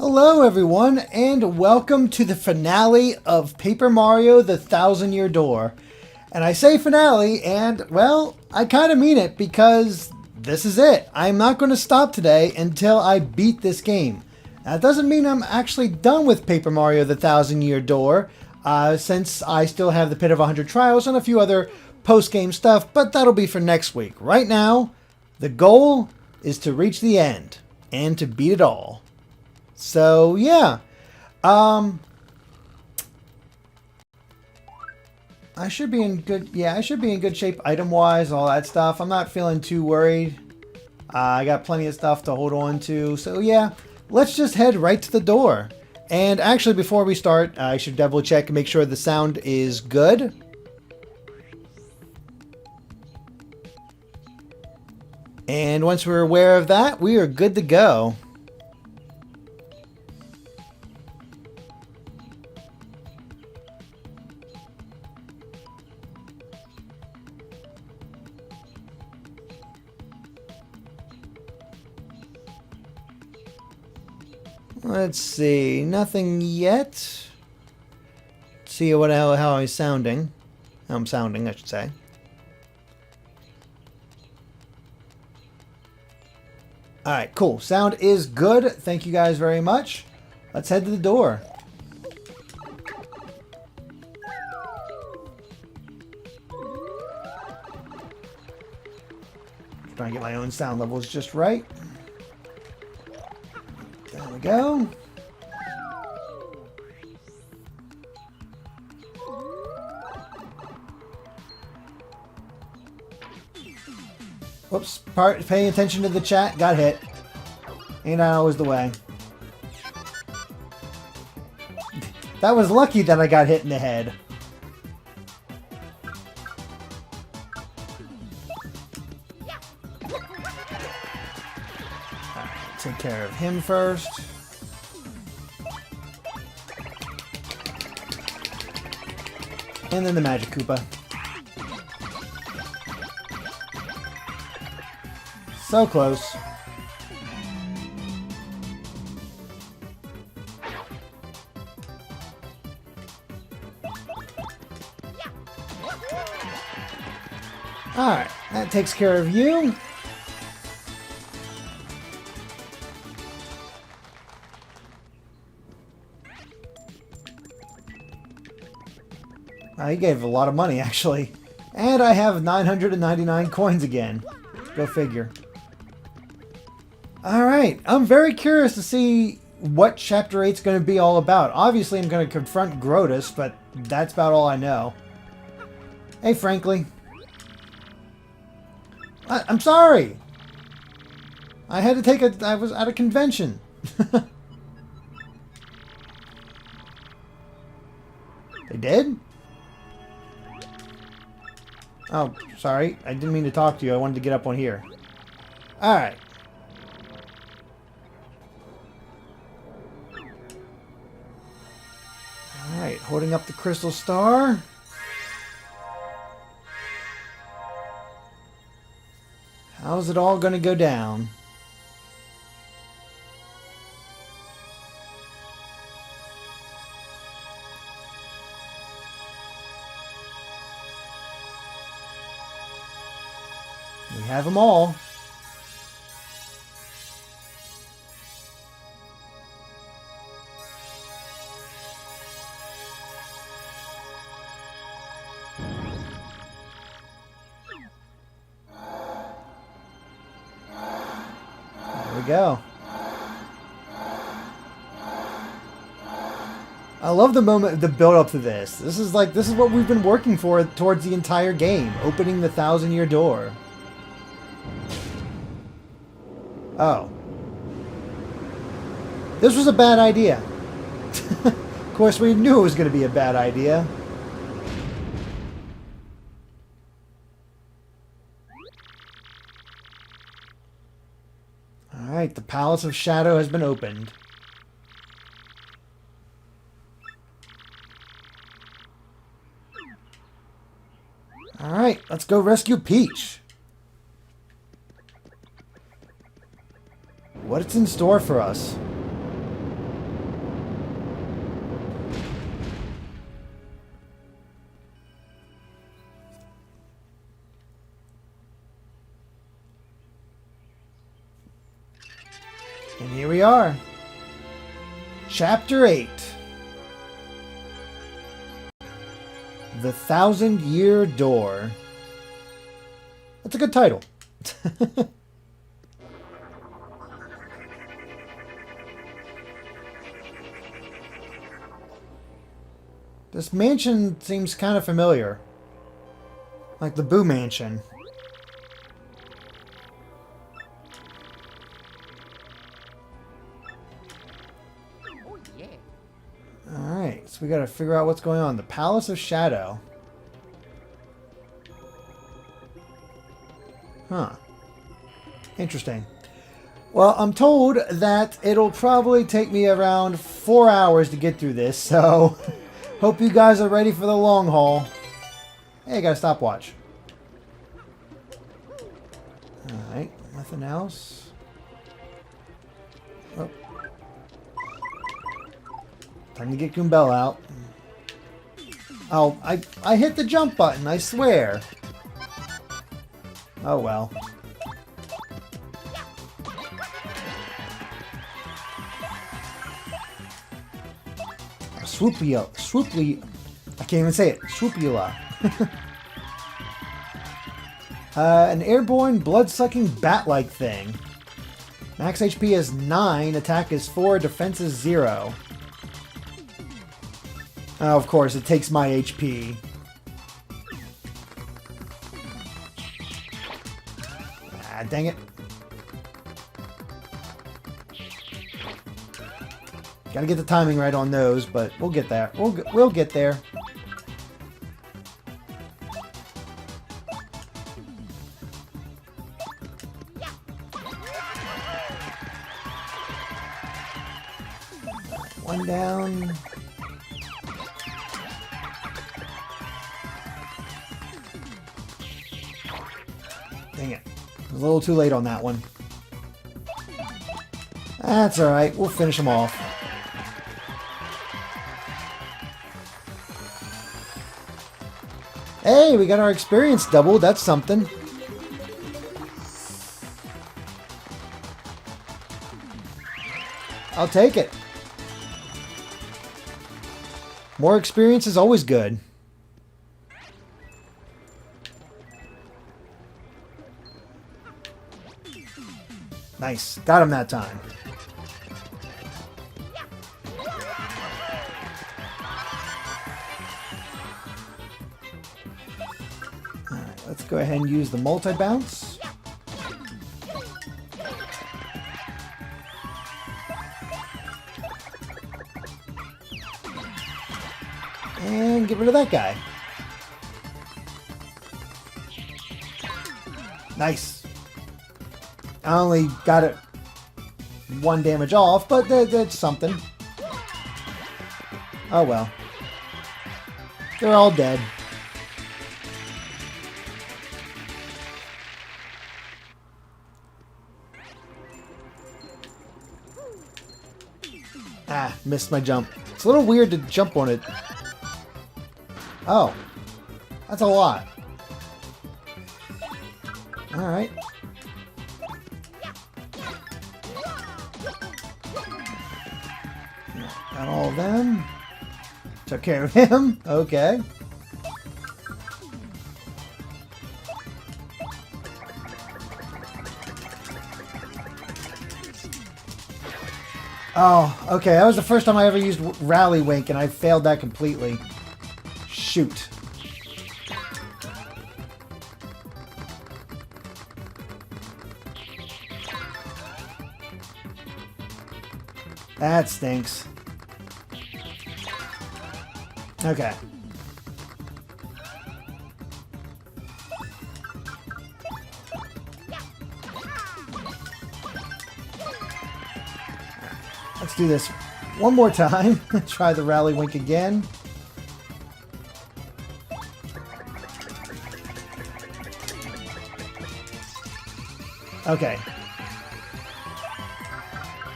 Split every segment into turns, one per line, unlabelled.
Hello everyone, and welcome to the finale of Paper Mario The Thousand Year Door. And I say finale, and well, I kind of mean it because this is it. I'm not going to stop today until I beat this game. That doesn't mean I'm actually done with Paper Mario The Thousand Year Door, since I still have the Pit of 100 Trials and a few other post-game stuff, but that'll be for next week. Right now, the goal is to reach the end, and to beat it all. So, yeah. I should be in good shape item-wise, all that stuff. I'm not feeling too worried. I got plenty of stuff to hold on to. So, yeah, let's just head right to the door. And actually, before we start, I should double check and make sure the sound is good. And once we're aware of that, we are good to go. Let's see, nothing yet. See how I'm sounding. How I'm sounding, I should say. Alright, cool. Sound is good. Thank you guys very much. Let's head to the door. Trying to get my own sound levels just right. There we go. Whoops, paying attention to the chat, got hit. Ain't that always the way. That was lucky that I got hit in the head. Alright, take care of him first. And then the Magic Koopa. So close. Alright, that takes care of you. He gave a lot of money, actually. And I have 999 coins again. Go figure. Alright, I'm very curious to see what Chapter 8 is going to be all about. Obviously, I'm going to confront Grotus, but that's about all I know. Hey, Frankly. I'm sorry! I had to take a... I was at a convention. They did? Oh, sorry. I didn't mean to talk to you. I wanted to get up on here. Alright. Alright, holding up the crystal star. How's it all going to go down? We have them all. There we go. I love the moment, the build up to this. This is what we've been working for towards the entire game, opening the Thousand Year Door. Oh. This was a bad idea. Of course, we knew it was going to be a bad idea. Alright, the Palace of Shadow has been opened. Alright, let's go rescue Peach. What's in store for us? we are. Chapter 8. The 1,000-Year Door. That's a good title. This mansion seems kind of familiar. Like the Boo Mansion. Alright, so we gotta figure out what's going on. The Palace of Shadow. Huh. Interesting. Well, I'm told that it'll probably take me around 4 hours to get through this, so hope you guys are ready for the long haul. Hey, I got a stopwatch. Alright, nothing else. Oh. Time to get Goombell out. Oh, I hit the jump button, I swear. Oh well. Swooply, I can't even say it. Swoopula. An airborne, blood-sucking bat-like thing. Max HP is 9, attack is 4, defense is 0. Oh, of course, it takes my HP. Ah, dang it. Gotta get the timing right on those, but we'll get there. We'll get there. One down. Dang it. I was a little too late on that one. That's alright. We'll finish them off. Hey, we got our experience doubled. That's something. I'll take it. More experience is always good. Nice. Got him that time. Alright, let's go ahead and use the multi-bounce. And get rid of that guy. Nice. I only got it 1 damage off, but that's something. Oh well. They're all dead. Ah, missed my jump. It's a little weird to jump on it. Oh. That's a lot. Alright. Got all of them. Took care of him. Okay. Oh, okay. That was the first time I ever used Rally Wink, and I failed that completely. Shoot. That stinks. Okay. Let's do this one more time. Try the Rally Wink again. Okay.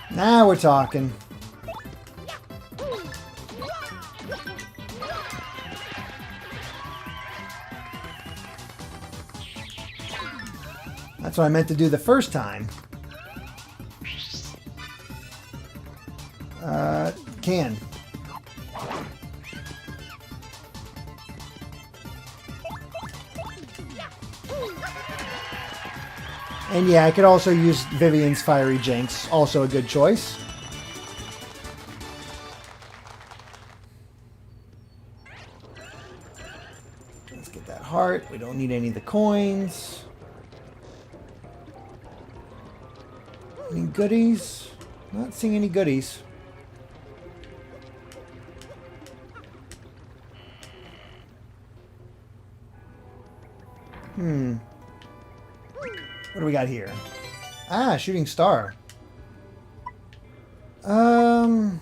Now we're talking. That's what I meant to do the first time. can. And yeah, I could also use Vivian's Fiery Jinx. Also a good choice. Let's get that heart. We don't need any of the coins. Any goodies? Not seeing any goodies. What do we got here? Ah, shooting star. I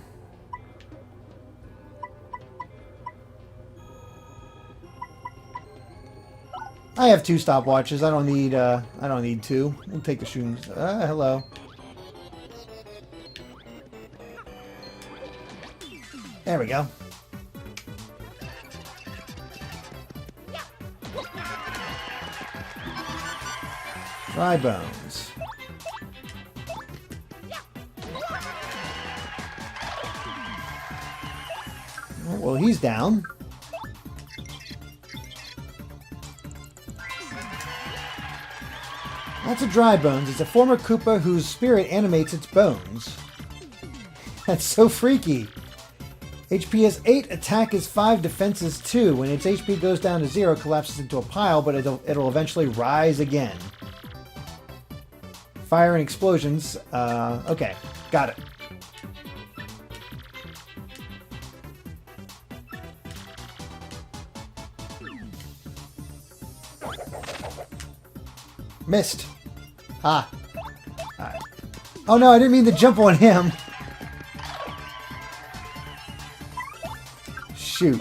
have 2 stopwatches. I don't need 2. We'll take the shooting. Hello. There we go. Dry bones. Oh, well, he's down. That's a dry bones. It's a former Koopa whose spirit animates its bones. That's so freaky. HP is 8, attack is 5, defense is 2. When its HP goes down to 0, it collapses into a pile, but it'll eventually rise again. Fire and explosions. Okay, got it. Missed. Ah. Alright. Oh no, I didn't mean to jump on him. Shoot.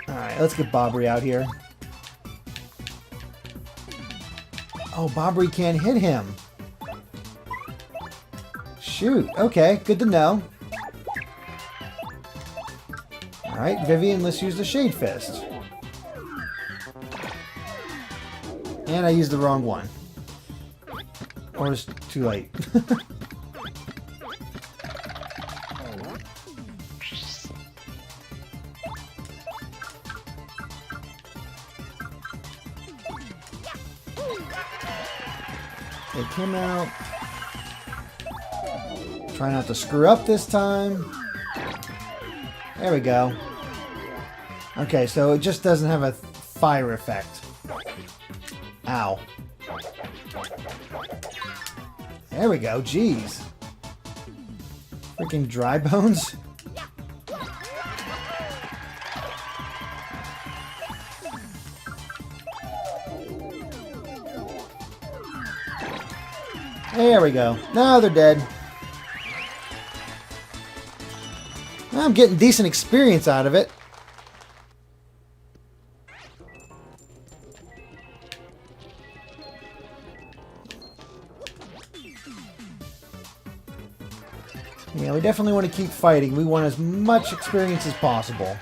Alright, let's get Bobbery out here. Oh, Bobbery can't hit him. Shoot. Okay, good to know. Alright, Vivian, let's use the Shade Fist. And I used the wrong one. Or it's too late. Take him out. Try not to screw up this time. There we go. Okay, so it just doesn't have a fire effect. Ow. There we go, jeez. Freaking dry bones. There we go. Now they're dead. I'm getting decent experience out of it. Yeah, we definitely want to keep fighting. We want as much experience as possible.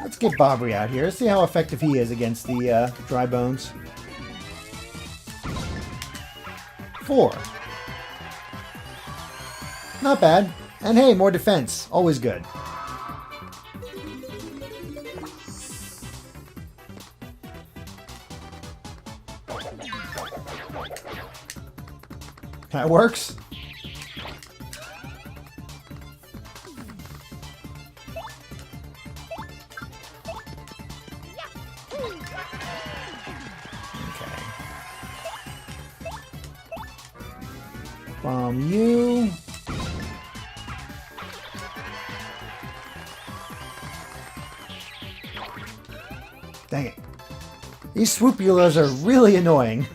Let's get Bobbery out here. Let's see how effective he is against the dry bones. 4. Not bad. And hey, more defense. Always good. That works. From you. Dang it. These swoopulas are really annoying.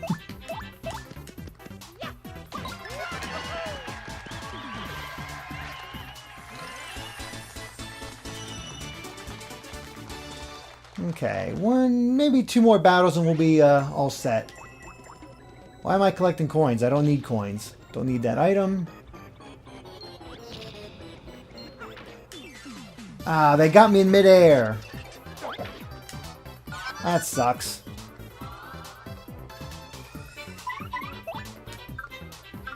Okay, maybe 2 more battles and we'll be all set. Why am I collecting coins? I don't need coins. Don't need that item. Ah, they got me in midair. That sucks.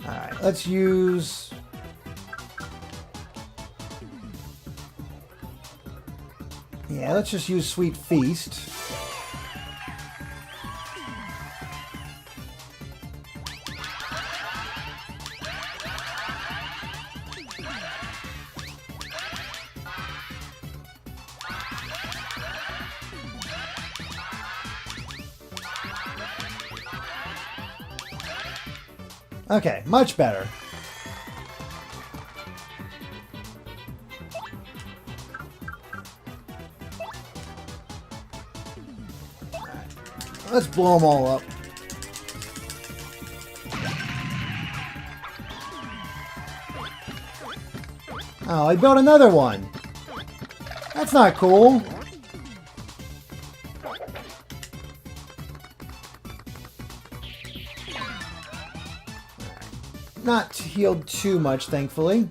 Alright, let's use... Yeah, let's just use Sweet Feast. Okay, much better. Let's blow them all up. Oh, I built another one. That's not cool. Not healed too much, thankfully.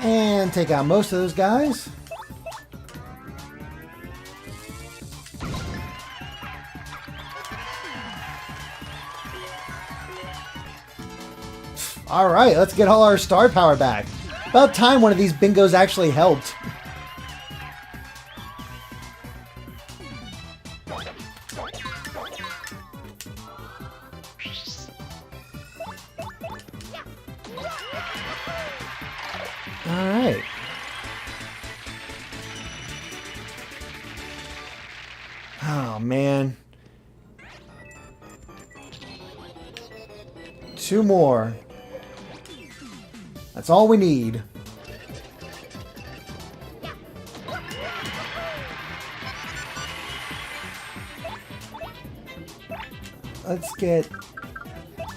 And take out most of those guys. Alright, let's get all our star power back. About time one of these bingos actually helped. Alright. Oh, man. 2 more. That's all we need. Let's get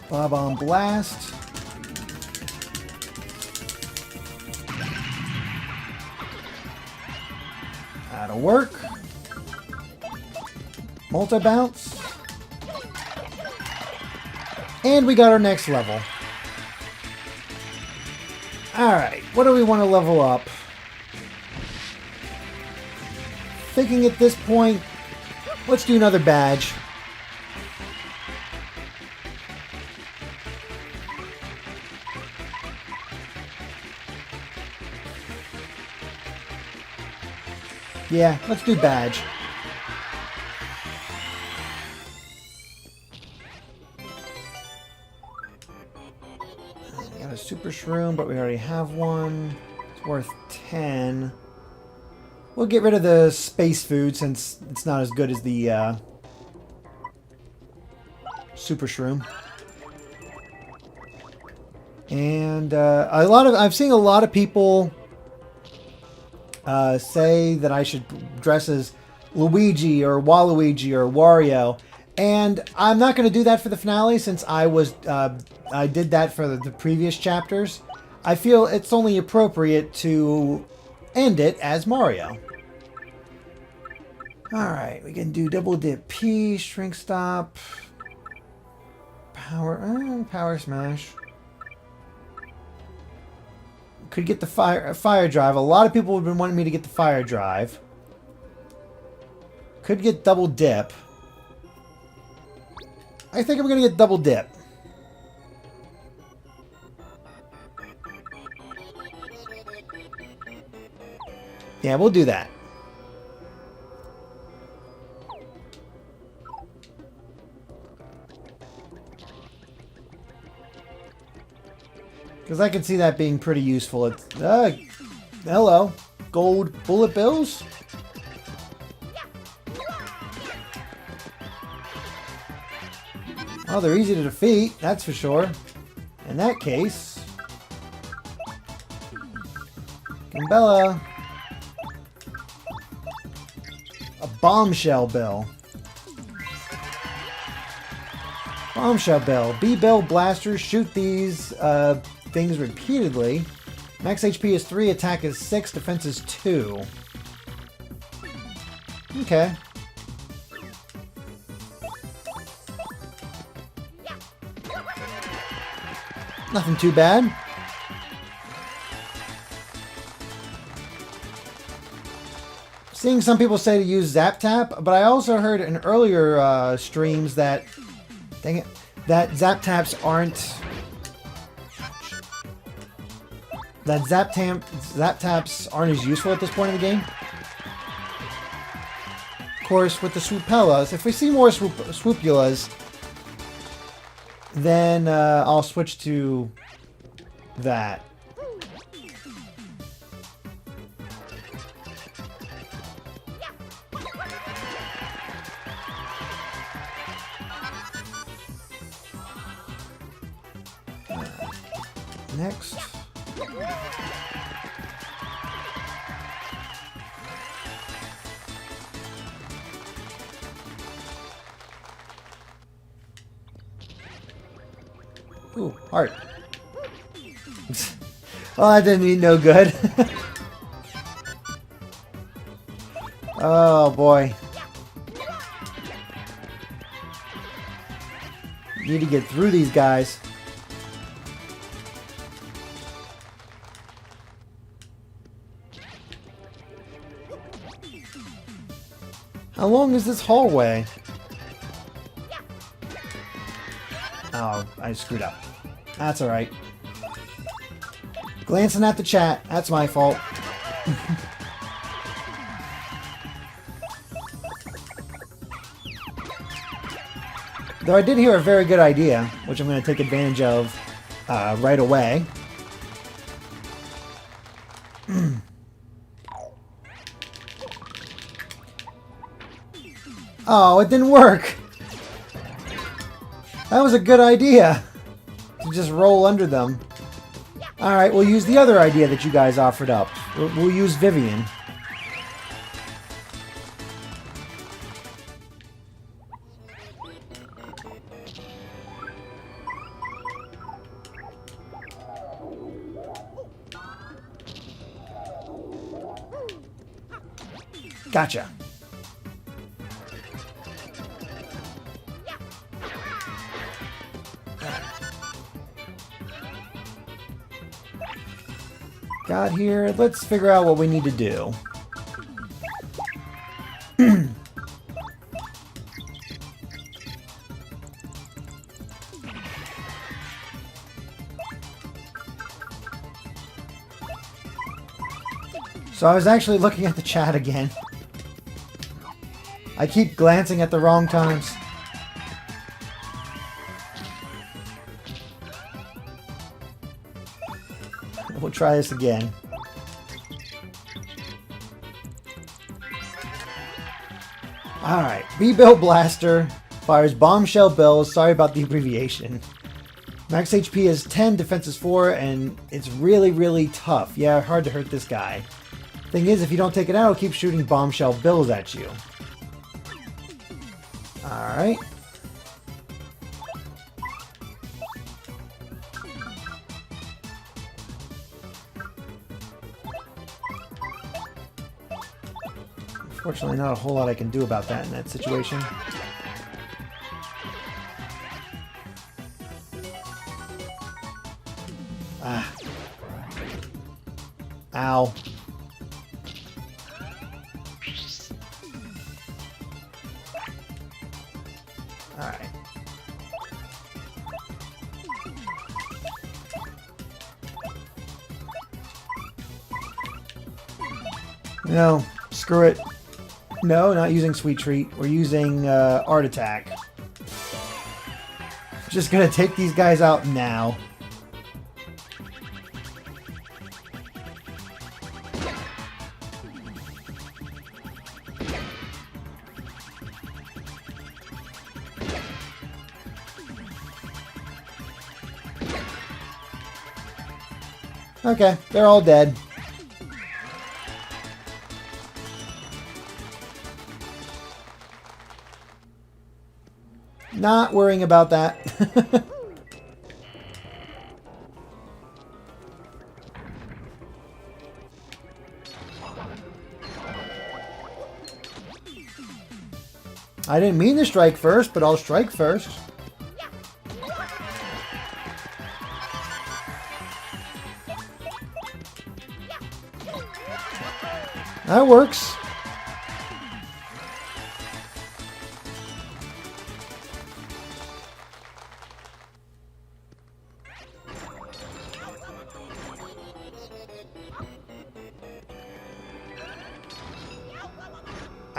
Bob on Blast. That'll work. Multi-bounce. And we got our next level. Alright, what do we want to level up? Thinking at this point, let's do another badge. Yeah, let's do badge. Got a super shroom, but we already have one. It's worth 10. We'll get rid of the space food since it's not as good as the super shroom. And I've seen a lot of people say that I should dress as Luigi or Waluigi or Wario, and I'm not going to do that for the finale since I did that for the previous chapters. I feel it's only appropriate to end it as Mario. Alright, we can do Double Dip P, Shrink Stop, Power Smash. Could get the fire drive. A lot of people have been wanting me to get the fire drive. Could get double dip. I think I'm going to get double dip. Yeah, we'll do that. Because I can see that being pretty useful. It's, hello. Gold bullet bills? Oh, they're easy to defeat, that's for sure. In that case... Gimbella. A bombshell bill. Bombshell Bill. B-Bill blasters shoot these things repeatedly. Max HP is 3, attack is 6, defense is 2. Okay. Nothing too bad. Seeing some people say to use Zap Tap, but I also heard in earlier streams that, dang it, that Zap Taps aren't... That Zap Taps aren't as useful at this point in the game. Of course, with the Swoopelas, if we see more Swoopulas, then I'll switch to that. Next. Ooh, heart. Well, that didn't mean no good. Oh boy. Need to get through these guys. How long is this hallway? Oh, I screwed up. That's alright. Glancing at the chat. That's my fault. Though I did hear a very good idea, which I'm going to take advantage of right away. Oh, it didn't work. That was a good idea. To just roll under them. Alright, we'll use the other idea that you guys offered up. We'll use Vivian. Gotcha. Got here. Let's figure out what we need to do. So I was actually looking at the chat again. I keep glancing at the wrong times. We'll try this again. Alright, B-Bill Blaster fires Bombshell Bills. Sorry about the abbreviation. Max HP is 10, defense is 4, and it's really, really tough. Yeah, hard to hurt this guy. Thing is, if you don't take it out, it'll keep shooting Bombshell Bills at you. Alright. Unfortunately, not a whole lot I can do about that in that situation. Ah. Ow. Alright. No, screw it. No, not using Sweet Treat. We're using Art Attack. Just gonna take these guys out now. Okay, they're all dead. Not worrying about that. I didn't mean to strike first, but I'll strike first. That works.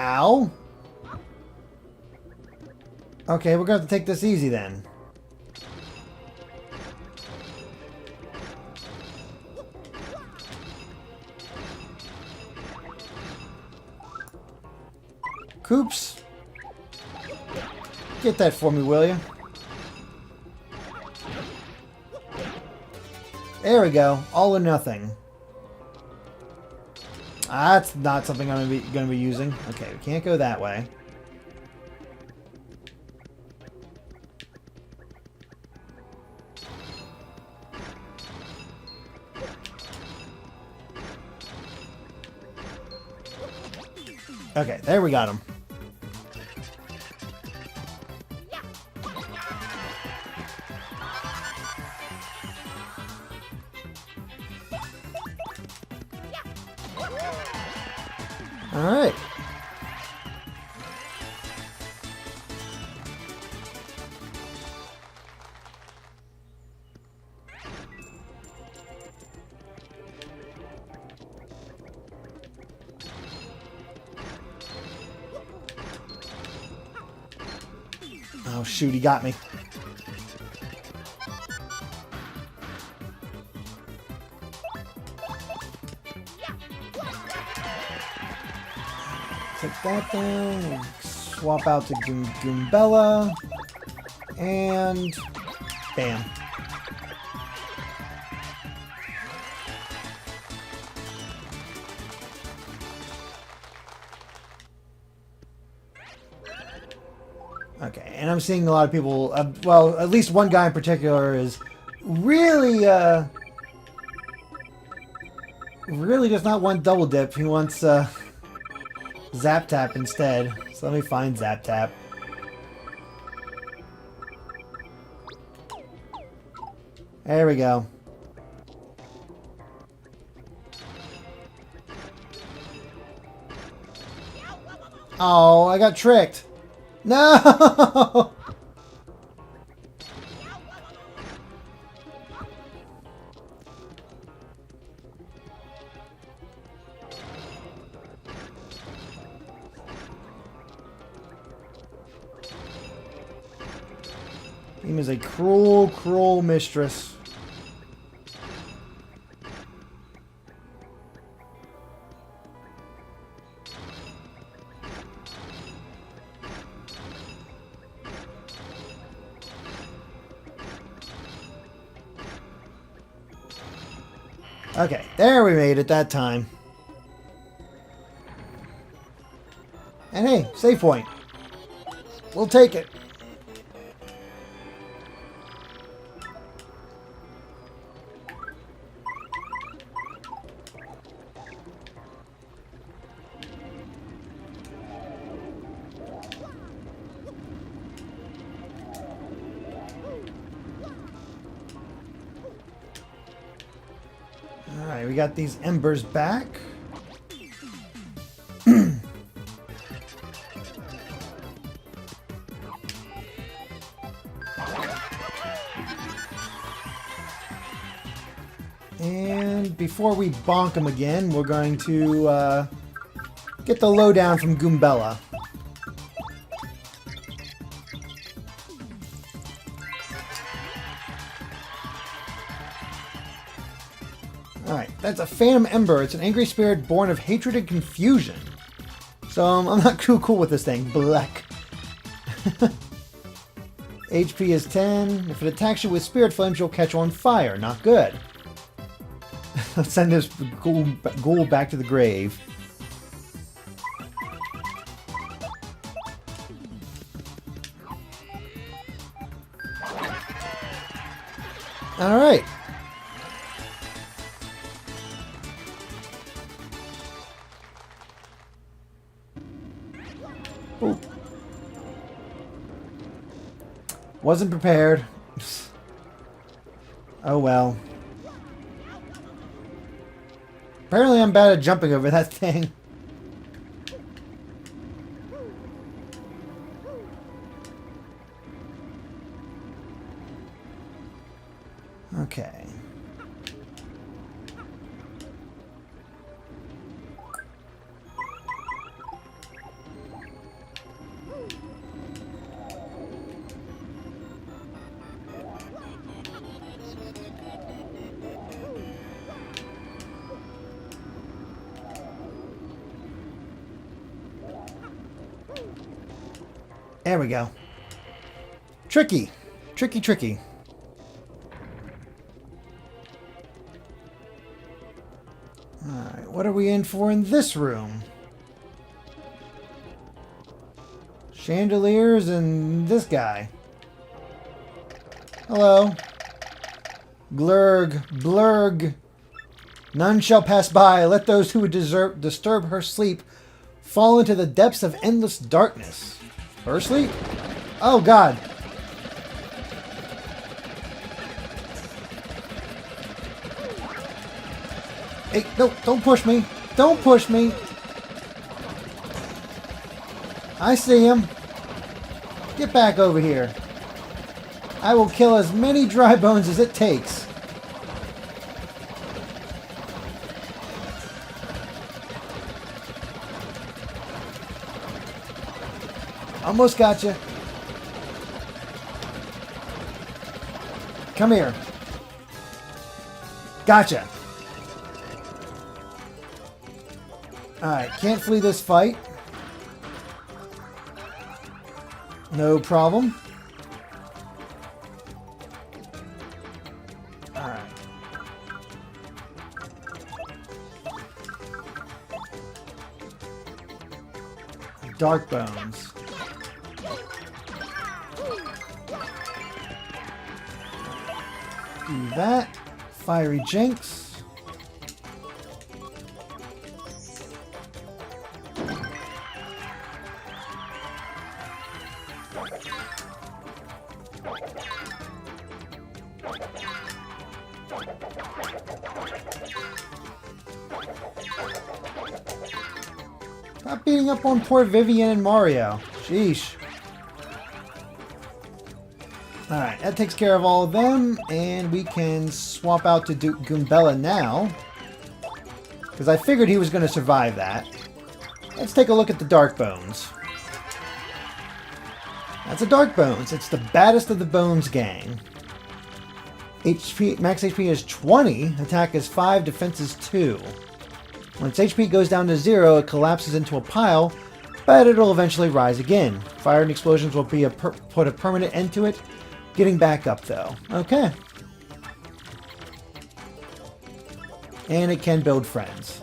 Ow. Okay, we're going to have to take this easy then. Coops. Get that for me, will you? There we go. All or nothing. That's not something I'm going to be using. Okay, we can't go that way. Okay, there we got him. All right. Oh shoot, he got me. Take that down, swap out to Goombella, and bam. Okay, and I'm seeing a lot of people, well, at least one guy in particular is really, really does not want double dip. He wants, Zap Tap instead. So let me find Zap Tap. There we go. Oh, I got tricked. No! Team is a cruel, cruel mistress. Okay, there we made it that time. And hey, save point. We'll take it. Alright, we got these embers back. And before we bonk him again, we're going to get the lowdown from Goombella. Alright, that's a Phantom Ember. It's an angry spirit born of hatred and confusion. So I'm not too cool with this thing. Black. HP is 10. If it attacks you with spirit flames, you'll catch on fire. Not good. Let's send this ghoul back to the grave. Alright. Ooh. Wasn't prepared. Oh well. Apparently I'm bad at jumping over that thing. Okay. There we go. Tricky. Tricky, tricky. Alright, what are we in for in this room? Chandeliers and this guy. Hello. Glurg, blurg. None shall pass by. Let those who would disturb her sleep fall into the depths of endless darkness. Her sleep? Oh, God. Hey, no, don't push me. Don't push me. I see him. Get back over here. I will kill as many dry bones as it takes. Almost got you. Come here. Gotcha. Alright, can't flee this fight. No problem. Alright. Dark bones. Do that. Fiery Jinx. Stop beating up on poor Vivian and Mario. Sheesh. Alright, that takes care of all of them, and we can swap out to Goombella now. Because I figured he was going to survive that. Let's take a look at the Dark Bones. That's a Dark Bones. It's the baddest of the Bones gang. Max HP is 20, attack is 5, defense is 2. Once HP goes down to 0, it collapses into a pile, but it'll eventually rise again. Fire and explosions will be put a permanent end to it. Getting back up, though. Okay. And it can build friends.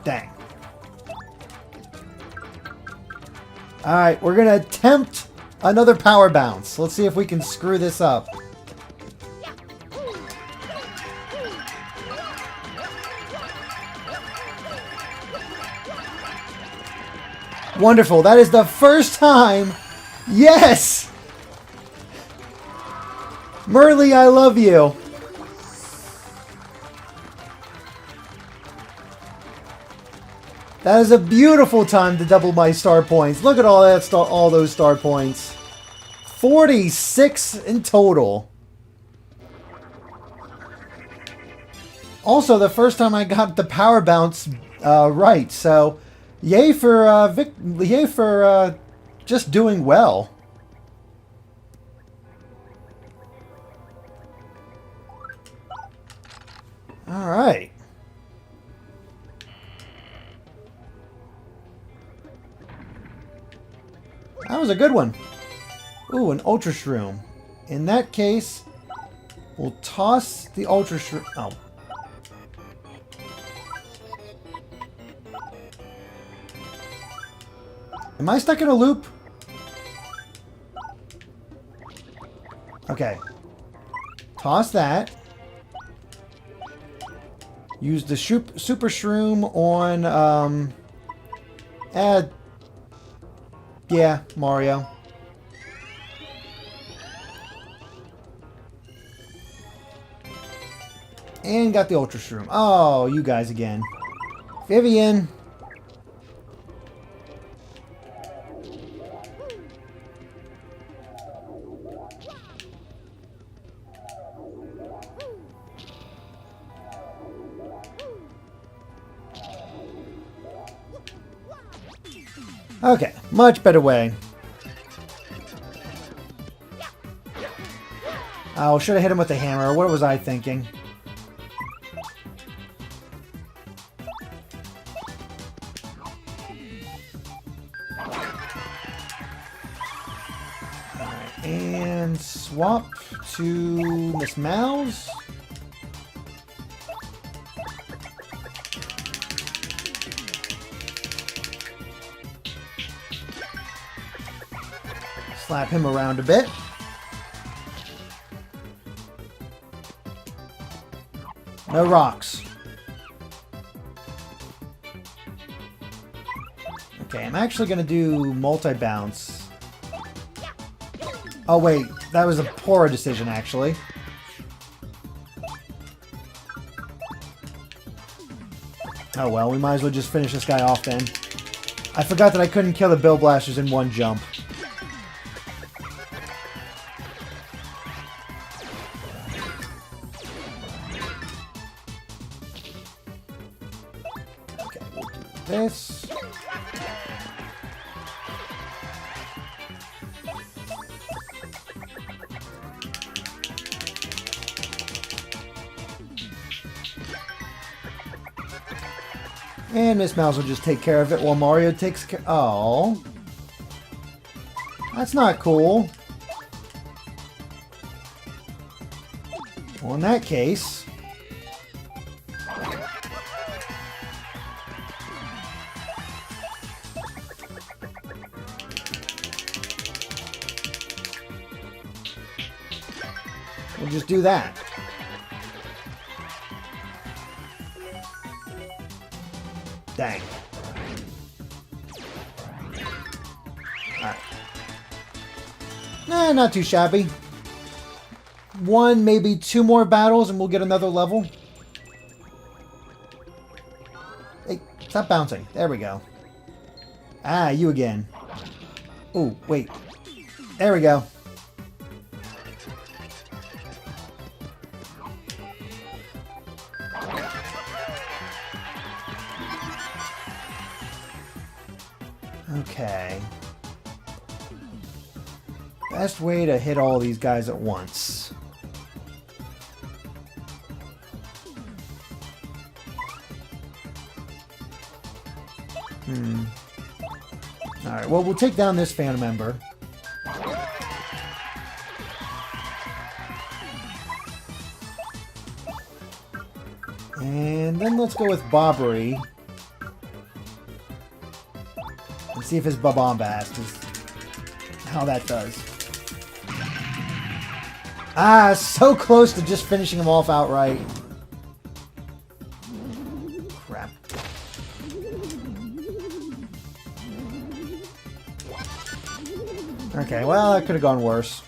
Dang. Alright, we're going to attempt another power bounce. Let's see if we can screw this up. Wonderful. That is the first time. Yes! Merly, I love you. That is a beautiful time to double my star points. Look at all that all those star points. 46 in total. Also, the first time I got the power bounce right, so yay for just doing well. All right. That was a good one. Ooh, an Ultra Shroom. In that case, we'll toss the Ultra Shroom. Oh. Am I stuck in a loop? Okay. Toss that. Use the super shroom on, yeah, Mario. And got the ultra shroom. Oh, you guys again. Vivian. Okay, much better way. Oh, should have hit him with the hammer. What was I thinking? Alright, and swap to Miss Mouse. Slap him around a bit. No rocks. Okay, I'm actually going to do multi-bounce. Oh wait, that was a poor decision actually. Oh well, we might as well just finish this guy off then. I forgot that I couldn't kill the Bill Blasters in one jump. Okay, we'll do this. And Miss Mouse will just take care of it while Mario takes care... Oh. That's not cool. Well, in that case... we'll just do that. Dang. Alright. Nah, not too shabby. One, maybe two more battles and we'll get another level. Hey, stop bouncing. There we go. Ah, you again. Ooh, wait. There we go. Okay. Best way to hit all these guys at once. Alright, well, we'll take down this Phantom Member. And then let's go with Bobbery. And see if his Bombast is how that does. Ah, so close to just finishing him off outright. Crap. Okay, well, that could have gone worse.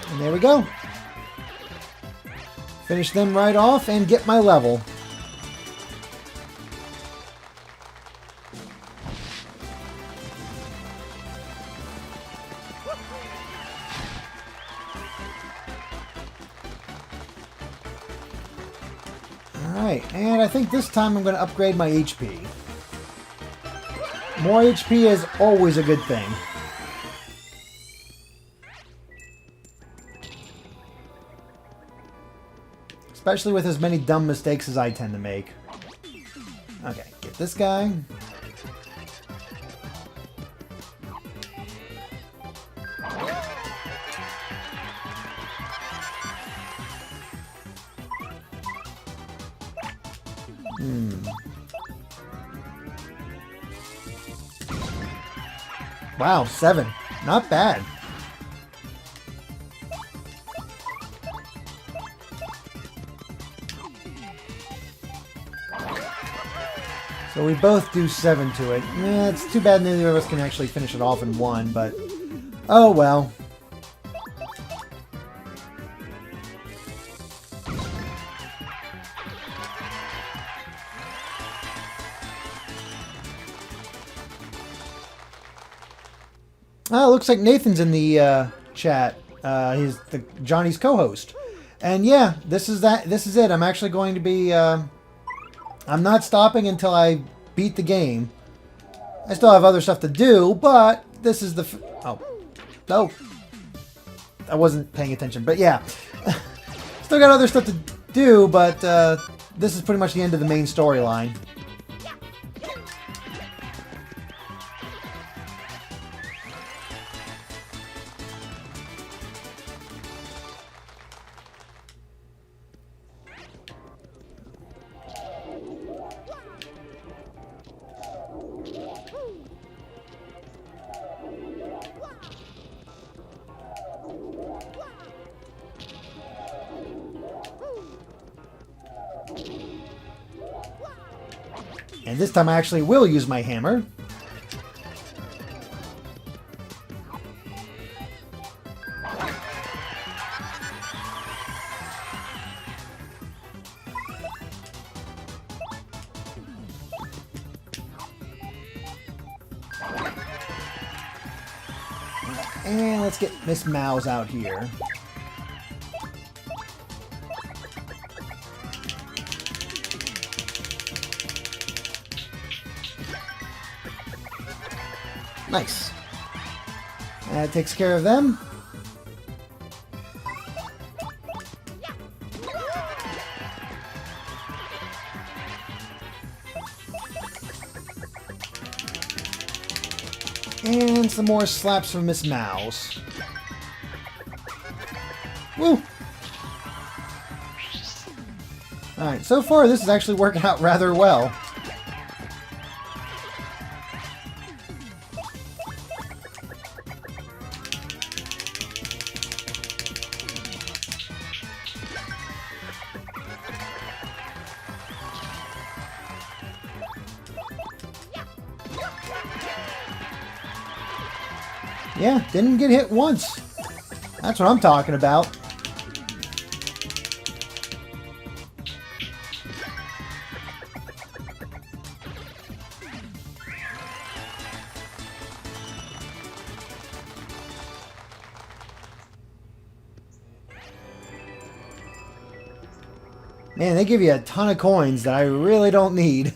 And there we go. Finish them right off and get my level. Alright, and I think this time I'm going to upgrade my HP. More HP is always a good thing. Especially with as many dumb mistakes as I tend to make. Okay, get this guy. Wow, 7. Not bad. So we both do 7 to it. It's too bad neither of us can actually finish it off in 1, but oh well. Oh, looks like Nathan's in the chat. He's Johnny's co-host, and yeah, this is it. I'm actually going to be. I'm not stopping until I beat the game. I still have other stuff to do, but this is the. Oh, I wasn't paying attention, but yeah, still got other stuff to do, but this is pretty much the end of the main storyline. And this time I actually will use my hammer. And let's get Miss Mouse out here. Nice. That takes care of them. And some more slaps from Miss Mouse. Woo! Alright, so far this is actually working out rather well. Yeah, didn't get hit once. That's what I'm talking about. Man, they give you a ton of coins that I really don't need.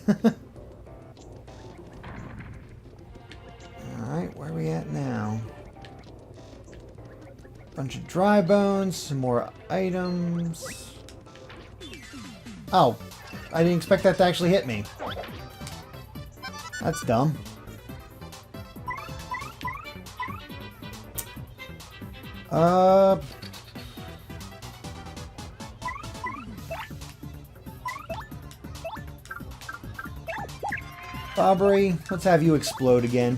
Alright, where are we at now? Bunch of dry bones, some more items. Oh, I didn't expect that to actually hit me. That's dumb. Bobbery, let's have you explode again.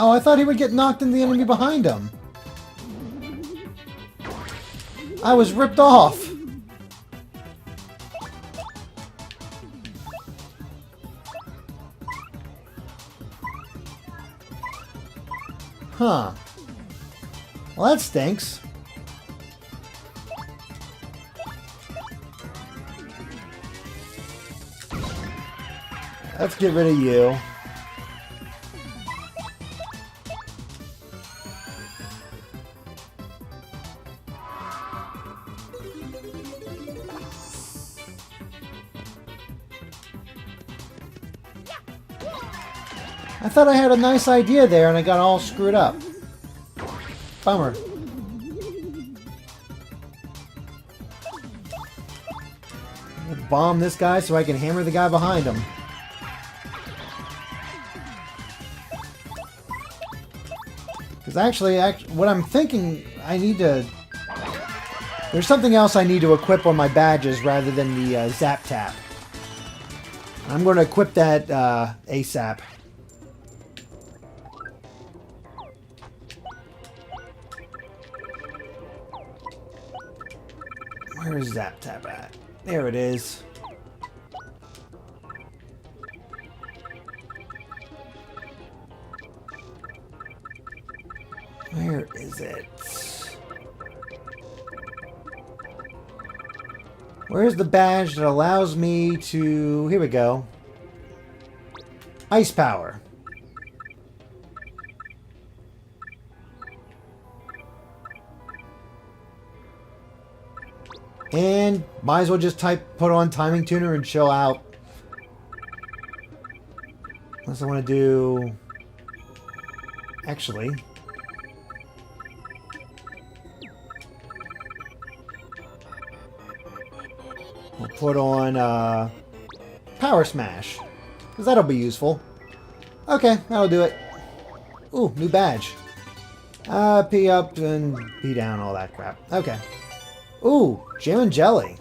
Oh, I thought he would get knocked into the enemy behind him. I was ripped off. Huh. Well, that stinks. Let's get rid of you. I thought I had a nice idea there and I got all screwed up. Bummer. bomb this guy so I can hammer the guy behind him. Because actually, what I'm thinking, I need to... There's something else I need to equip on my badges rather than the Zap Tap. I'm going to equip that ASAP. Where is Zap Tap at? There it is. Where is it? Where's the badge that allows me to... Here we go. Ice Power. And might as well just put on Timing Tuner and chill out. Unless I want to do... Actually... We'll put on Power Smash. Because that'll be useful. Okay, that'll do it. Ooh, new badge. P up and P down, all that crap. Okay. Ooh, Jam and Jelly.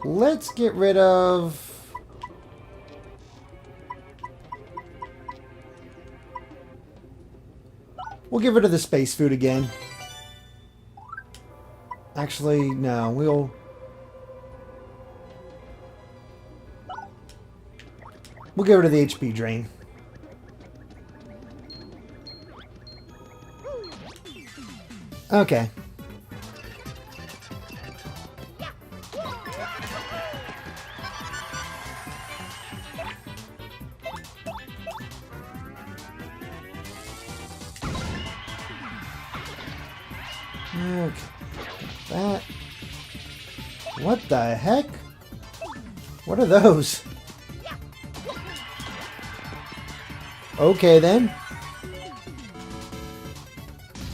Let's get rid of... We'll get rid of the space food again. Actually, no, we'll get rid of the HP drain. Okay. Okay. That. What the heck? What are those? Okay then.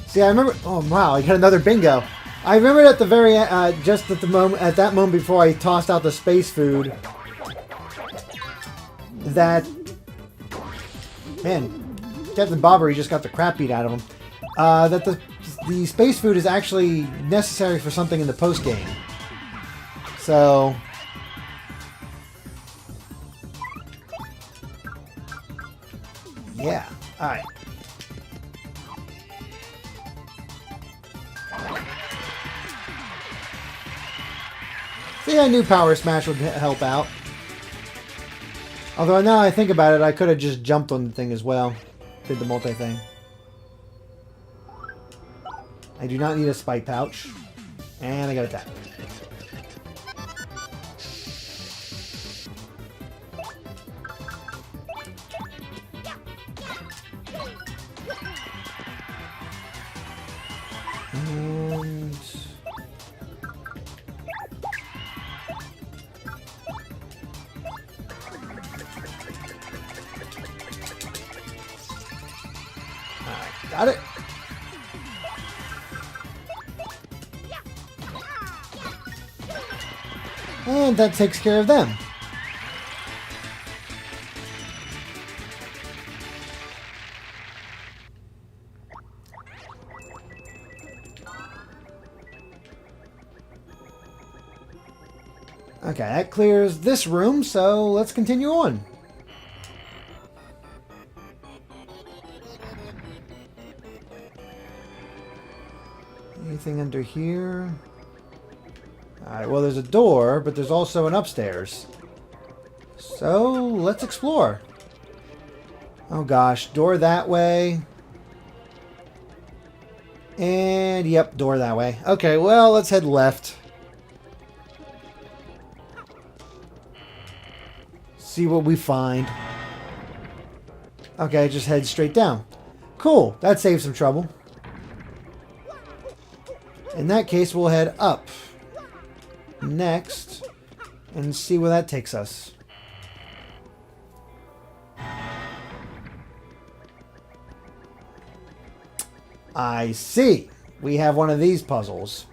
See, I remember. Oh wow! I got another bingo. I remember at the very just at the moment, at that moment before I tossed out the space food, that man, Captain Bobbery just got the crap beat out of him. That the space food is actually necessary for something in the post game. So. Yeah. Alright. See, I knew Power Smash would help out. Although now I think about it, I could have just jumped on the thing as well. Did the multi-thing. I do not need a spike pouch. And I got a tap. And... Alright, got it. And that takes care of them. Okay, that clears this room, so let's continue on. Anything under here? Alright, well there's a door, but there's also an upstairs. So, let's explore. Oh gosh, door that way. And, yep, door that way. Okay, well, let's head left. See what we find. Okay, just head straight down. Cool, that saves some trouble. In that case, we'll head up. Next, and see where that takes us. I see. We have one of these puzzles.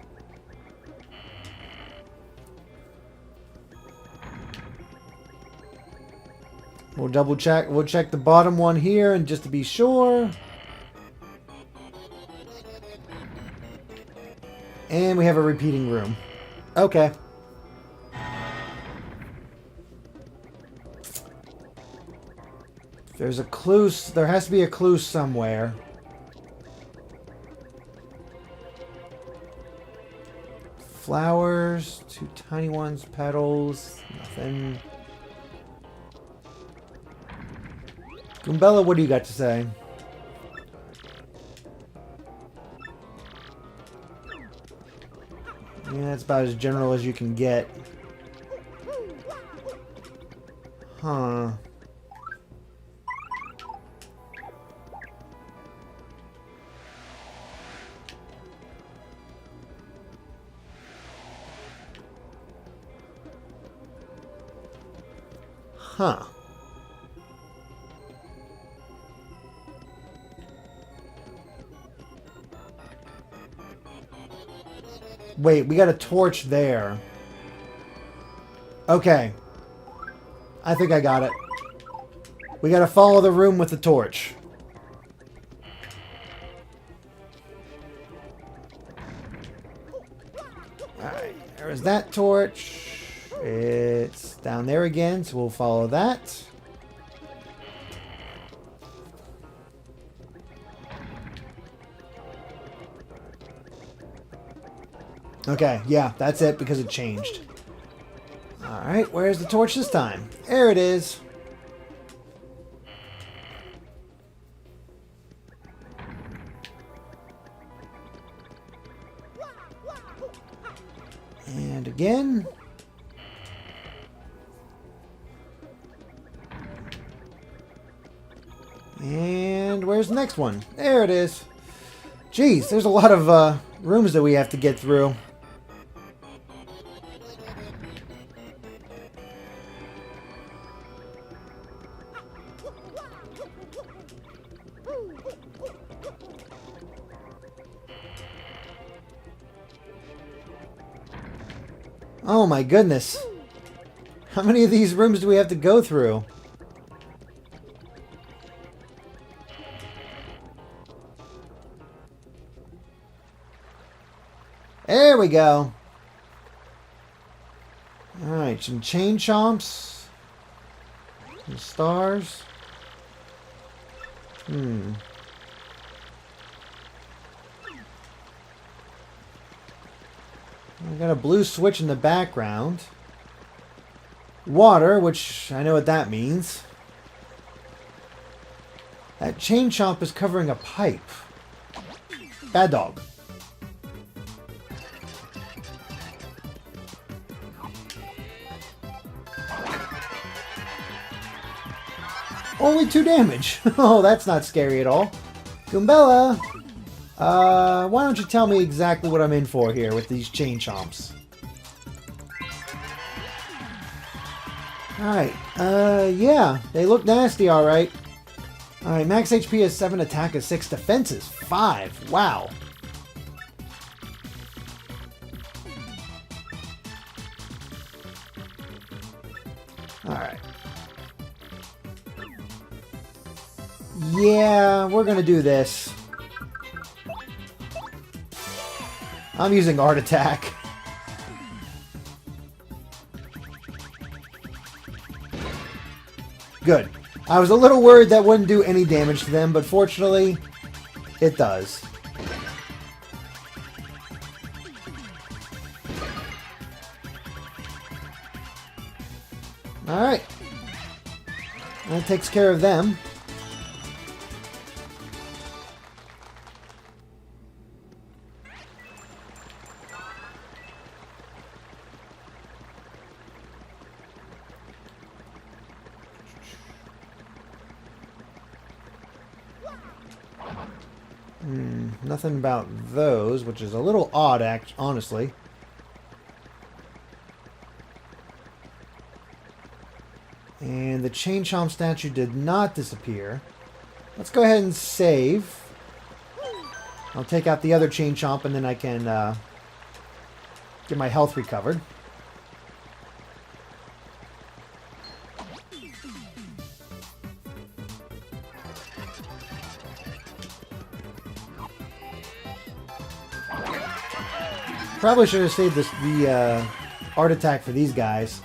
We'll double check. We'll check the bottom one here, and just to be sure. And we have a repeating room. Okay. There's a clue. There has to be a clue somewhere. Flowers. 2 tiny ones. Petals. Nothing. Goombella, what do you got to say? Yeah, that's about as general as you can get. Huh. Huh. Wait, we got a torch there. Okay. I think I got it. We gotta follow the room with the torch. Alright, there's that torch. It's down there again, so we'll follow that. Okay, yeah, that's it because it changed. Alright, where's the torch this time? There it is. And again. And where's the next one? There it is. Jeez, there's a lot of rooms that we have to get through. Oh my goodness. How many of these rooms do we have to go through? There we go. Alright, some chain chomps. Some stars. I got a blue switch in the background. Water, which I know what that means. That chain chomp is covering a pipe. Bad dog. Only 2 damage. Oh, that's not scary at all. Goombella, why don't you tell me exactly what I'm in for here with these chain chomps? Alright, yeah, they look nasty, alright. Alright, max HP is 7, attack is 6, defense is 5. Wow. Alright. Yeah, we're gonna do this. I'm using Art Attack. Good. I was a little worried that wouldn't do any damage to them, but fortunately, it does. Alright. That takes care of them. Nothing about those, which is a little odd, honestly. And the Chain Chomp statue did not disappear. Let's go ahead and save. I'll take out the other Chain Chomp and then I can get my health recovered. Probably should have saved the art attack for these guys.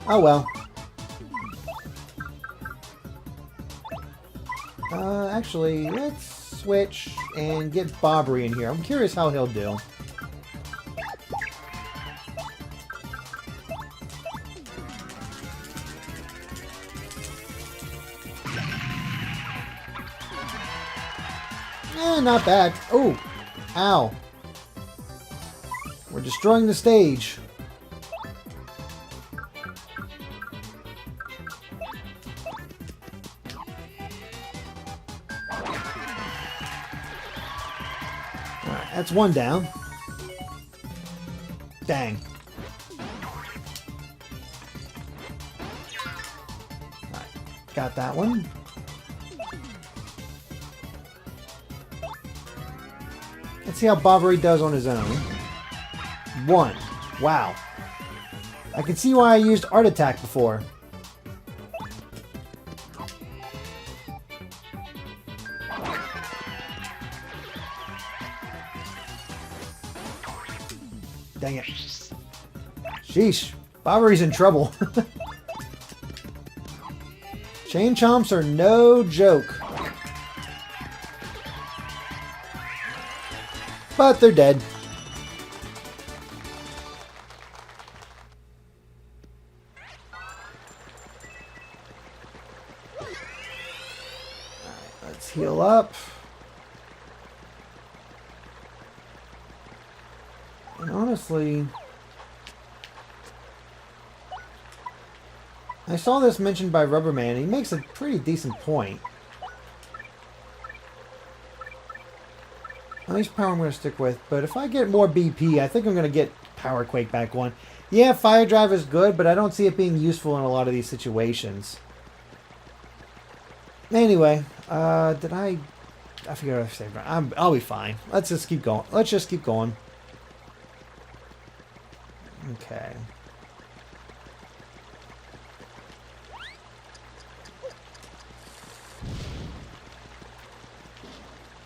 Oh well. Actually, let's switch and get Bobbery in here. I'm curious how he'll do. Not bad. Oh, ow. We're destroying the stage. Alright, that's one down. Dang. Alright, got that one. Let's see how Bobbery does on his own. 1. Wow. I can see why I used Art Attack before. Dang it. Sheesh. Bobbery's in trouble. Chain Chomps are no joke. But they're dead. Alright, let's heal up. And honestly, I saw this mentioned by Rubberman, and he makes a pretty decent point. At least power I'm going to stick with, but if I get more BP, I think I'm going to get Power Quake back one. Yeah, Fire Drive is good, but I don't see it being useful in a lot of these situations. Anyway, did I forget what I saved. I'll be fine. Let's just keep going. Let's just keep going. Okay.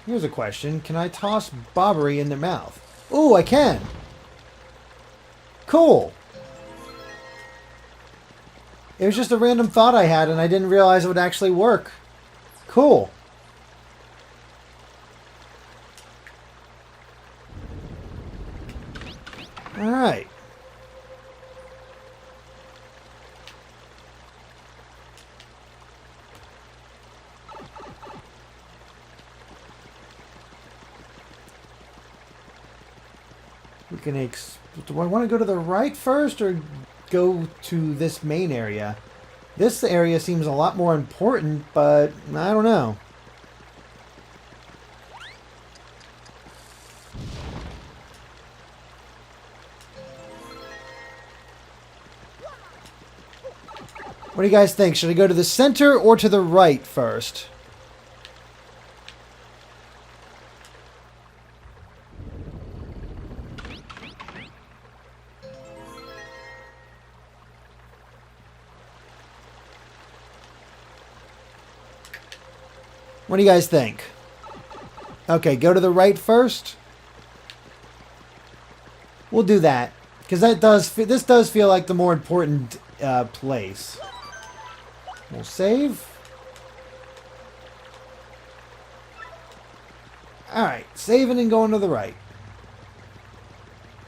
Here's a question. Can I toss Bobbery in their mouth? Ooh, I can! Cool! It was just a random thought I had and I didn't realize it would actually work. Cool. Alright. We can do I want to go to the right first or go to this main area? This area seems a lot more important, but I don't know. What do you guys think? Should I go to the center or to the right first? What do you guys think? Okay, go to the right first. We'll do that because this does feel like the more important place. We'll save. All right, saving and going to the right.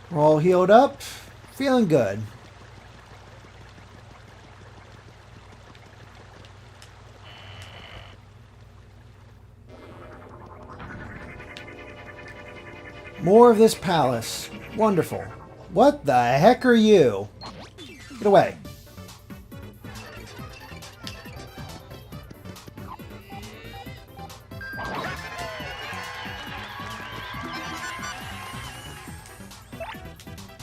We're all healed up, feeling good. More of this palace. Wonderful. What the heck are you? Get away.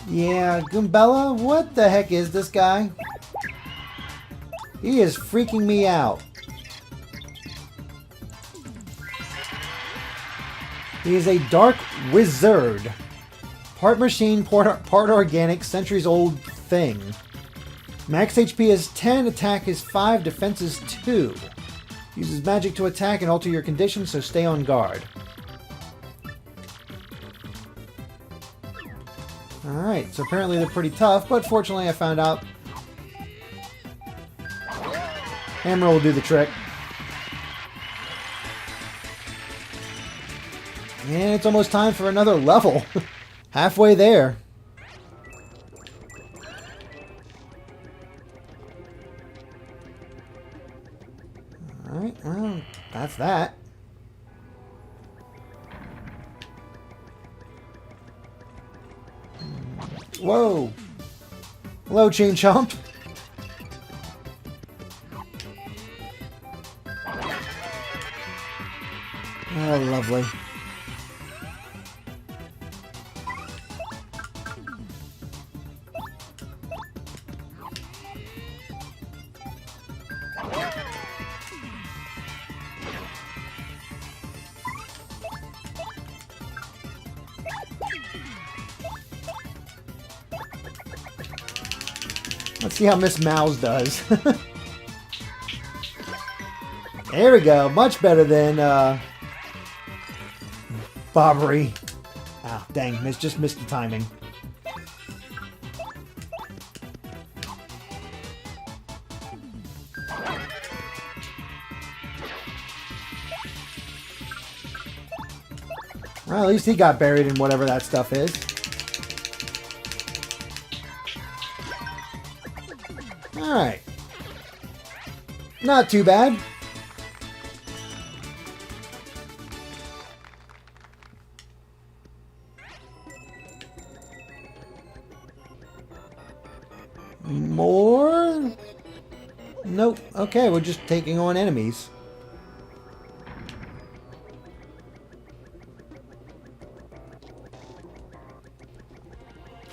Yeah, Goombella, what the heck is this guy? He is freaking me out. He is a dark wizard. Part machine, part organic, centuries-old thing. Max HP is 10, attack is 5, defense is 2. Uses magic to attack and alter your condition, so stay on guard. Alright, so apparently they're pretty tough, but fortunately I found out Hammer will do the trick. And it's almost time for another level. Halfway there. Alright, well, that's that. Whoa! Hello, Chain Chomp. Oh, lovely. Let's see how Miss Mouse does. There we go. Much better than Bobbery. Ah, dang. Just missed the timing. Well, at least he got buried in whatever that stuff is. Alright. Not too bad. More? Nope. Okay, we're just taking on enemies.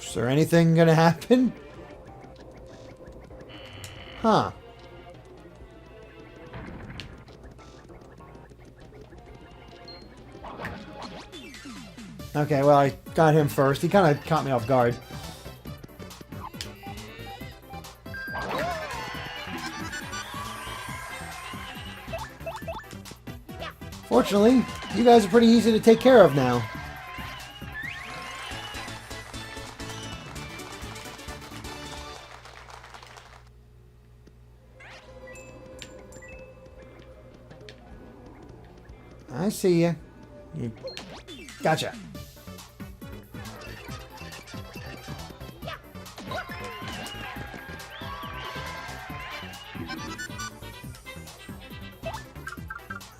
Is there anything gonna happen? Huh. Okay, well, I got him first. He kind of caught me off guard. Fortunately, you guys are pretty easy to take care of now. I see ya. Gotcha.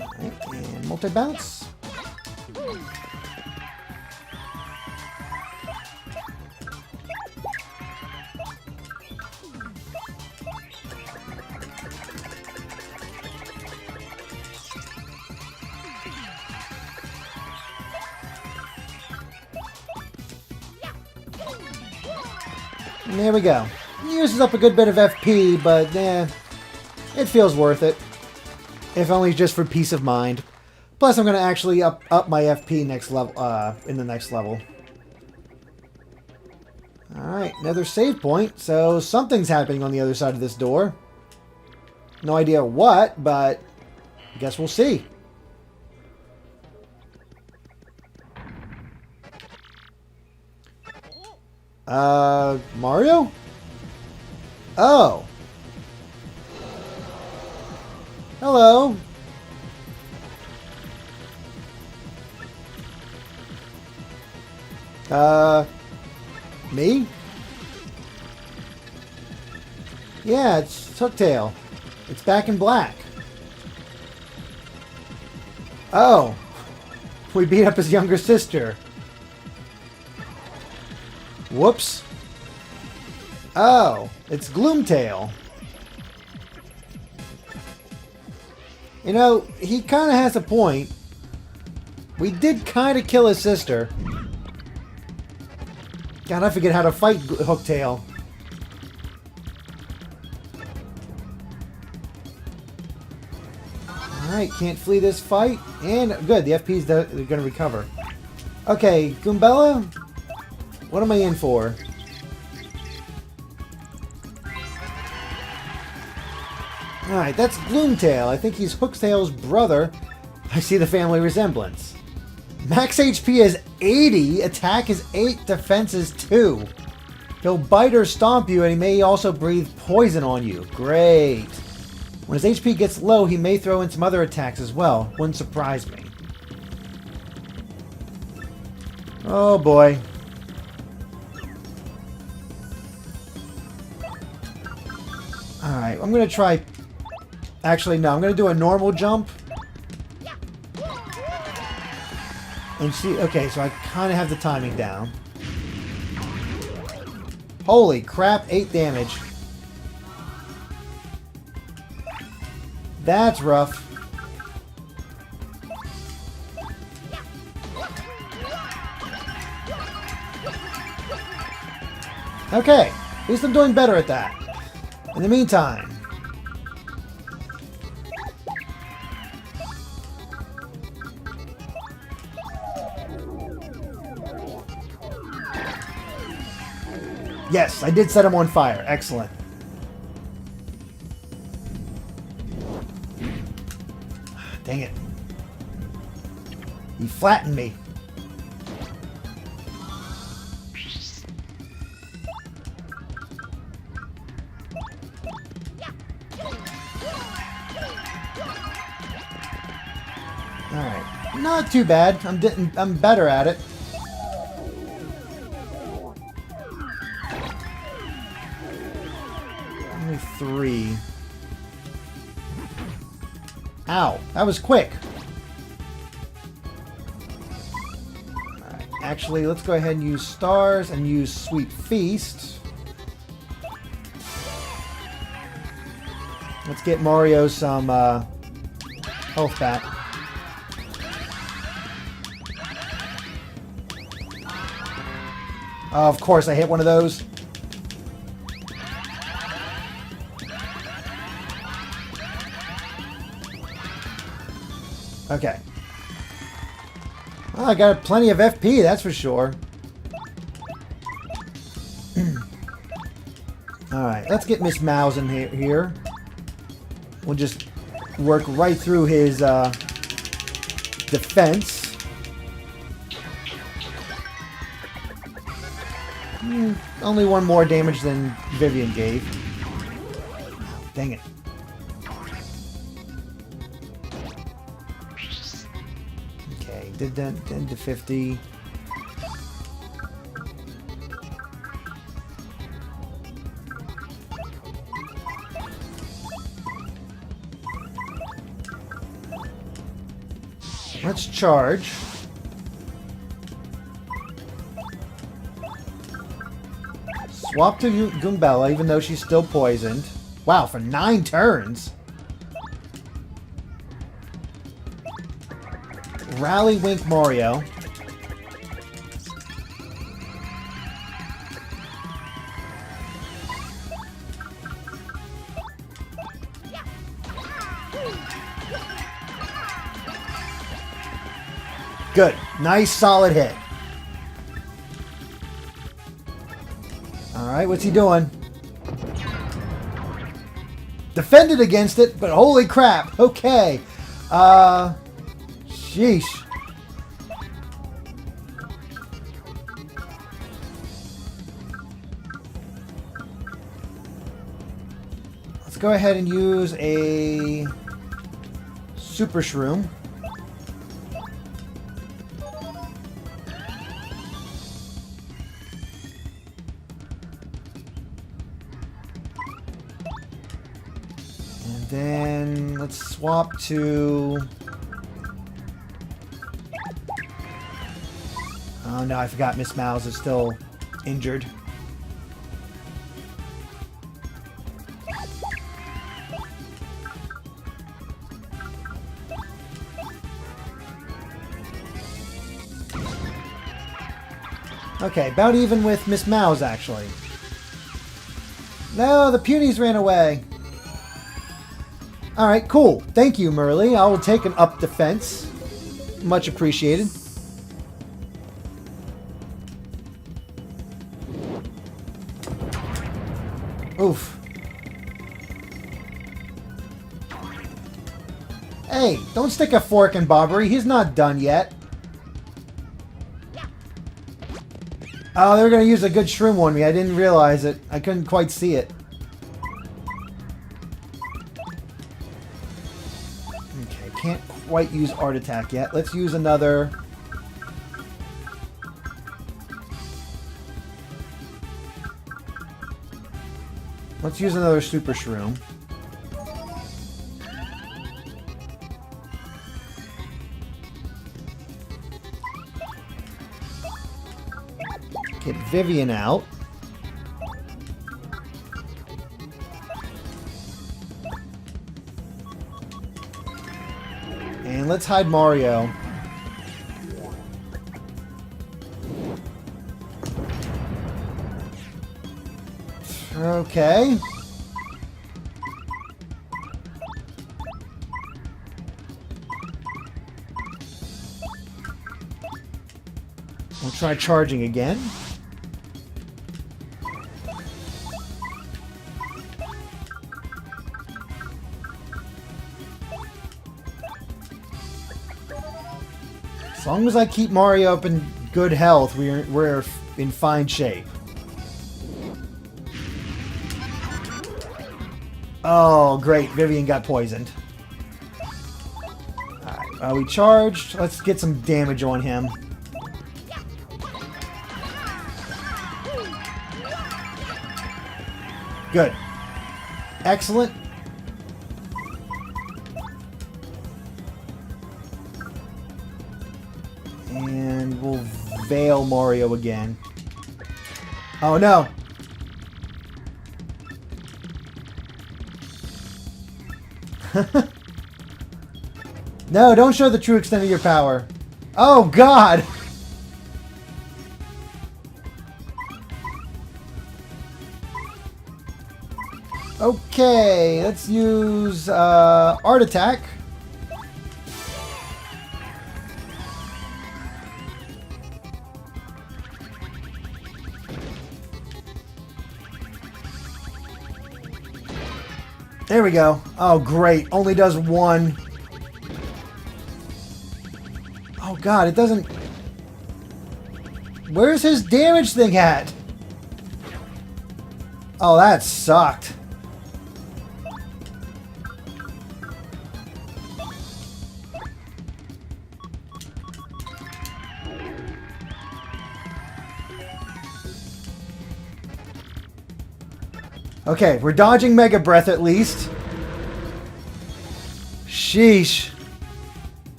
Alright, and multi-bounce. And there we go. It uses up a good bit of FP, but it feels worth it. If only just for peace of mind. Plus, I'm going to actually up my FP next level in the next level. Alright, another save point. So something's happening on the other side of this door. No idea what, but I guess we'll see. Mario? Oh. Hello. Me? Yeah, it's Hooktail. It's back in black. Oh. We beat up his younger sister. Whoops. Oh, it's Gloomtail. You know, he kind of has a point. We did kind of kill his sister. God, I forget how to fight Hooktail. Alright, can't flee this fight. And good, the FP's they're going to recover. Okay, Goombella, what am I in for? Alright, that's Gloomtail. I think he's Hooktail's brother. I see the family resemblance. Max HP is 80, attack is 8, defense is 2. He'll bite or stomp you, and he may also breathe poison on you. Great. When his HP gets low, he may throw in some other attacks as well. Wouldn't surprise me. Oh boy. Alright, I'm going to try... Actually, no, I'm going to do a normal jump. And see... Okay, so I kind of have the timing down. Holy crap, 8 damage. That's rough. Okay, at least I'm doing better at that. In the meantime... Yes, I did set him on fire. Excellent. Dang it. He flattened me. Alright. Not too bad. I'm better at it. Only 3. Ow, that was quick. Alright, actually, let's go ahead and use stars and use Sweet Feast. Let's get Mario some health back. Oh, of course, I hit one of those. Okay. Well, I got plenty of FP, that's for sure. Alright, let's get Miss Mouse in here. We'll just work right through his defense. Only 1 more damage than Vivian gave. Dang it. Okay, did that 10 to 50. Let's charge. Swap to Goombella, even though she's still poisoned. Wow, for 9 turns. Rally Wink Mario. Good. Nice solid hit. Alright, what's he doing? Defended against it, but holy crap. Okay. Sheesh. Let's go ahead and use a Super Shroom. And then let's swap to... Oh no, I forgot Miss Mouse is still injured. Okay, about even with Miss Mouse, actually. No, the Punies ran away. Alright, cool. Thank you, Merly. I will take an up defense. Much appreciated. Oof. Hey, don't stick a fork in Bobbery. He's not done yet. Oh, they were going to use a good shroom on me. I didn't realize it. I couldn't quite see it. Okay, can't quite use Art Attack yet. Let's use another... Let's use another Super Shroom. Get Vivian out. And let's hide Mario. Okay. We'll try charging again. As long as I keep Mario up in good health, we're in fine shape. Oh, great. Vivian got poisoned. Alright, we charged. Let's get some damage on him. Good. Excellent. And we'll Veil Mario again. Oh, no. No, don't show the true extent of your power. Oh, God! Okay, let's use Art Attack. There we go. Oh, great. Only does one. Oh, God, it doesn't... Where's his damage thing at? Oh, that sucked. Okay, we're dodging Mega Breath at least. Sheesh.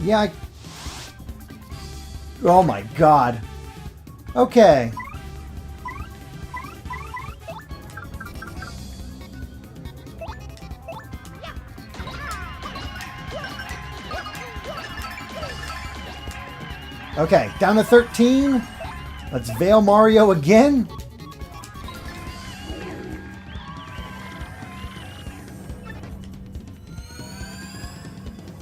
Yeah, oh my God. Okay. Okay, down to 13. Let's Veil Mario again.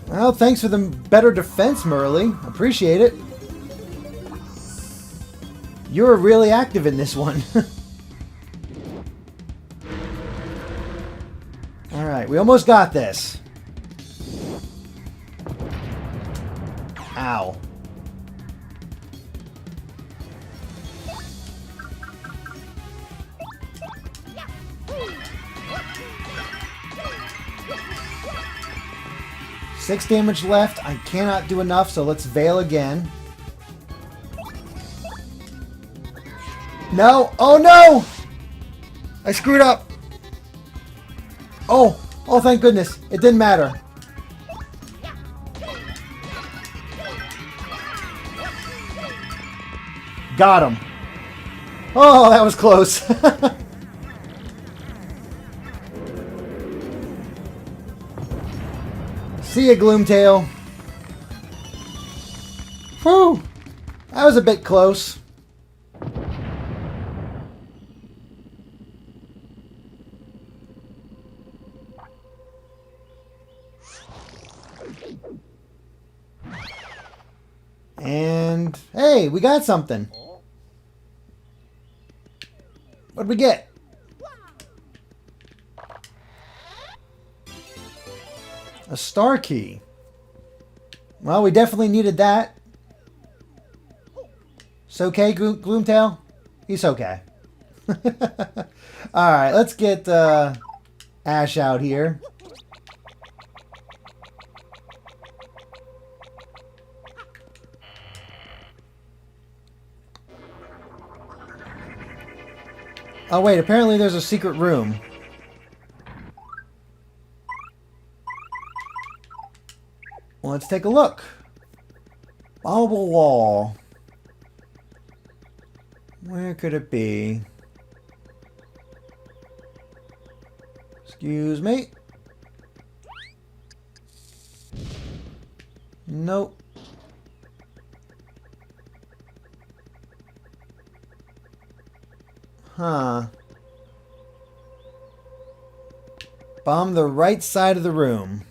Well, thanks for the better defense, Merly. Appreciate it. You were really active in this one. Alright, we almost got this. Ow. Six damage left. I cannot do enough, so let's Veil again. No! Oh no! I screwed up! Oh! Oh, thank goodness. It didn't matter. Got him. Oh, that was close. See ya, Gloomtail. Whew. That was a bit close. . And, hey, we got something. What'd we get? A star key. Well, we definitely needed that. It's okay, Gloomtail? He's okay. Alright, let's get Ash out here. Oh wait, apparently there's a secret room. Well, let's take a look. Bobble wall. Where could it be? Excuse me. Nope. Huh. Bomb the right side of the room.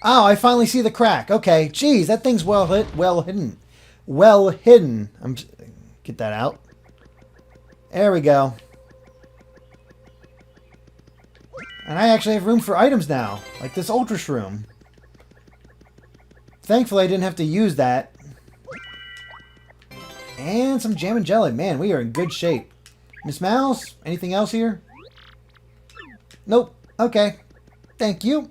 Oh, I finally see the crack. Okay, geez, that thing's well hidden. Well hidden. Get that out. There we go. And I actually have room for items now, like this Ultra Shroom. Thankfully, I didn't have to use that. And some jam and jelly. Man, we are in good shape. Miss Mouse, anything else here? Nope. Okay. Thank you.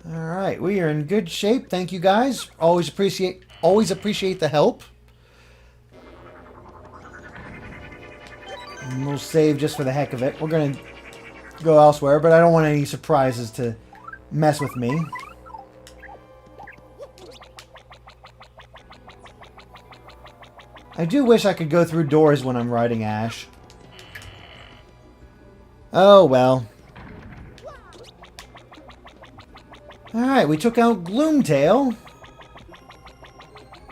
Alright, we are in good shape. Thank you guys. Always appreciate the help. And we'll save just for the heck of it. We're gonna go elsewhere, but I don't want any surprises to mess with me. I do wish I could go through doors when I'm riding Ash. Oh well. Alright, we took out Gloomtail.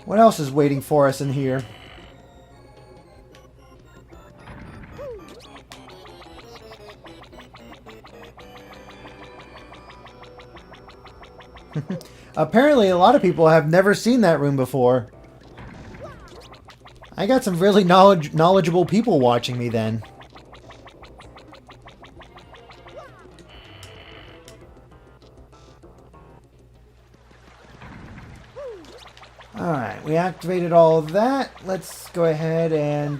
What else is waiting for us in here? Apparently, a lot of people have never seen that room before. I got some really knowledgeable people watching me then. Alright, we activated all of that. Let's go ahead and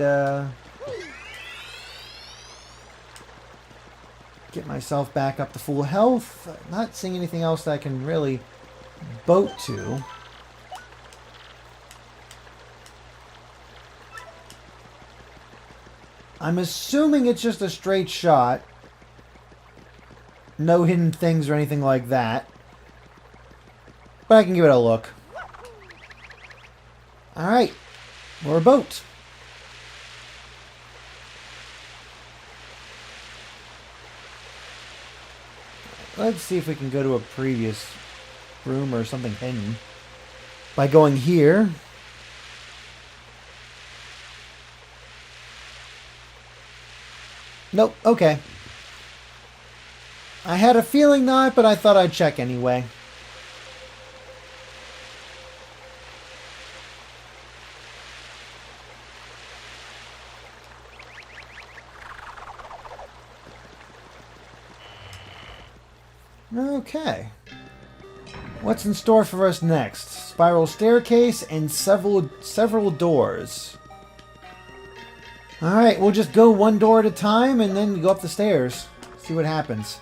get myself back up to full health. Not seeing anything else that I can really boat to. I'm assuming it's just a straight shot. No hidden things or anything like that. But I can give it a look. Alright. We're a boat. Let's see if we can go to a previous room or something hidden. By going here. Nope, okay. I had a feeling not, but I thought I'd check anyway. Okay. What's in store for us next? Spiral staircase and several doors. Alright, we'll just go one door at a time and then go up the stairs. See what happens.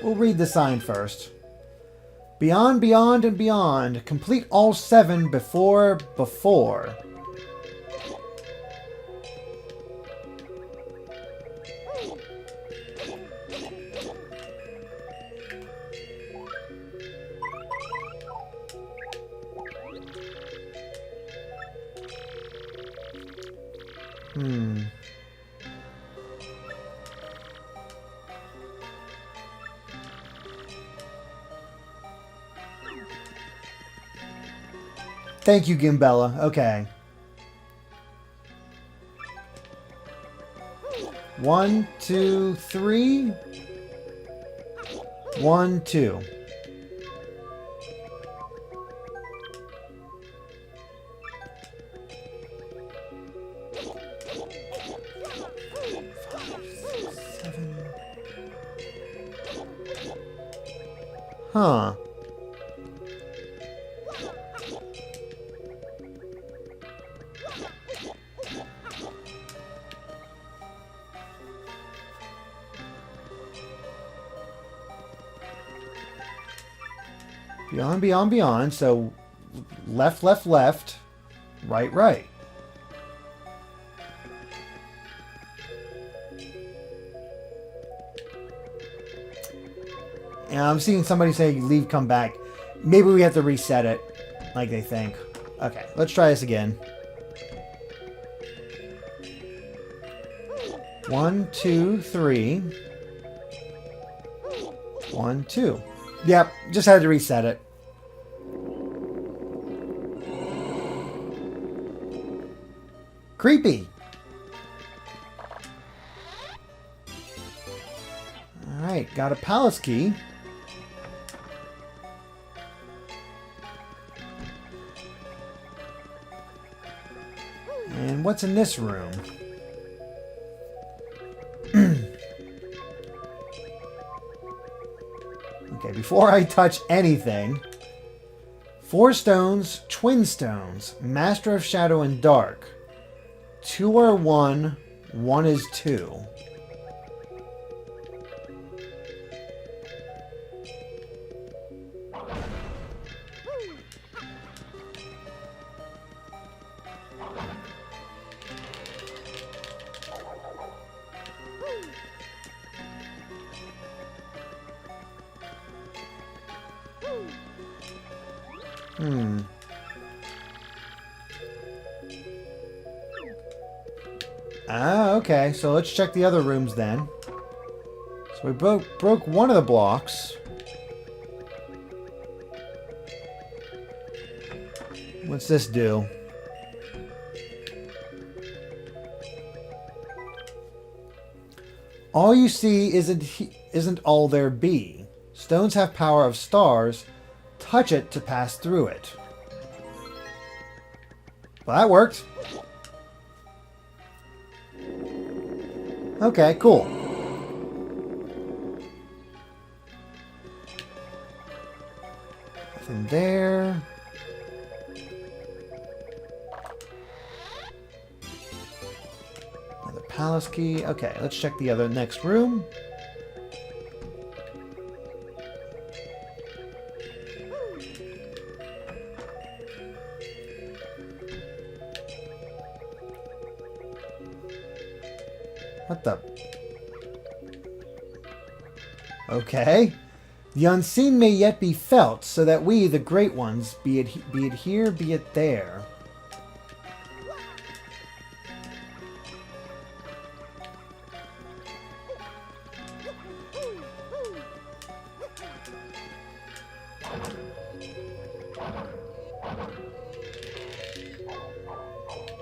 We'll read the sign first. Beyond, beyond, and beyond. Complete all 7 before. Hmm. Thank you, Gimbella. Okay. 1, 2, 3. 1, 2. Huh. Beyond, beyond, beyond. So left, left, left. Right, right. And I'm seeing somebody say leave, come back. Maybe we have to reset it, like they think. Okay, let's try this again. 1, 2, 3. 1, 2. Yep, just had to reset it. Creepy. Alright, got a palace key. And what's in this room? Okay, before I touch anything, 4 stones, twin stones, master of shadow and dark. 2 are 1, 1 is 2. Ah, okay. So let's check the other rooms then. So we broke one of the blocks. What's this do? All you see isn't all there be. Stones have power of stars. Touch it to pass through it. Well, that worked. Okay, cool. Nothing there. Another palace key. Okay, let's check the other next room. What the? Okay. The unseen may yet be felt, so that we, the great ones, be it here, be it there.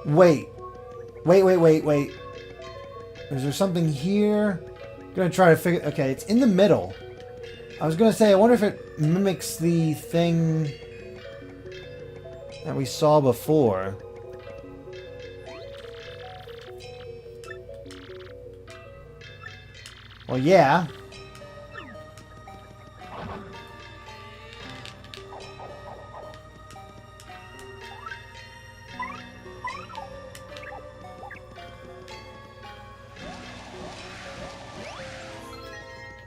Wait. Wait. Is there something here? I'm gonna try to figure... Okay, it's in the middle. I was gonna say, I wonder if it mimics the thing that we saw before. Well, yeah.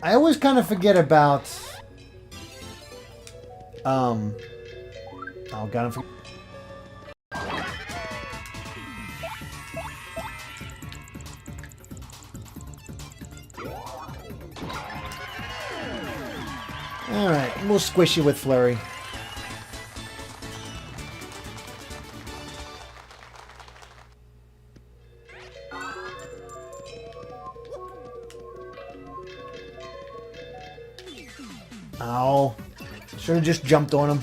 I always kind of forget about... Oh, God, Alright, we'll squish you with Flurry. Oh, should have just jumped on him.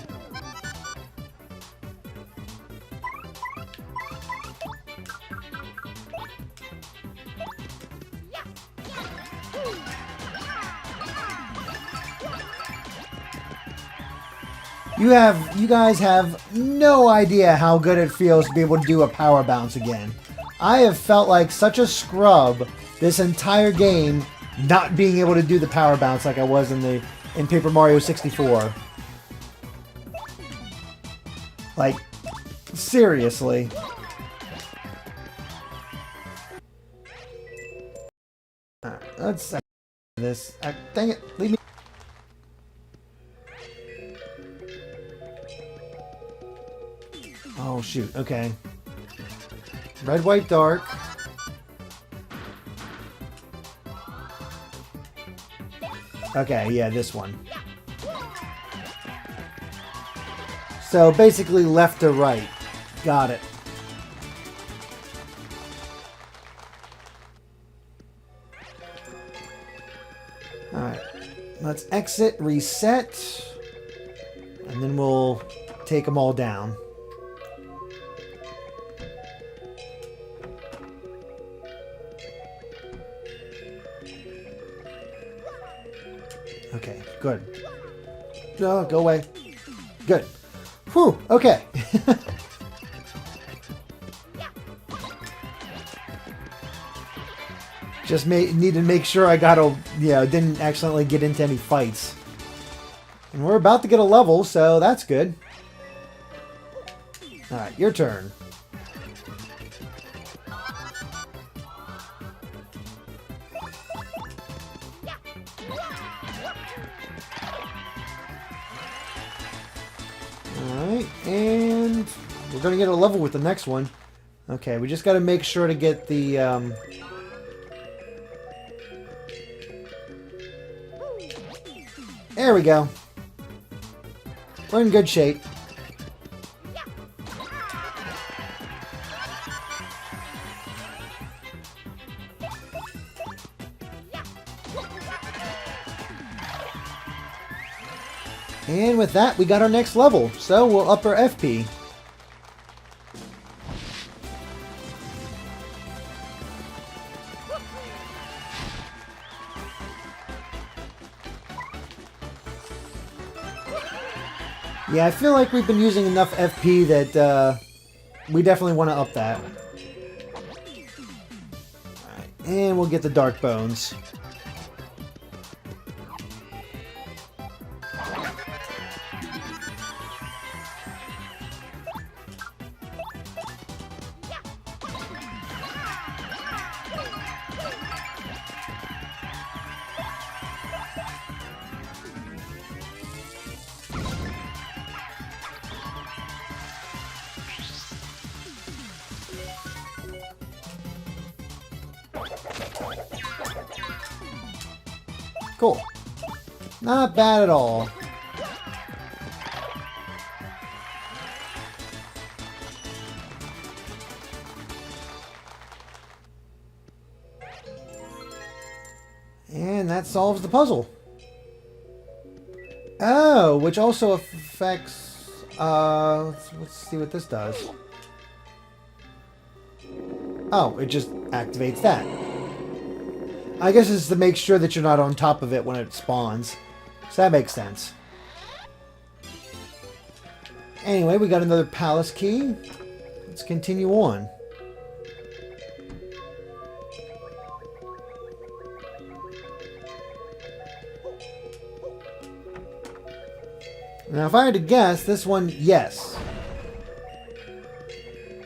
You guys have no idea how good it feels to be able to do a power bounce again. I have felt like such a scrub this entire game, not being able to do the power bounce like I was in Paper Mario 64. Like, seriously. Alright, let's this. Dang it, leave me. Oh, shoot. Okay. Red, white, dark. Okay, yeah, this one. So, basically left to right. Got it. Alright. Let's exit, reset. And then we'll take them all down. Okay, good. Oh, go away. Good. Whew, okay. Just need to make sure I didn't accidentally get into any fights. And we're about to get a level, so that's good. Alright, your turn. Alright, and we're going to get a level with the next one. Okay, we just got to make sure to get the... There we go. We're in good shape. And with that, we got our next level. So we'll up our FP. Yeah, I feel like we've been using enough FP that we definitely want to up that. Alright, and we'll get the Dark Bones. Cool. Not bad at all. And that solves the puzzle. Oh, which also affects... let's see what this does. Oh, it just activates that. I guess it's to make sure that you're not on top of it when it spawns. So that makes sense. Anyway, we got another palace key. Let's continue on. Now, if I had to guess, this one, yes.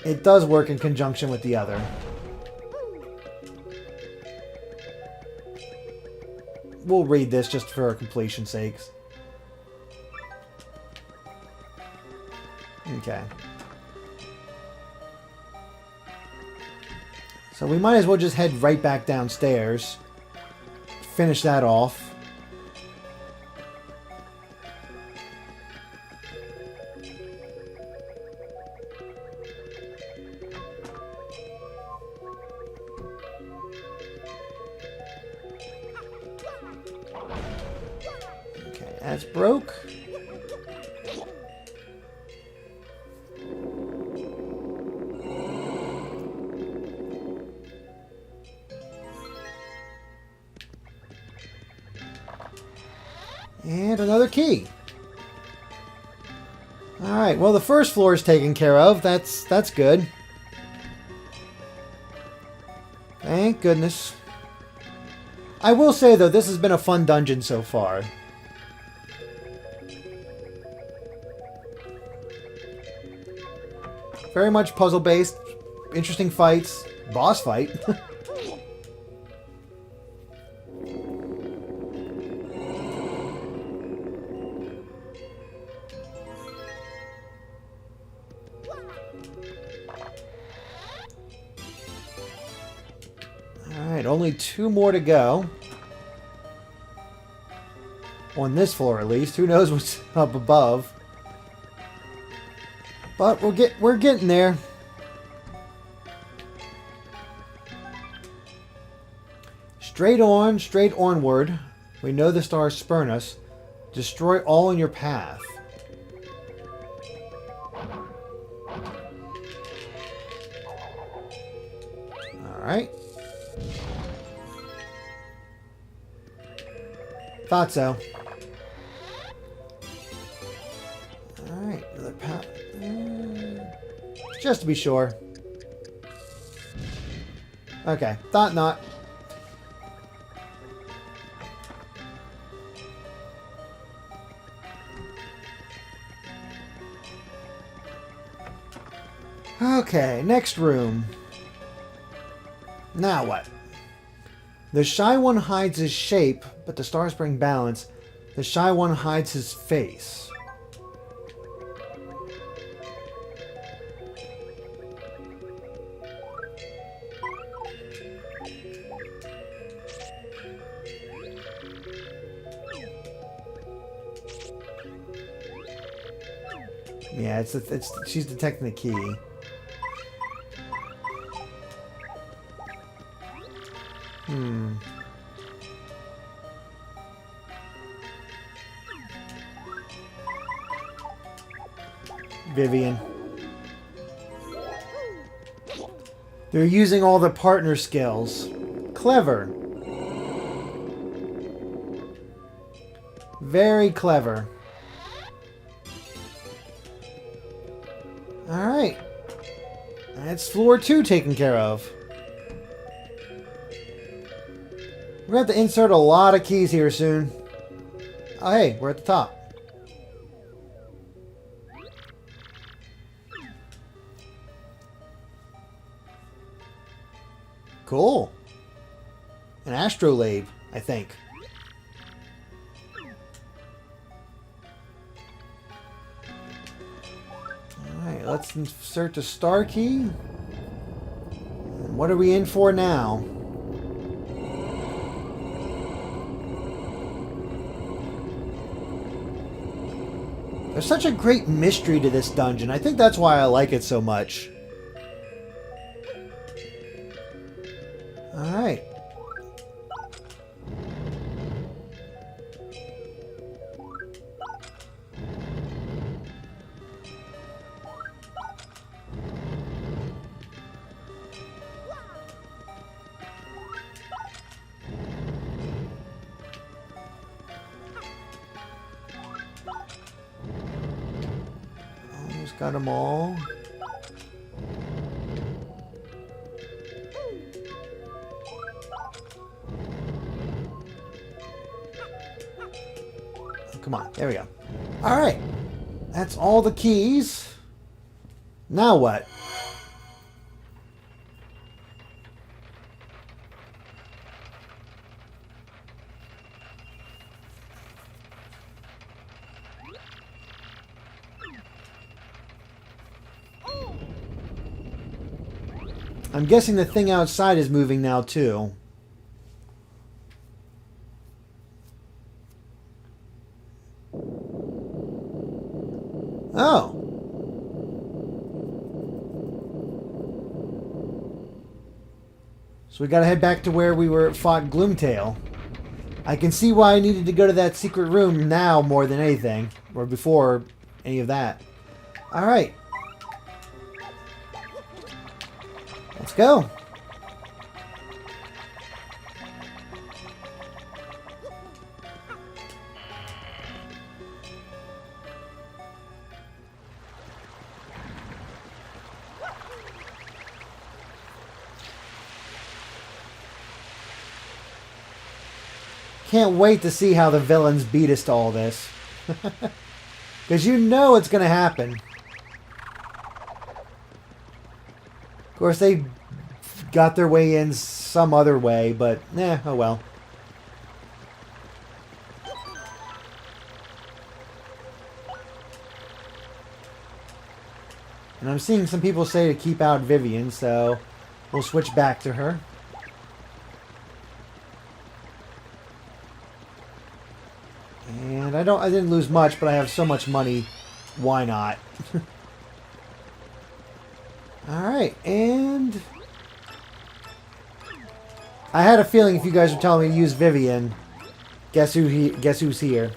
It does work in conjunction with the other. We'll read this just for completion's sakes. Okay. So we might as well just head right back downstairs. Finish that off. That's broke. And another key. Alright, well the first floor is taken care of. That's good. Thank goodness. I will say though, this has been a fun dungeon so far. Very much puzzle based. Interesting fights. Boss fight. Alright, only 2 more to go. On this floor at least. Who knows what's up above. But we're getting there. Straight on, straight onward. We know the stars spurn us. Destroy all in your path. Alright. Thought so. Alright, another path. Just to be sure. Okay, thought not. Okay, next room. Now what? The Shy One hides his shape, but the stars bring balance. The Shy One hides his face. Yeah, she's detecting the key. Vivian. They're using all the partner skills. Clever. Very clever. Alright. That's floor 2 taken care of. We're going to have to insert a lot of keys here soon. Oh, hey, we're at the top. Cool. An astrolabe, I think. Alright, let's insert the star key. And what are we in for now? There's such a great mystery to this dungeon. I think that's why I like it so much. Alright. Almost got them all. Come on, there we go. Alright. That's all the keys. Now what? I'm guessing the thing outside is moving now too. Oh. So we gotta head back to where we fought Gloomtail. I can see why I needed to go to that secret room now more than anything. Or before any of that. Alright. Let's go. Can't wait to see how the villains beat us to all this. Because you know it's going to happen. Of course, they got their way in some other way, but oh well. And I'm seeing some people say to keep out Vivian, so we'll switch back to her. And I didn't lose much, but I have so much money. Why not? Alright, and I had a feeling if you guys were telling me to use Vivian, guess who's here?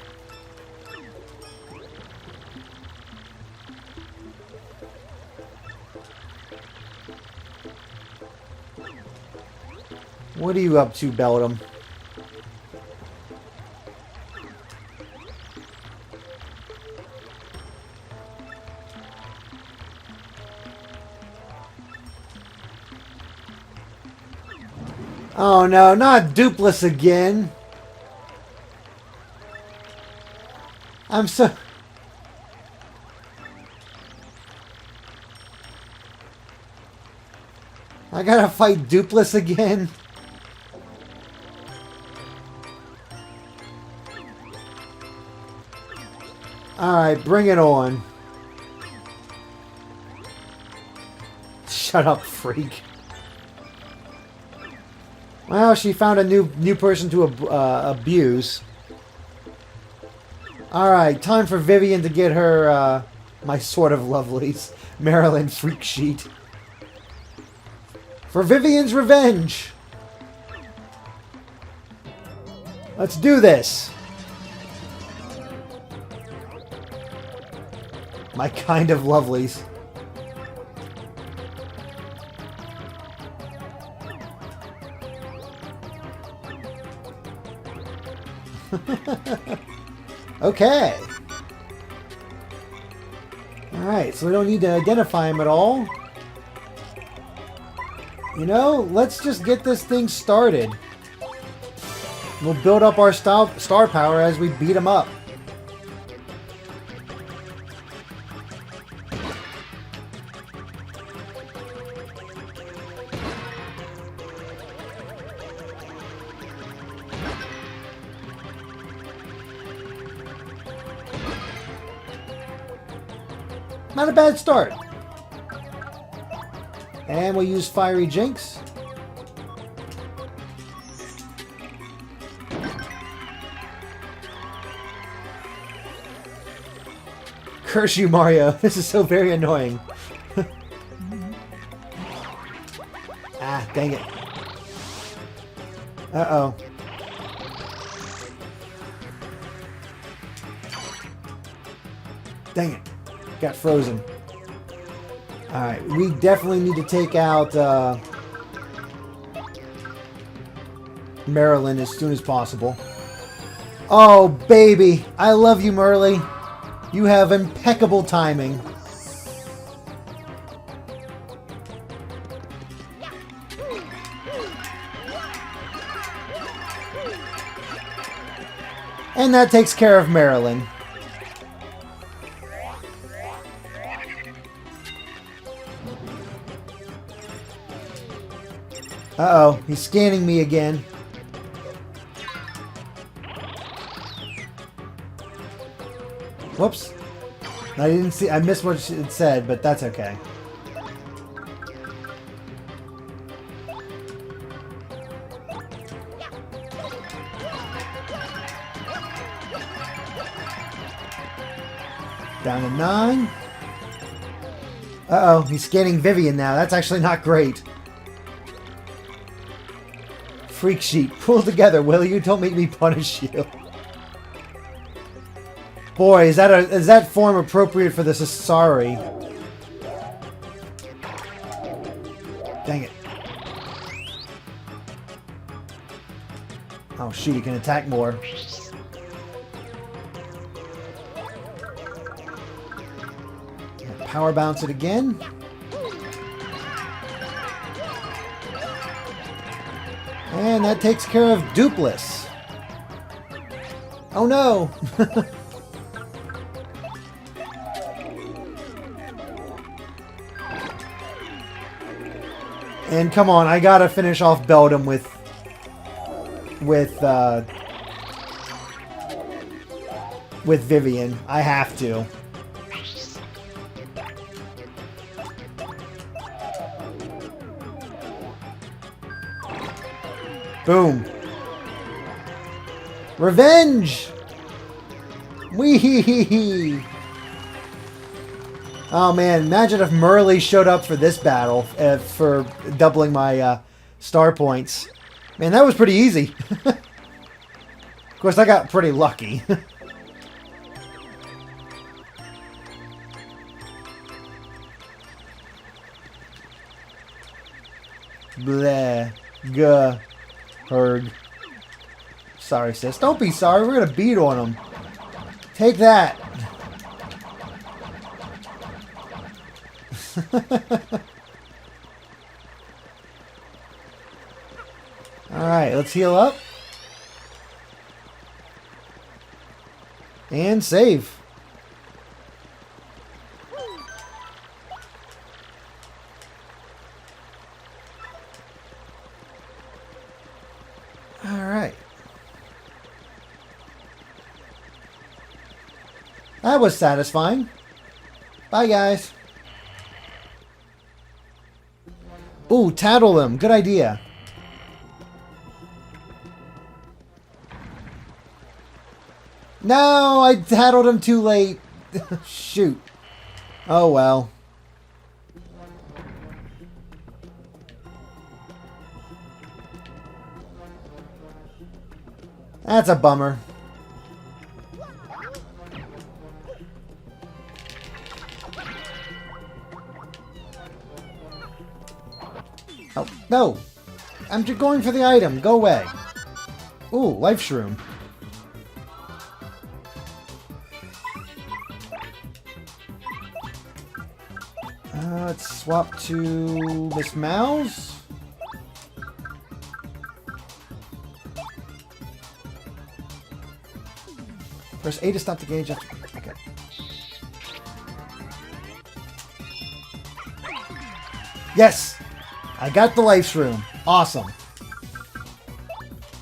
What are you up to, Beldum? Oh no, not Dupless again. I'm so... I gotta fight Dupless again. Alright, bring it on. Shut up, freak. Well, she found a new person to abuse. Alright, time for Vivian to get her, my sort of lovelies, Marilyn freak sheet. For Vivian's revenge! Let's do this! My kind of lovelies. Okay. Alright, so we don't need to identify him at all. You know, let's just get this thing started. We'll build up our star power as we beat him up. Not a bad start. And we'll use Fiery Jinx. Curse you, Mario. This is so very annoying. Ah, dang it. Uh-oh. Dang it. Got frozen. Alright, we definitely need to take out Marilyn as soon as possible. Oh, baby. I love you, Merly. You have impeccable timing. And that takes care of Marilyn. Uh-oh, he's scanning me again. Whoops. I didn't see, I missed what it said, but that's okay. Down to 9. Uh-oh, he's scanning Vivian now. That's actually not great. Freak sheet, pull together, will you? Don't make me punish you. Boy, is that form appropriate for this Asari? Dang it. Oh shoot, he can attack more. Power bounce it again. And that takes care of Dupless. Oh no! And come on, I gotta finish off Beldum with Vivian. I have to. Boom. Revenge! Wee. Oh man, imagine if Merle showed up for this battle, for doubling my star points. Man, that was pretty easy. Of course, I got pretty lucky. Bleh. Guh. Heard. Sorry, sis. Don't be sorry. We're gonna beat on him. Take that. Alright, let's heal up. And save. Alright. That was satisfying. Bye, guys. Ooh, tattle them. Good idea. No, I tattled him too late. Shoot. Oh, well. That's a bummer. Oh, no. I'm just going for the item. Go away. Ooh, life shroom. Let's swap to Miss Mouse. Press A to stop the gauge. Okay. Yes! I got the life shroom. Awesome.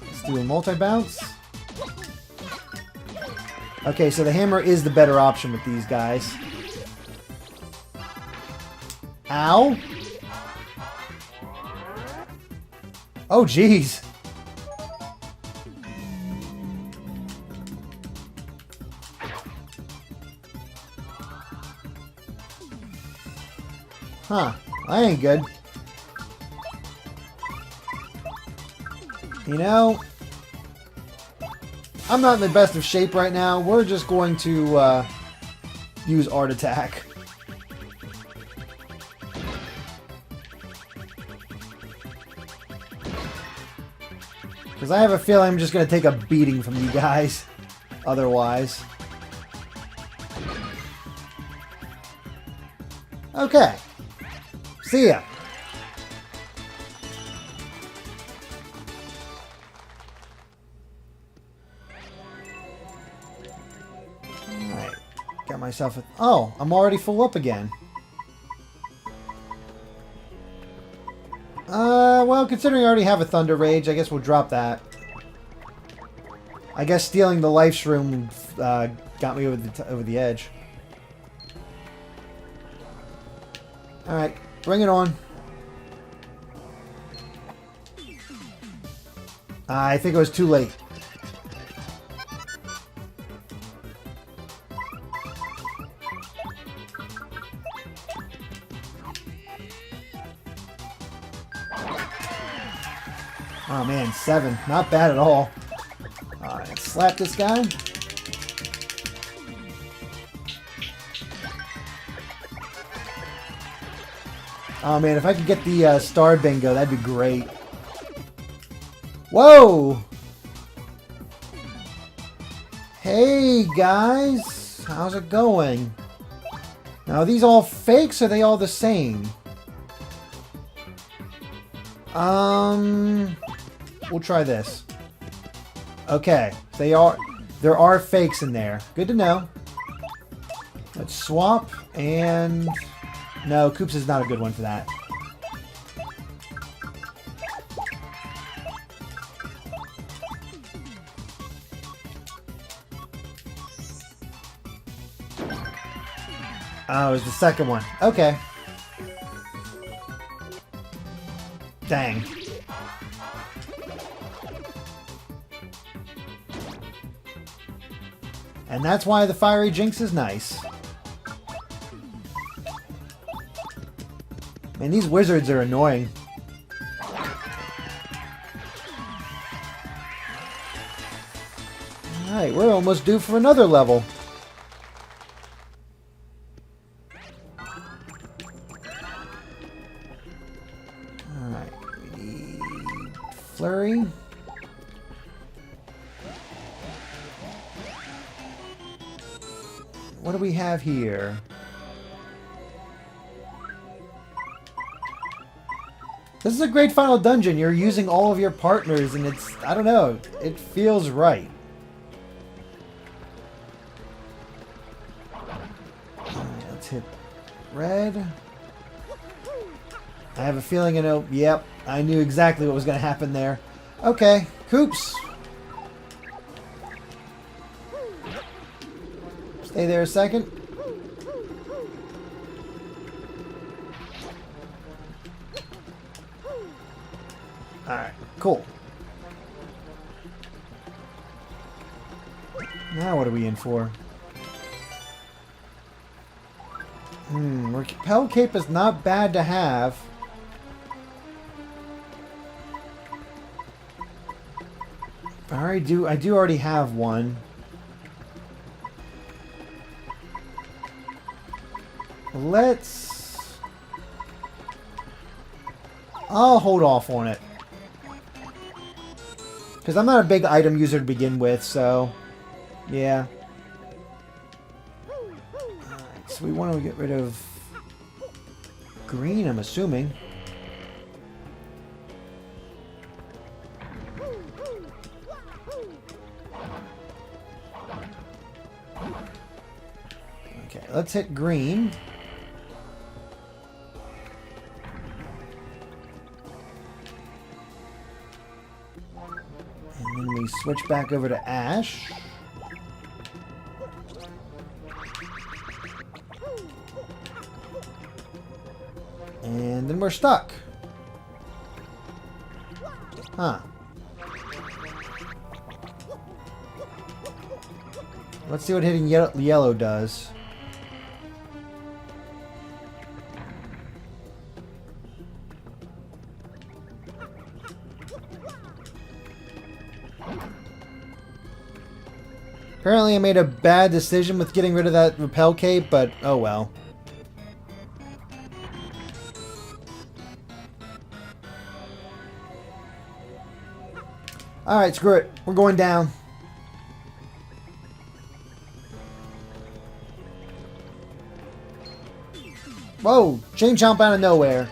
Let's do a multi-bounce. Okay, so the hammer is the better option with these guys. Ow. Oh, jeez. Huh. That ain't good. You know, I'm not in the best of shape right now. We're just going to use Art Attack. Because I have a feeling I'm just going to take a beating from you guys. Otherwise. Okay. See ya. Alright. Got myself a... Oh, I'm already full up again. Well, considering I already have a Thunder Rage, I guess we'll drop that. I guess stealing the Life Shroom got me over the edge. Alright, bring it on. I think it was too late. Oh man, 7. Not bad at all. Alright, slap this guy. Oh man, if I could get the star bingo, that'd be great. Whoa! Hey guys, how's it going? Now are these all fakes or are they all the same? We'll try this. Okay, there are fakes in there. Good to know. Let's swap and no, Koops is not a good one for that. Oh, it was the second one. Okay. Dang. And that's why the Fiery Jinx is nice. Man, these wizards are annoying. Alright, we're almost due for another level. Alright, we need Flurry. What do we have here? This is a great final dungeon. You're using all of your partners and it's, I don't know, it feels right. Alright, let's hit red. I have a feeling I know, yep, I knew exactly what was going to happen there. Okay, Koops. Stay there a second. Alright, cool. Now what are we in for? Repel Cape is not bad to have. I do already have one. I'll hold off on it. Because I'm not a big item user to begin with, so yeah. Alright, so we want to get rid of green, I'm assuming. Okay, let's hit green. And then we switch back over to Ash. And then we're stuck. Huh. Let's see what hitting yellow does. Apparently I made a bad decision with getting rid of that repel cape, but oh well. Alright, screw it. We're going down. Whoa! Chain chomp out of nowhere.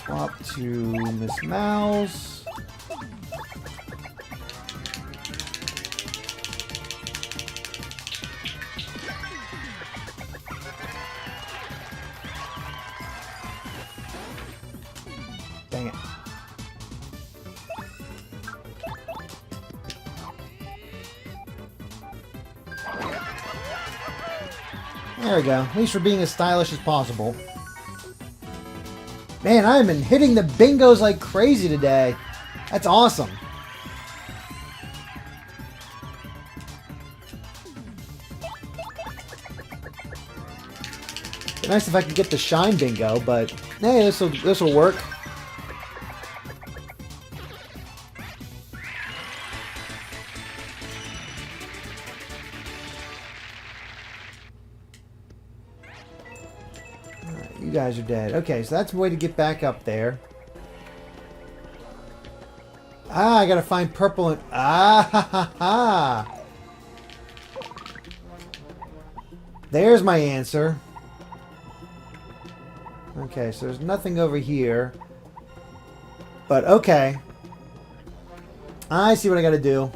Swap to Miss Mouse. Dang it. There we go. At least we're being as stylish as possible. Man, I have been hitting the bingos like crazy today. That's awesome. It'd be nice if I could get the shine bingo, but hey, this'll work. Alright, you guys are dead. Okay, so that's a way to get back up there. Ah, I gotta find purple and... Ah, ha, ha, ha. There's my answer. Okay, so there's nothing over here. But, okay. I see what I gotta do.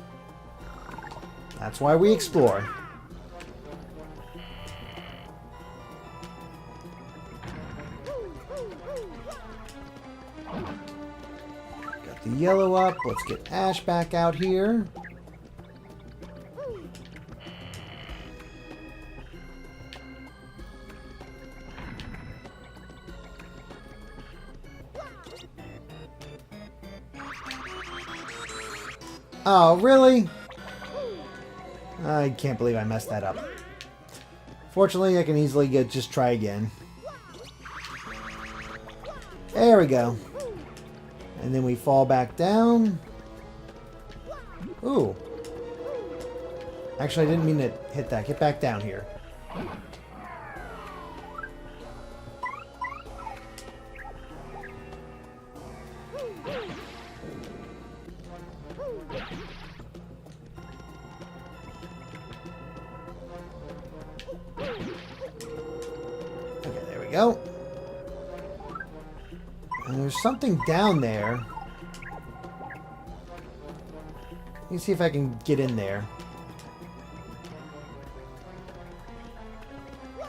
That's why we explore. Got the yellow up. Let's get Ash back out here. Oh, really? I can't believe I messed that up. Fortunately, I can easily just try again. There we go. And then we fall back down. Ooh. Actually, I didn't mean to hit that. Get back down here. Okay, there we go. And there's something down there. Let me see if I can get in there.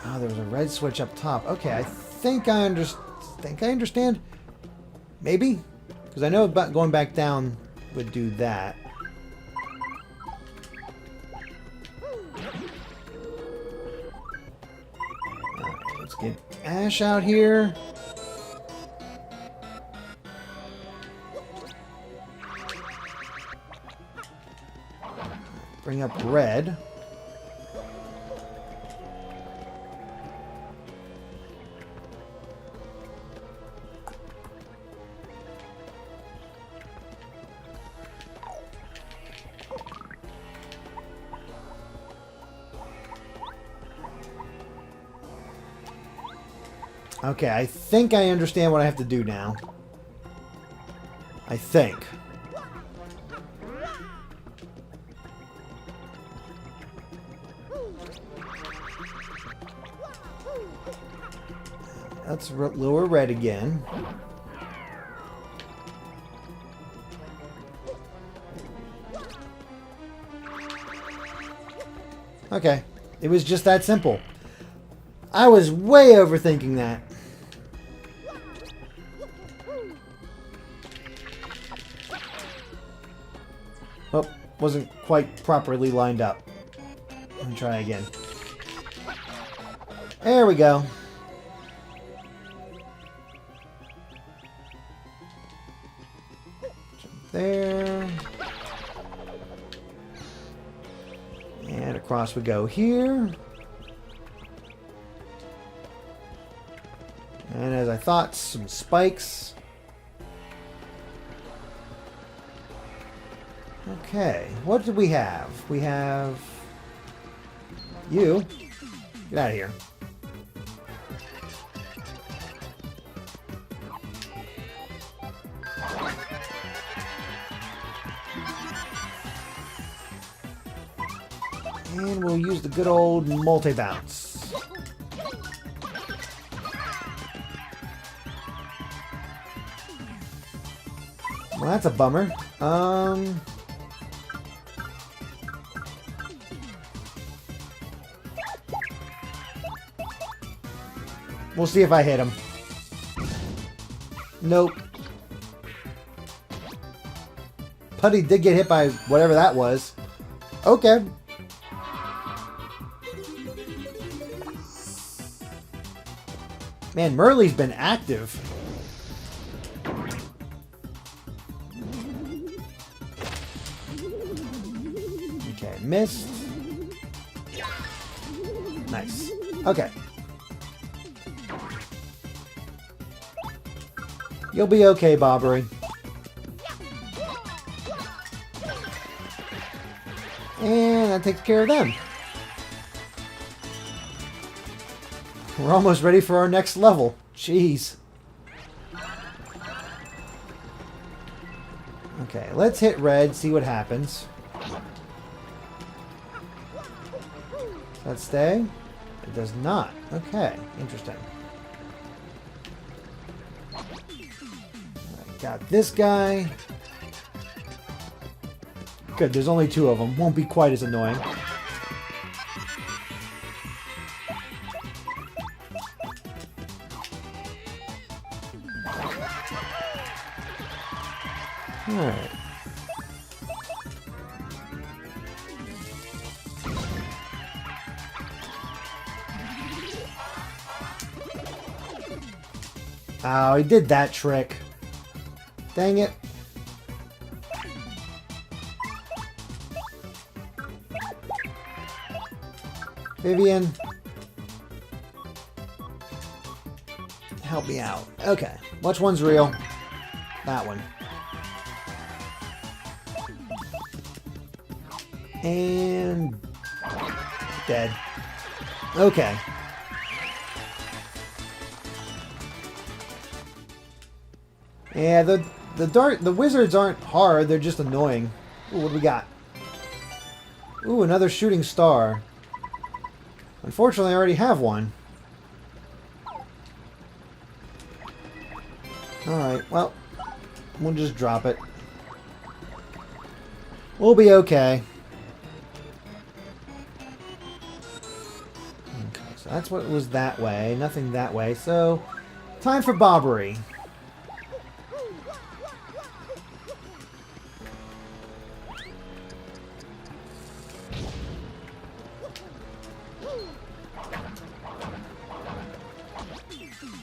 Oh, there was a red switch up top. Okay, I think I understand. Maybe? Because I know going back down would do that. Alright, let's get Ash out here. Bring up red. Okay, I think I understand what I have to do now. I think. Let's lower red again. Okay. It was just that simple. I was way overthinking that. Oh, wasn't quite properly lined up. Let me try again. There we go. There. And across we go here. And as I thought, some spikes. Okay, what do we have? We have you. Get out of here. And we'll use the good old multi-bounce. Well, that's a bummer. We'll see if I hit him. Nope. Putty did get hit by whatever that was. Okay. Man, Merle's been active. missed. Nice. Okay. You'll be okay, Bobbery. And that takes care of them. We're almost ready for our next level. Jeez. Okay, let's hit red, see what happens. Does that stay? It does not. Okay, interesting. Alright, got this guy. Good, there's only 2 of them. Won't be quite as annoying. Alright. Oh, he did that trick. Dang it. Vivian. Help me out. Okay. Which one's real? That one. And... dead. Okay. Yeah, the wizards aren't hard, they're just annoying. Ooh, what do we got? Ooh, another shooting star. Unfortunately, I already have one. Alright, well, we'll just drop it. We'll be okay. Okay, so that's what was that way. Nothing that way, so... time for Bobbery.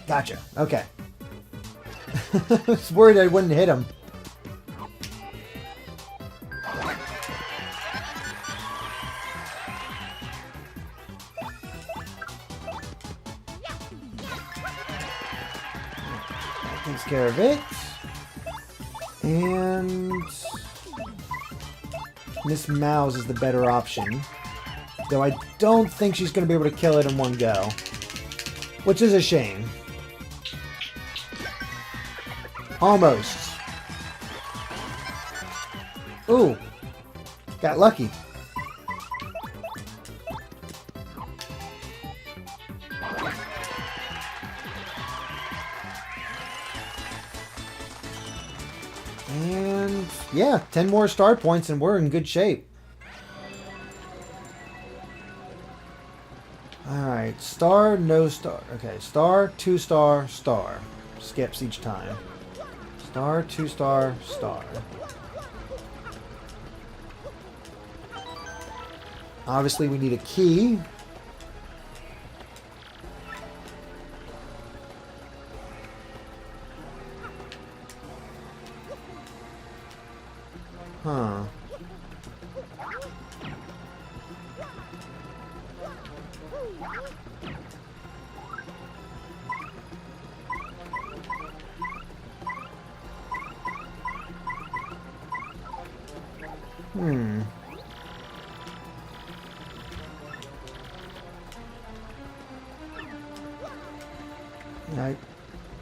Gotcha. Okay. I was worried I wouldn't hit him. That takes care of it. And Miss Mouse is the better option. Though I don't think she's going to be able to kill it in one go. Which is a shame. Almost. Ooh. Got lucky. And yeah, 10 more star points and we're in good shape. Alright, star, no star. Okay, star, 2 star, star. Skips each time. Star, 2 star, star. Obviously we need a key. Huh. I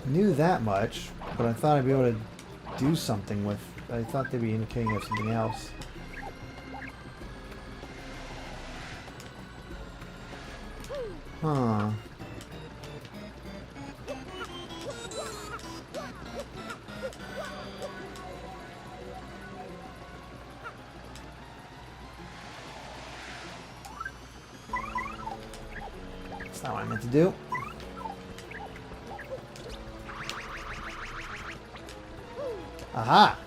knew that much, but I thought I'd be able to do something with... I thought they'd be indicating of something else. Huh. That's not what I meant to do. Aha!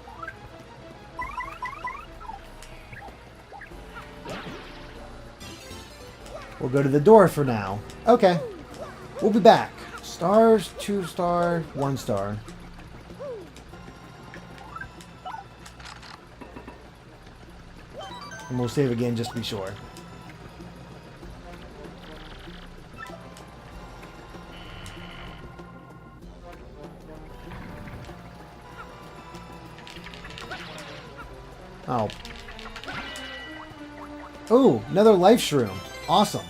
We'll go to the door for now. Okay. We'll be back. Stars, 2 star, 1 star. And we'll save again just to be sure. Oh. Ooh, another life shroom. Awesome.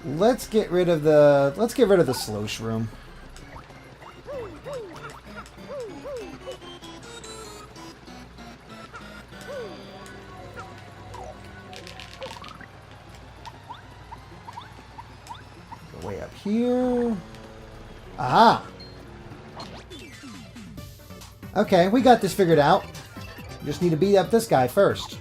Let's get rid of the slow shroom. Go way up here. Aha! Okay, we got this figured out. Just need to beat up this guy first.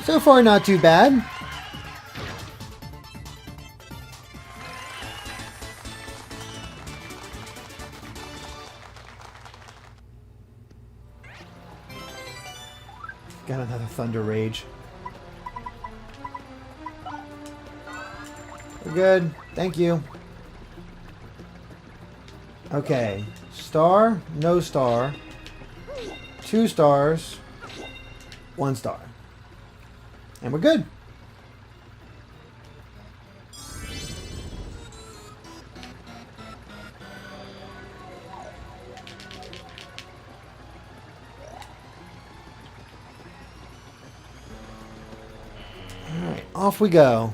So far, not too bad. Got another Thunder Rage. We're good. Thank you. Okay. Star, no star. 2 stars. 1 star. And we're good. Alright, off we go.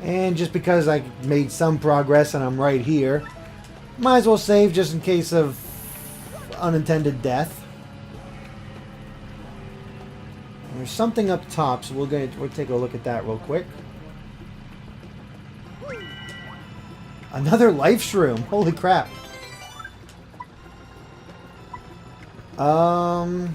And just because I made some progress and I'm right here, might as well save just in case of unintended death. There's something up top, so we'll take a look at that real quick. Another life shroom. Holy crap. We'll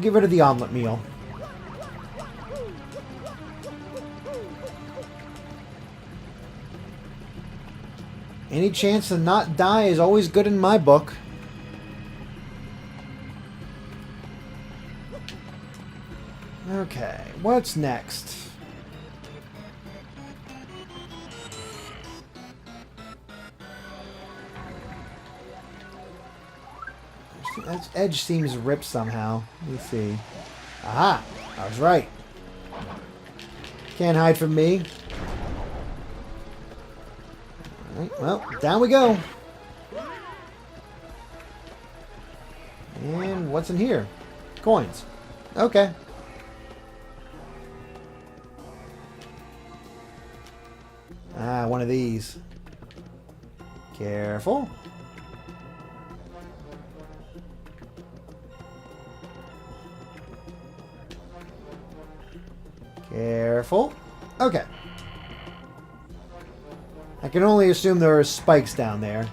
get rid of the omelet meal. Any chance to not die is always good in my book. Okay, what's next? That edge seems ripped somehow. Let me see. Aha! I was right. Can't hide from me. Alright, well, down we go. And what's in here? Coins. Okay. Ah, one of these. Careful. Careful. Okay. I can only assume there are spikes down there.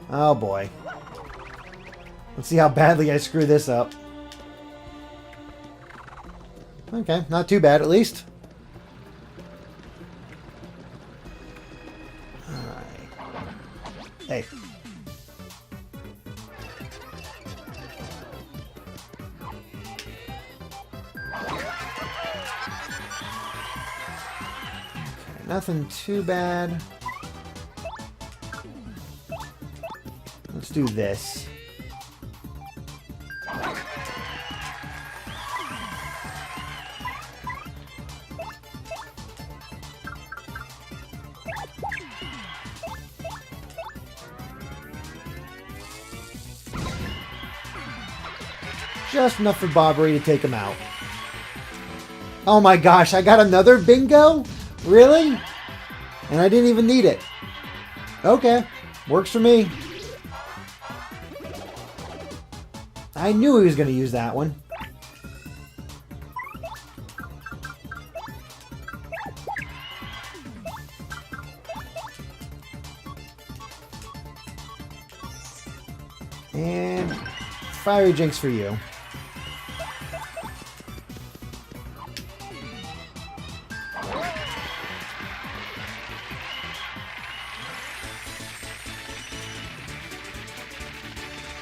Oh boy. Let's see how badly I screw this up. Okay, not too bad at least. Alright. Hey. Okay, nothing too bad. Let's do this. Just enough for Bobbery to take him out. Oh my gosh, I got another bingo? Really? And I didn't even need it. Okay, works for me. I knew he was going to use that one. And Fiery Jinx for you.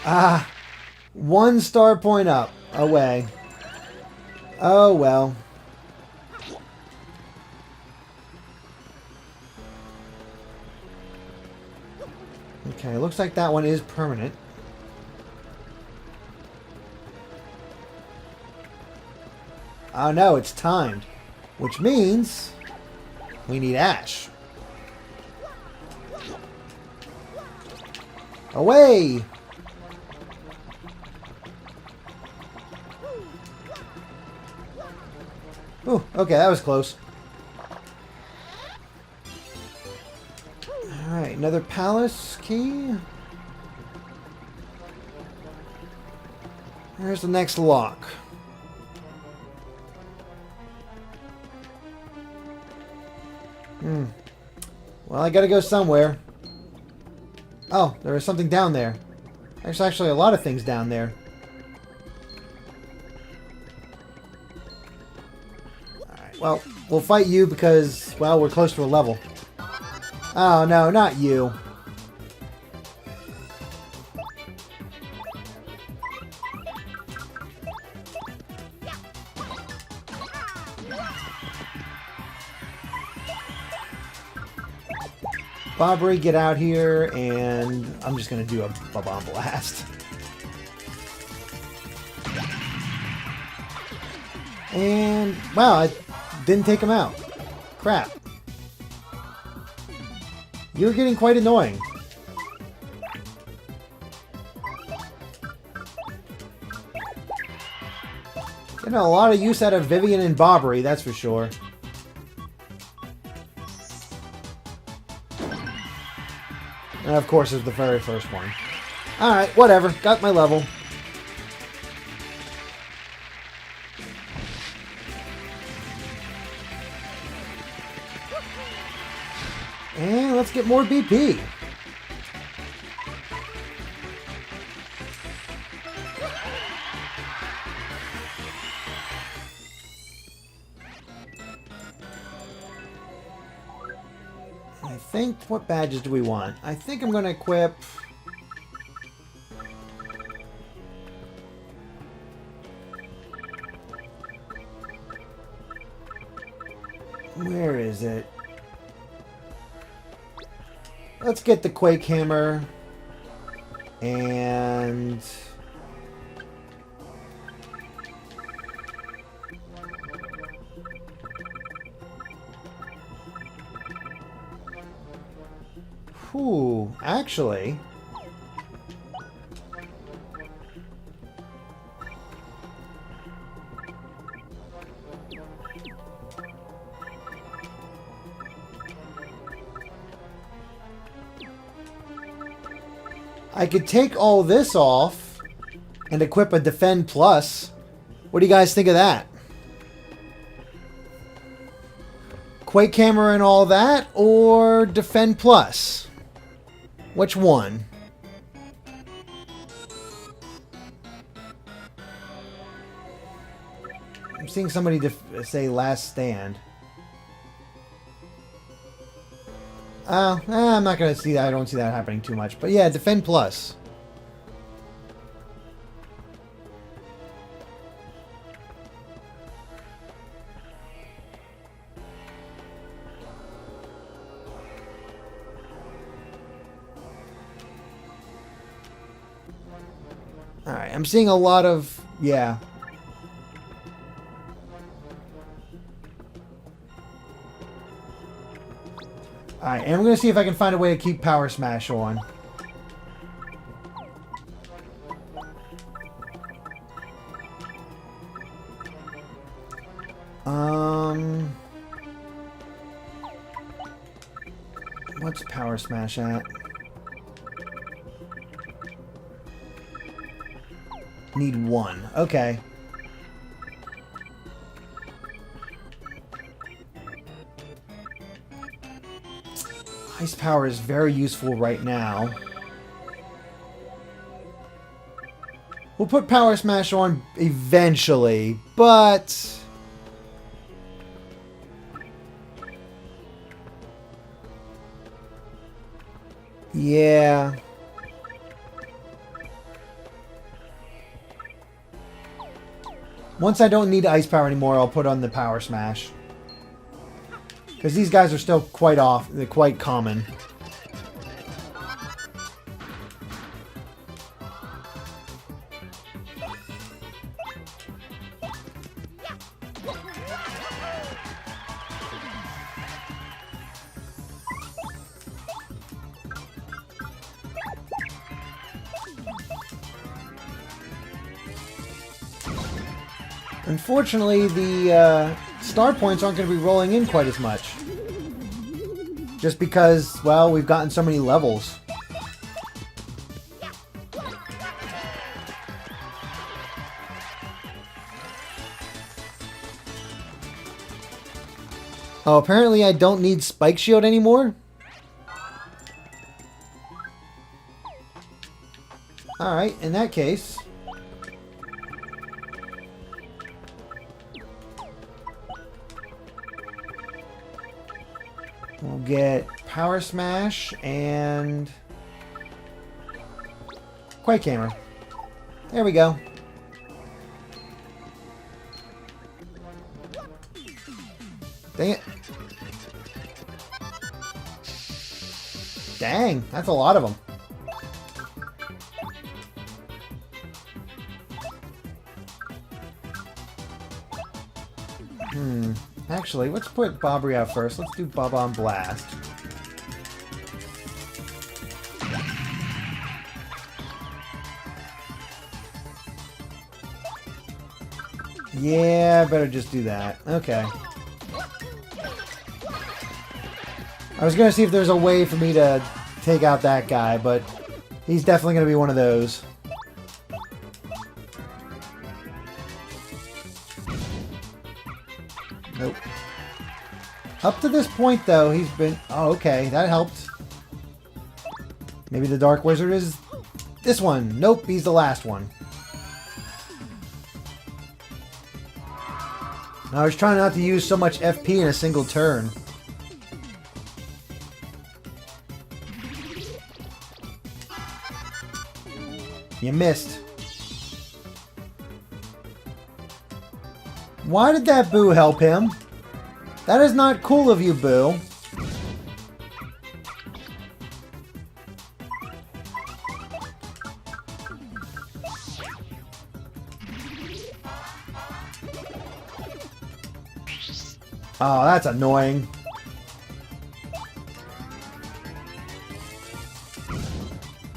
Ah, 1 star point up. Away. Oh well. Okay, looks like that one is permanent. Oh no, it's timed. Which means we need Ash. Away! Ooh, okay, that was close. Alright, another palace key. There's the next lock. Well, I gotta go somewhere. Oh, there was something down there. There's actually a lot of things down there. Alright, well, we'll fight you because, well, we're close to a level. Oh, no, not you. Bobbery, get out here, and I'm just going to do a bomb blast. And, wow, I didn't take him out. Crap. You're getting quite annoying. You know, a lot of use out of Vivian and Bobbery, that's for sure. And of course, it's the very first one. Alright, whatever. Got my level. And let's get more BP. I think, what badges do we want? I think I'm going to equip... Where is it? Let's get the Quake Hammer. And... Whew, actually... I could take all this off and equip a Defend Plus. What do you guys think of that? Quake Hammer and all that, or Defend Plus? Which one? I'm seeing somebody say Last Stand. I'm not going to see that. I don't see that happening too much. But yeah, Defend Plus. Alright, I'm seeing a lot of... Yeah. Alright, and I'm going to see if I can find a way to keep Power Smash on. What's Power Smash at? Need 1. Okay. Ice Power is very useful right now. We'll put Power Smash on eventually, but... yeah. Once I don't need Ice Power anymore, I'll put on the Power Smash. Because these guys are still they're quite common. Unfortunately, the star points aren't going to be rolling in quite as much. Just because, well, we've gotten so many levels. Oh, apparently I don't need Spike Shield anymore? Alright, in that case... we'll get Power Smash and Quake Hammer. There we go. Dang it. Dang, that's a lot of them. Actually, let's put Bobbery out first. Let's do Bob on Blast. Yeah, I better just do that. Okay. I was going to see if there's a way for me to take out that guy, but he's definitely going to be one of those. Nope. Up to this point, though, he's been... oh, okay. That helped. Maybe the Dark Wizard is this one. Nope, he's the last one. I was trying not to use so much FP in a single turn. You missed. Why did that Boo help him? That is not cool of you, Boo. Oh, that's annoying.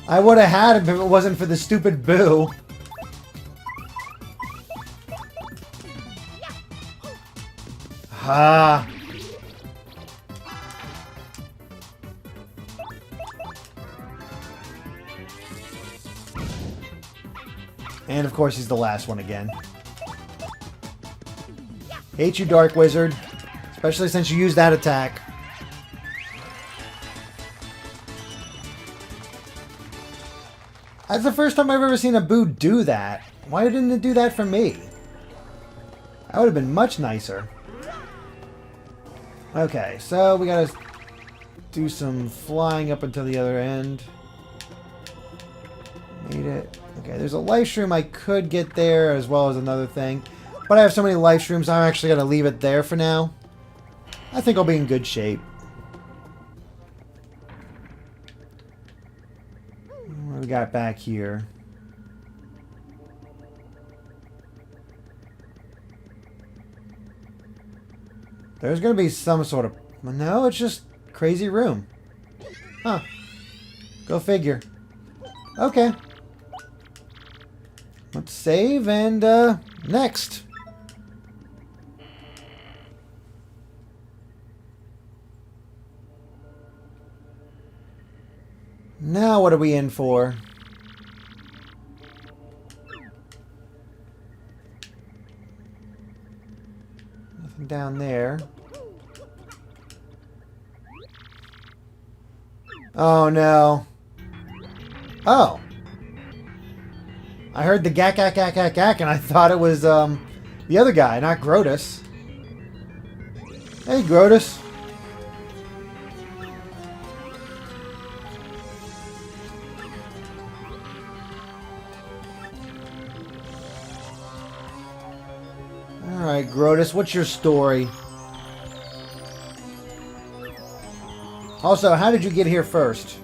I would have had him if it wasn't for the stupid Boo. Ah. And of course he's the last one again. Hate you, Dark Wizard. Especially since you used that attack. That's the first time I've ever seen a Boo do that. Why didn't it do that for me? That would have been much nicer. Okay, so we gotta do some flying up until the other end. Made it. Okay, there's a life stream I could get there as well as another thing. But I have so many life streams, I'm actually gonna leave it there for now. I think I'll be in good shape. What do we got back here? There's going to be some sort of... no, it's just crazy room. Huh. Go figure. Okay. Let's save and, next. Now what are we in for? Nothing down there. Oh no. Oh. I heard the gack, gack, gack, gack, gack, and I thought it was the other guy, not Grotus. Hey, Grotus. Alright, Grotus, what's your story? Also, how did you get here first?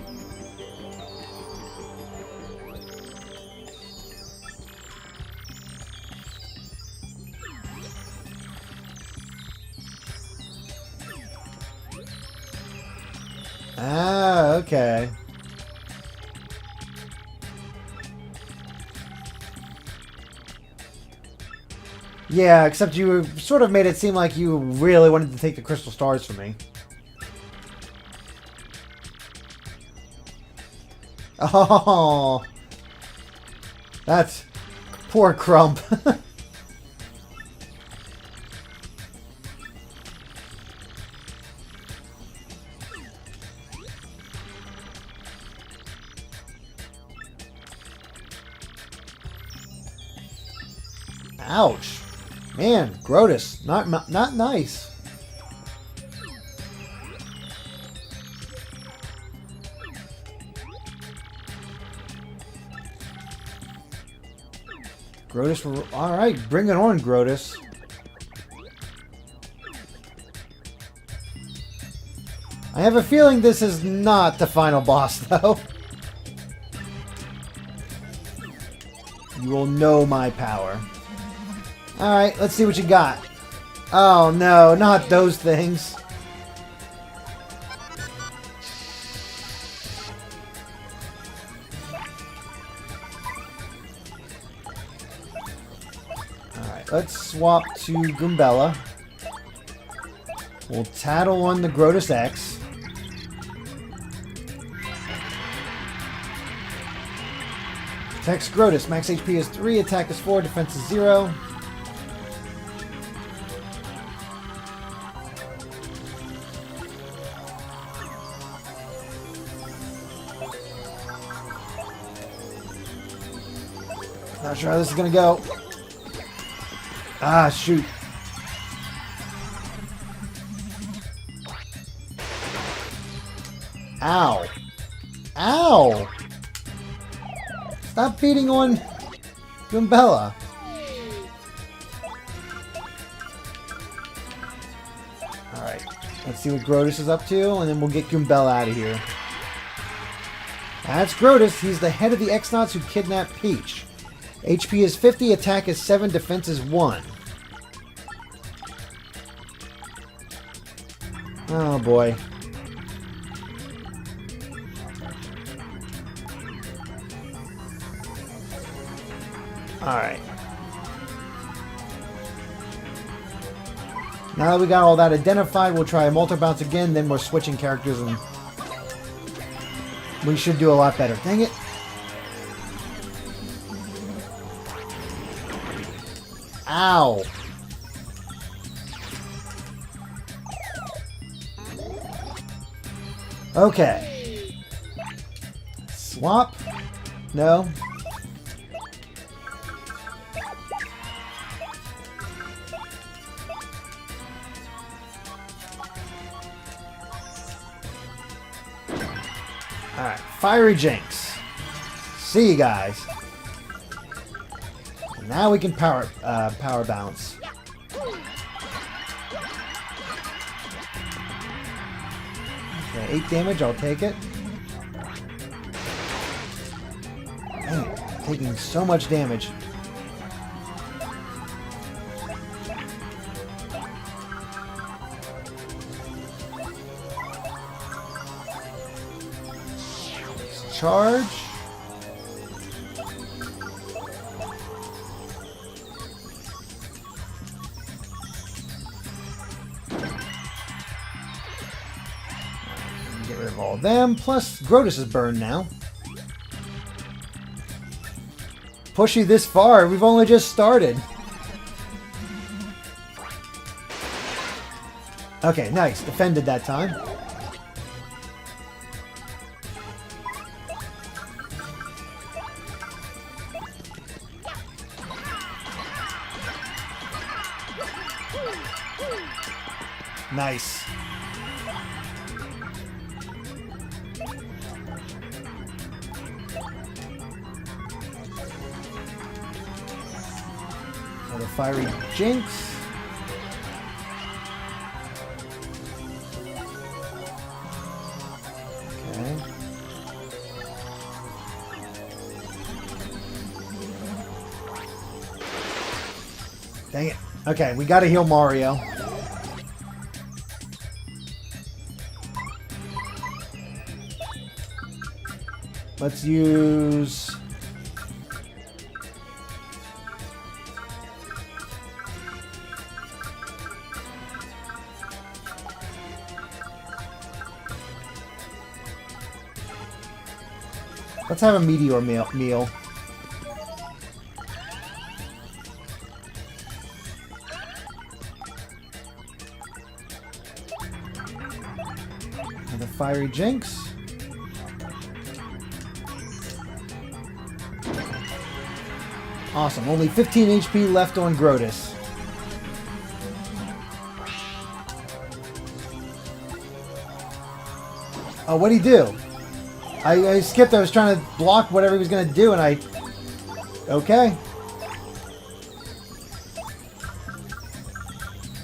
Ah, okay. Yeah, except you sort of made it seem like you really wanted to take the crystal stars from me. Oh, that's poor Crump. Ouch. Man, Grotus, not nice. Grotus, alright, bring it on, Grotus. I have a feeling this is not the final boss, though. You will know my power. Alright, let's see what you got. Oh no, not those things. Alright, let's swap to Goombella. We'll tattle on the Grotus X. Protects Grotus. Max HP is 3, attack is 4, defense is 0. Not sure how this is gonna go. Ah, shoot. Ow. Ow! Stop feeding on Goombella. Alright, let's see what Grotus is up to, and then we'll get Goombella out of here. That's Grotus. He's the head of the X-Nauts who kidnapped Peach. HP is 50, attack is 7, defense is 1. Oh boy. Alright. Now that we got all that identified, we'll try a multi-bounce again, then we're switching characters and we should do a lot better. Dang it. Ow. Okay. Swap? No. Alright, Fiery Jinx. See you guys. Now we can power bounce. Okay, 8 damage, I'll take it. Dang, taking so much damage. Charge. Get rid of all of them. Plus, Grotus is burned now. Push you this far. We've only just started. Okay, nice. Defended that time. Nice. Another fiery jinx. Okay. Dang it. Okay, we gotta heal Mario. Let's use... Let's have a meteor meal. And the fiery jinx. Awesome. Only 15 HP left on Grotus. Oh, what'd he do? I skipped. I was trying to block whatever he was going to do, and I... Okay.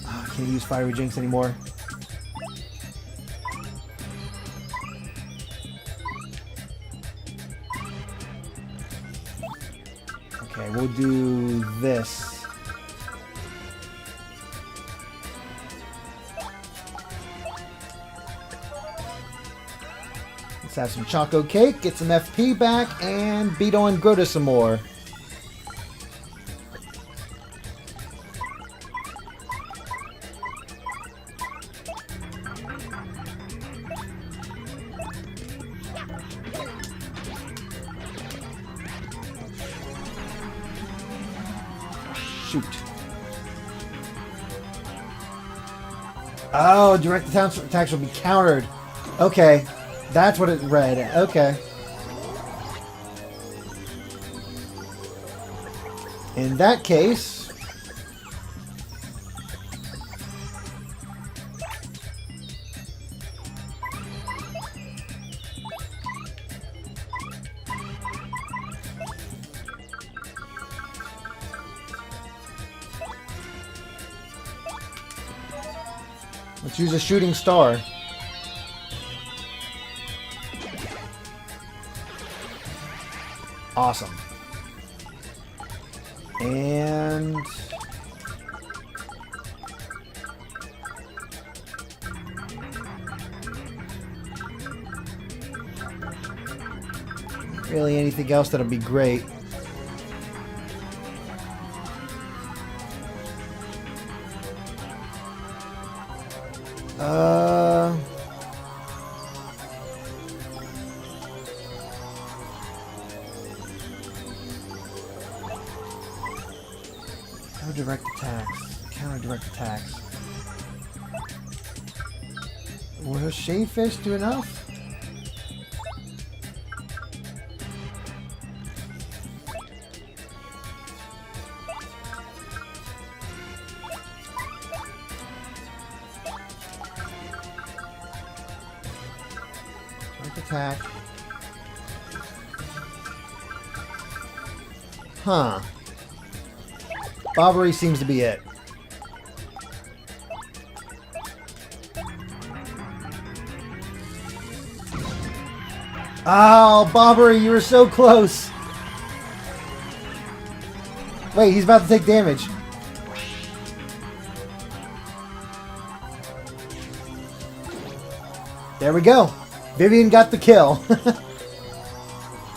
Oh, I can't use Fiery Jinx anymore. Okay, we'll do this. Let's have some Choco Cake, get some FP back, and beat on Grotus some more. Shoot. Oh, direct attacks will be countered. Okay. That's what it read. Okay. In that case... let's use a shooting star. Awesome. And... really anything else that'll be great. Counter direct attacks. Counter direct attacks. Will Shadefish do enough? Direct attack. Huh. Bobbery seems to be it. Oh, Bobbery, you were so close. Wait, he's about to take damage. There we go. Vivian got the kill.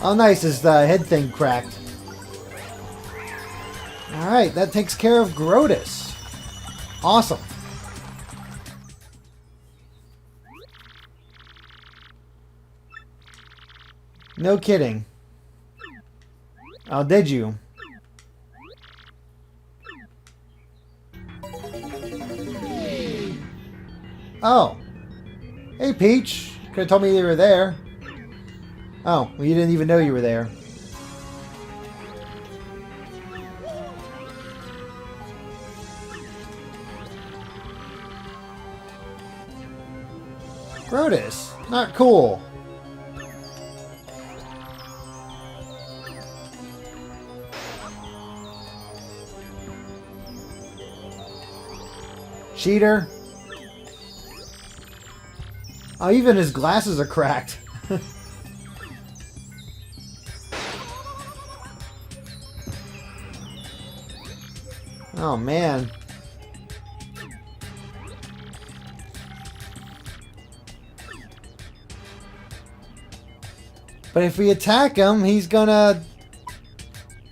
Oh, nice. His head thing cracked. Alright, that takes care of Grotus. Awesome. No kidding. Oh, did you? Oh. Hey, Peach. Could have told me you were there. Oh, well, you didn't even know you were there. Grotus. Not cool. Cheater. Oh, even his glasses are cracked. Oh, man. But if we attack him, he's gonna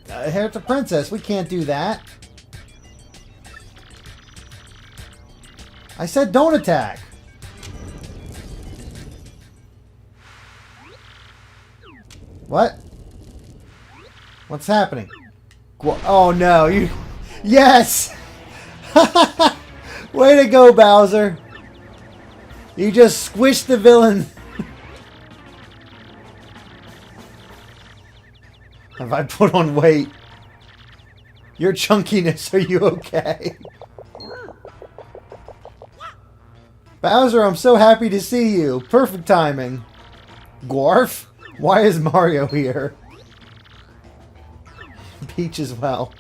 inherit the princess. We can't do that. I said don't attack. What? What's happening? Oh no, you... Yes! Way to go, Bowser. You just squished the villain. Have I put on weight? Your chunkiness, are you okay? Bowser, I'm so happy to see you. Perfect timing. Gwarf? Why is Mario here? Peach as well.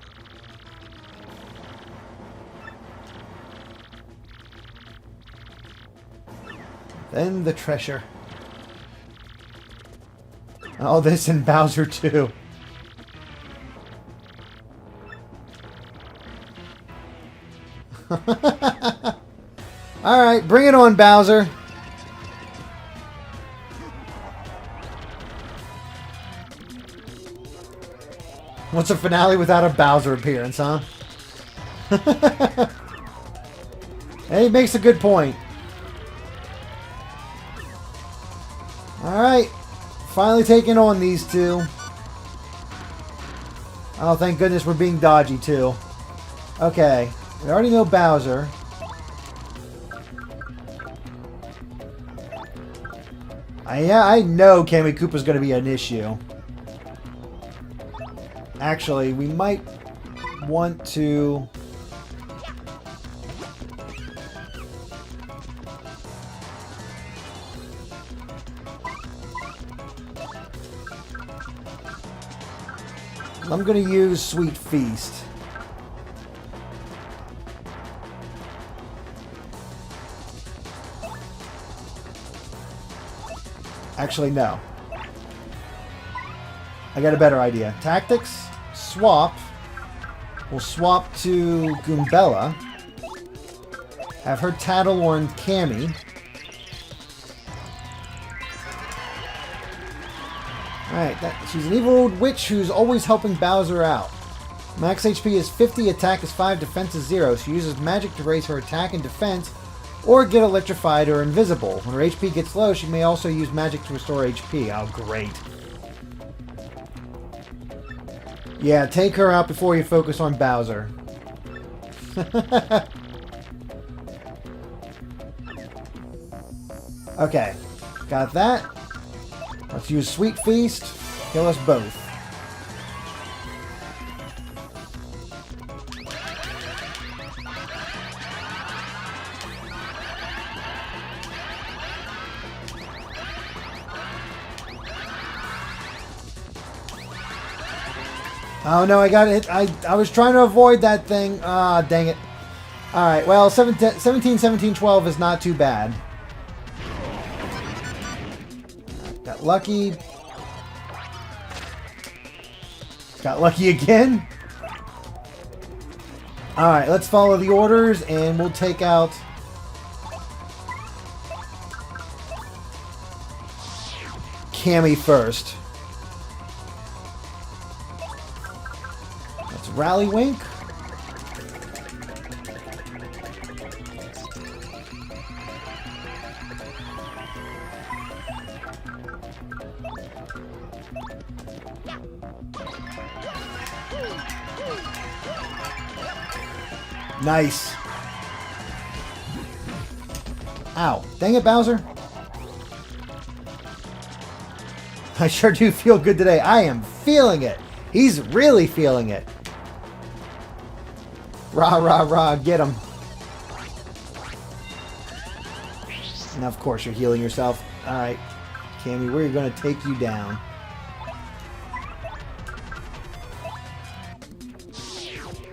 Then the treasure. Oh, this and Bowser too. Alright, bring it on, Bowser. What's a finale without a Bowser appearance, huh? Hey, he makes a good point. Alright. Finally taking on these two. Oh, thank goodness we're being dodgy, too. Okay. We already know Bowser. I know Kammy Koopa's going to be an issue. Actually, we might want to... I'm going to use Sweet Feast. Actually, no. I got a better idea. Tactics, swap. We'll swap to Goombella. Have her tattle on Cammy. Alright, she's an evil old witch who's always helping Bowser out. Max HP is 50, attack is 5, defense is 0. She uses magic to raise her attack and defense, or get electrified or invisible. When her HP gets low, she may also use magic to restore HP. Oh, great. Yeah, take her out before you focus on Bowser. Okay, got that. Let's use Sweet Feast. Kill us both. Oh no, I got it. I was trying to avoid that thing. Ah, dang it. Alright, well, 17, 17, 12 is not too bad. Got lucky. Got lucky again. Alright, let's follow the orders and we'll take out... Cammy first. Let's Rally Wink. Nice. Ow. Dang it, Bowser. I sure do feel good today. I am feeling it. He's really feeling it. Rah, rah, rah. Get him. And of course you're healing yourself. Alright, Cammy, we're going to take you down.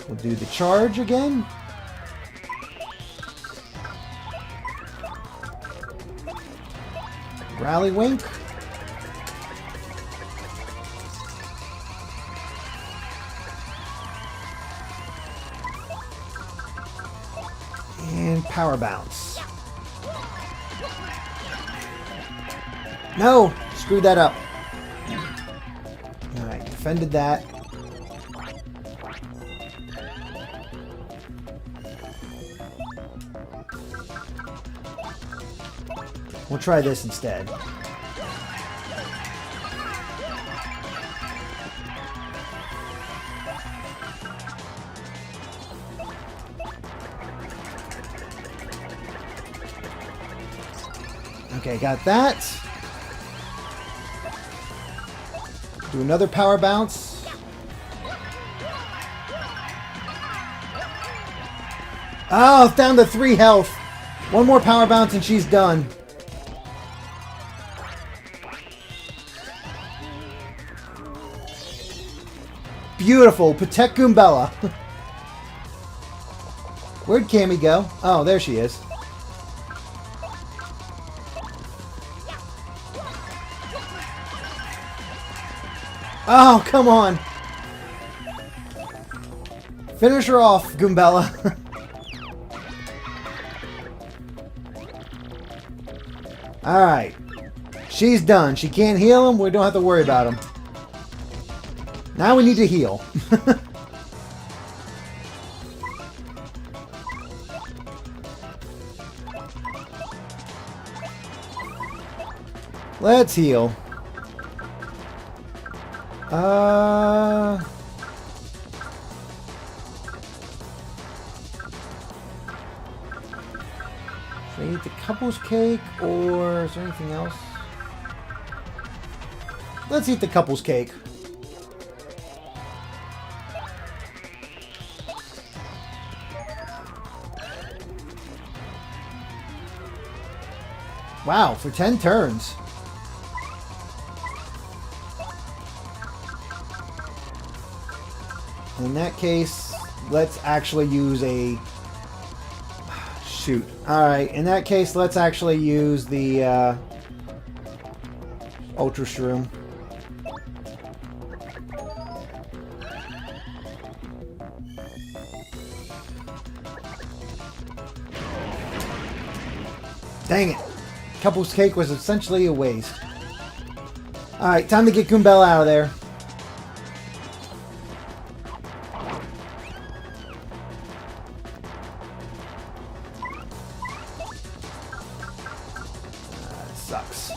We'll do the charge again. Rally Wink. And Power Bounce. No! Screwed that up. Alright, defended that. We'll try this instead. Okay, got that. Do another power bounce. Oh, down to 3 health. One more power bounce and she's done. Beautiful. Protect Goombella. Where'd Cammy go? Oh, there she is. Oh, come on. Finish her off, Goombella. Alright. She's done. She can't heal him. We don't have to worry about him. Now we need to heal. Let's heal. Should I eat the couples cake, or is there anything else? Let's eat the couples cake. Wow, for 10 turns. In that case, let's actually use a... Shoot. Alright, in that case, let's actually use the Ultra Shroom. Dang it. Couple's cake was essentially a waste. Alright, time to get Goombella out of there. Sucks.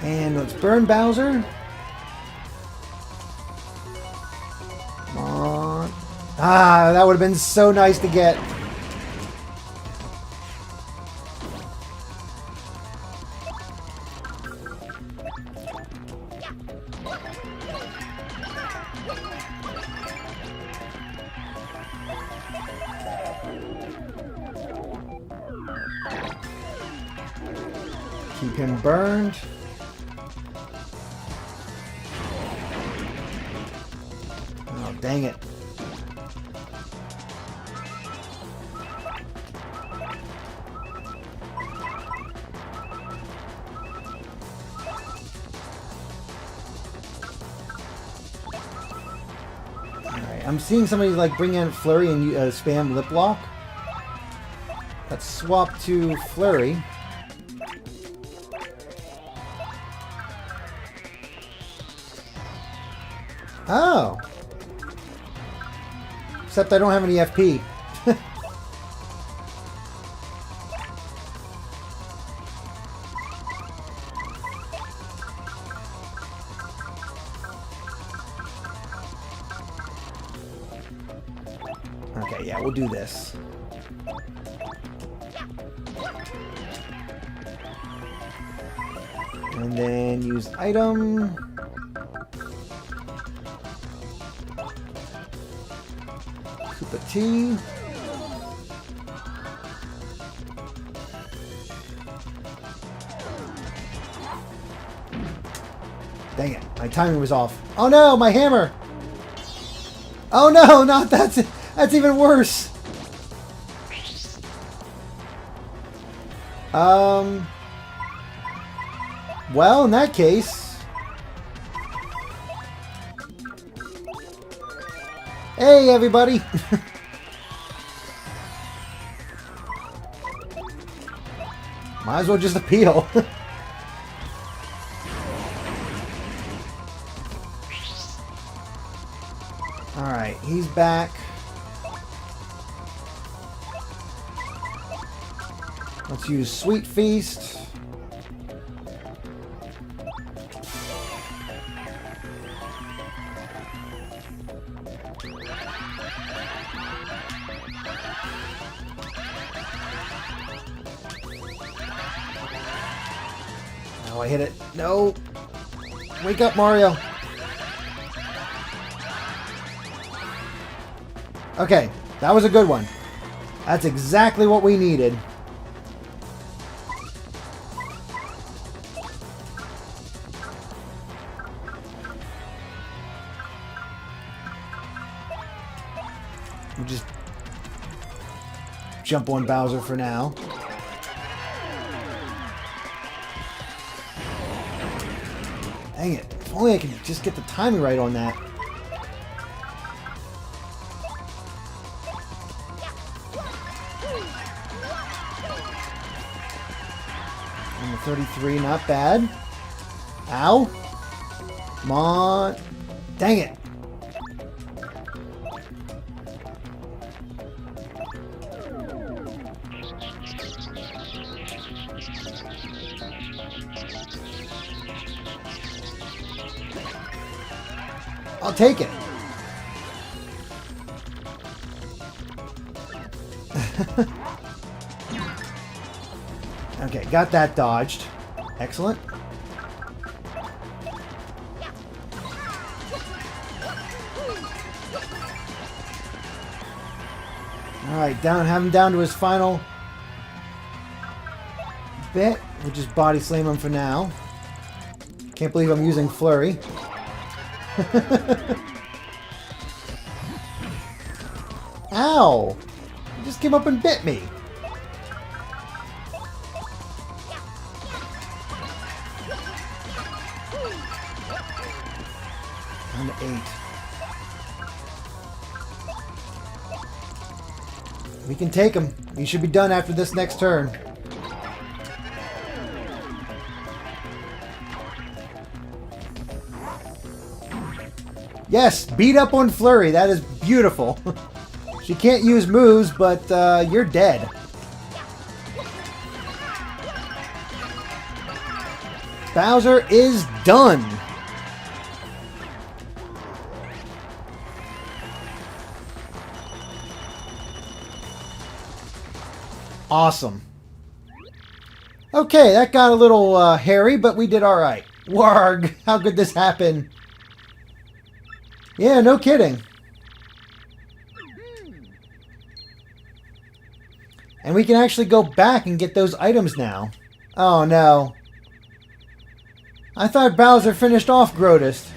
And let's burn Bowser. Come on. Ah, that would have been so nice to get. Keep him burned. Oh, dang it. Alright, I'm seeing somebody like bring in Flurry and spam Lip Lock. Let's swap to Flurry. Oh. Except I don't have any FP. Okay, yeah, we'll do this. And then use item. Super T. Dang it, my timing was off. Oh no, my hammer! Oh no, not that's even worse. Well, in that case... Hey, everybody! Might as well just appeal. Alright, he's back. Let's use Sweet Feast. Oh, I hit it. No! Wake up, Mario! Okay, that was a good one. That's exactly what we needed. We'll just jump on Bowser for now. Dang it. If only I could just get the timing right on that. And the 33, not bad. Ow. Come on. Dang it. I'll take it. Okay, got that dodged. Excellent. Alright, have him down to his final bit. We'll just body slam him for now. Can't believe I'm using Flurry. Ow! He just came up and bit me. Down to 8. We can take him. He should be done after this next turn. Yes, beat up on Flurry. That is beautiful. She can't use moves, but you're dead. Bowser is done. Awesome. Okay, that got a little hairy, but we did alright. Warg, how could this happen? Yeah, no kidding. And we can actually go back and get those items now. Oh no. I thought Bowser finished off Grotest.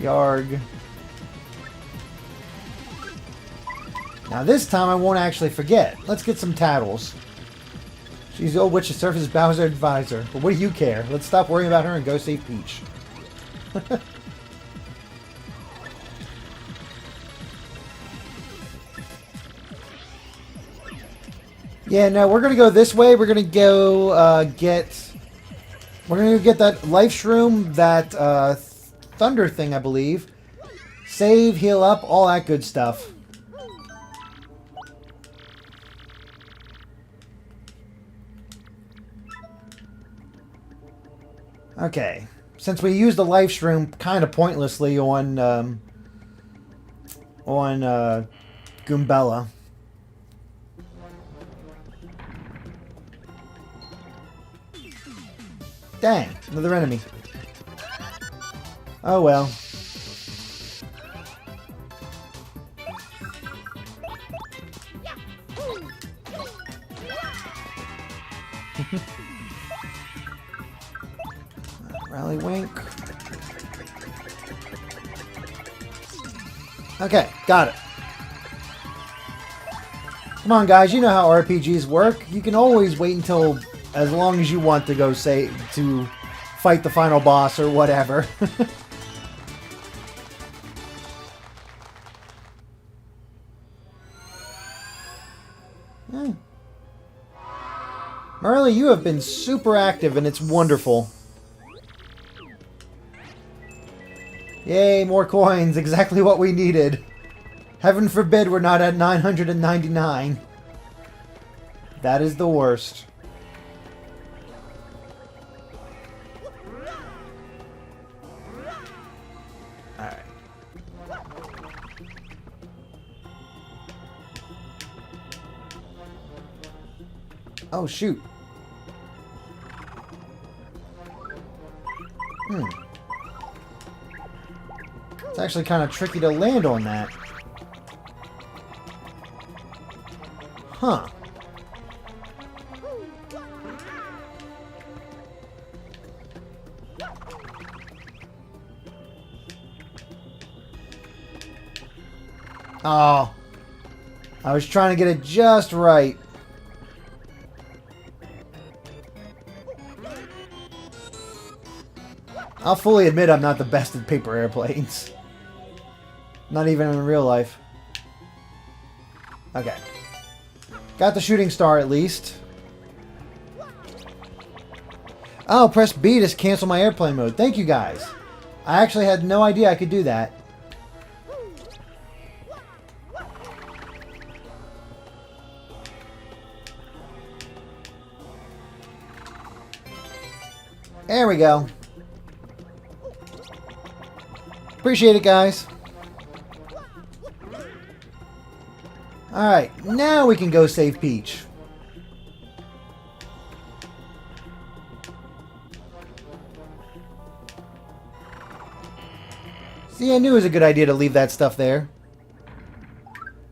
Yarg. Now this time I won't actually forget. Let's get some tattles. She's the old witch that serves as Bowser's advisor. But what do you care? Let's stop worrying about her and go save Peach. Yeah, no, we're gonna go this way. We're gonna go get. We're gonna go get that life shroom, that thunder thing, I believe. Save, heal up, all that good stuff. Okay, since we used the life shroom kind of pointlessly on on Goombella. Dang, another enemy. Oh well. Rally Wink. Okay, got it. Come on, guys. You know how RPGs work. You can always wait until as long as you want to go to fight the final boss or whatever. Marley, you have been super active and it's wonderful. Yay, more coins. Exactly what we needed. Heaven forbid we're not at 999. That is the worst. Alright. Oh, shoot. It's actually kind of tricky to land on that. Huh. Oh. I was trying to get it just right. I'll fully admit I'm not the best at paper airplanes. Not even in real life. Okay. Got the shooting star at least. Oh, press B to cancel my airplane mode. Thank you guys. I actually had no idea I could do that. There we go. Appreciate it, guys. Alright, now we can go save Peach. See, I knew it was a good idea to leave that stuff there.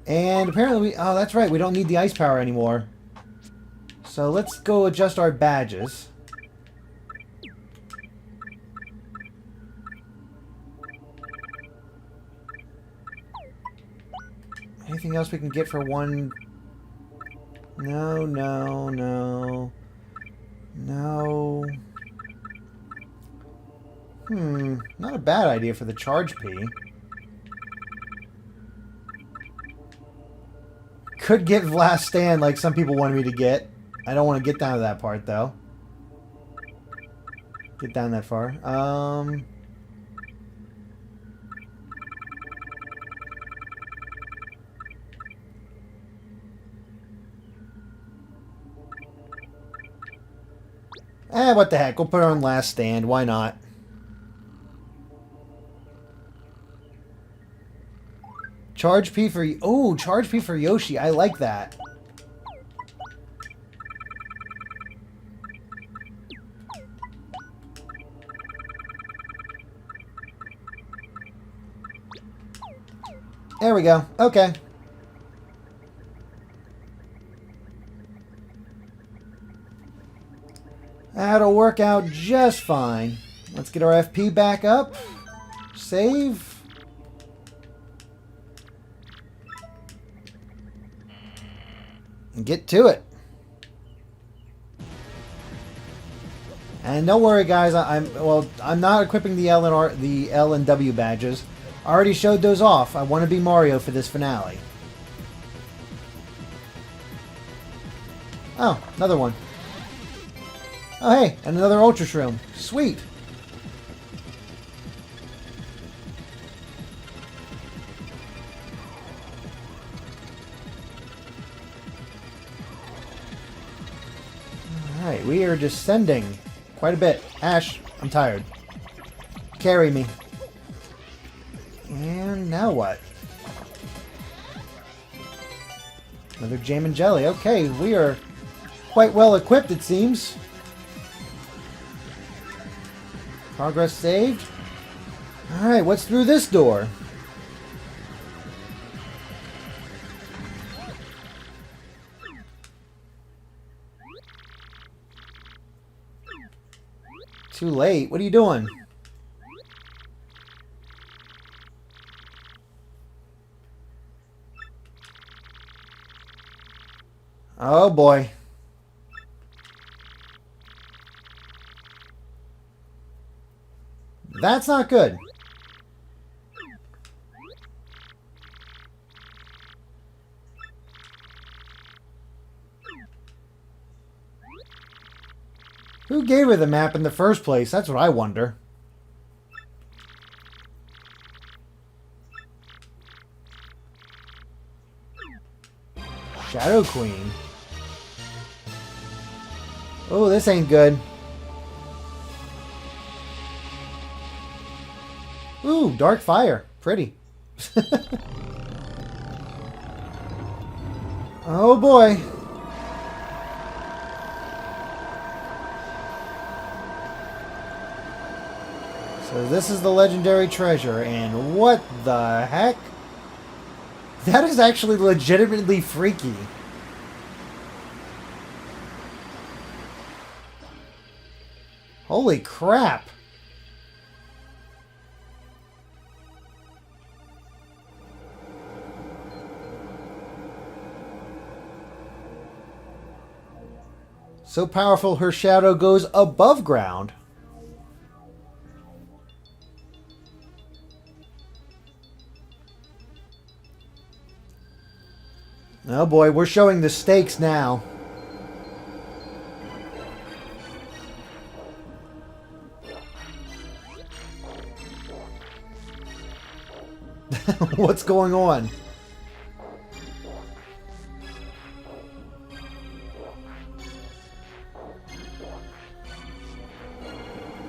And apparently oh, that's right, we don't need the ice power anymore. So let's go adjust our badges. Anything else we can get for one? No, no, no. No. Not a bad idea for the charge P. Could get Last Stand like some people wanted me to get. I don't want to get down to that part, though. Get down that far. What the heck? We'll put her on Last Stand. Why not? Charge P for... Oh, Charge P for Yoshi. I like that. There we go. Okay. That'll work out just fine. Let's get our FP back up. Save. And get to it. And don't worry, guys. I'm not equipping the L and W badges. I already showed those off. I want to be Mario for this finale. Oh, another one. Oh, hey, and another Ultra Shroom. Sweet. Alright, we are descending quite a bit. Ash, I'm tired. Carry me. And now what? Another jam and jelly. Okay, we are quite well equipped, it seems. Progress saved. Alright, what's through this door? Too late. What are you doing? Oh boy. That's not good. Who gave her the map in the first place? That's what I wonder. Shadow Queen. Oh, this ain't good. Ooh, dark fire. Pretty. Oh boy. So this is the legendary treasure, and what the heck? That is actually legitimately freaky. Holy crap. So powerful her shadow goes above ground. Oh boy, we're showing the stakes now. What's going on?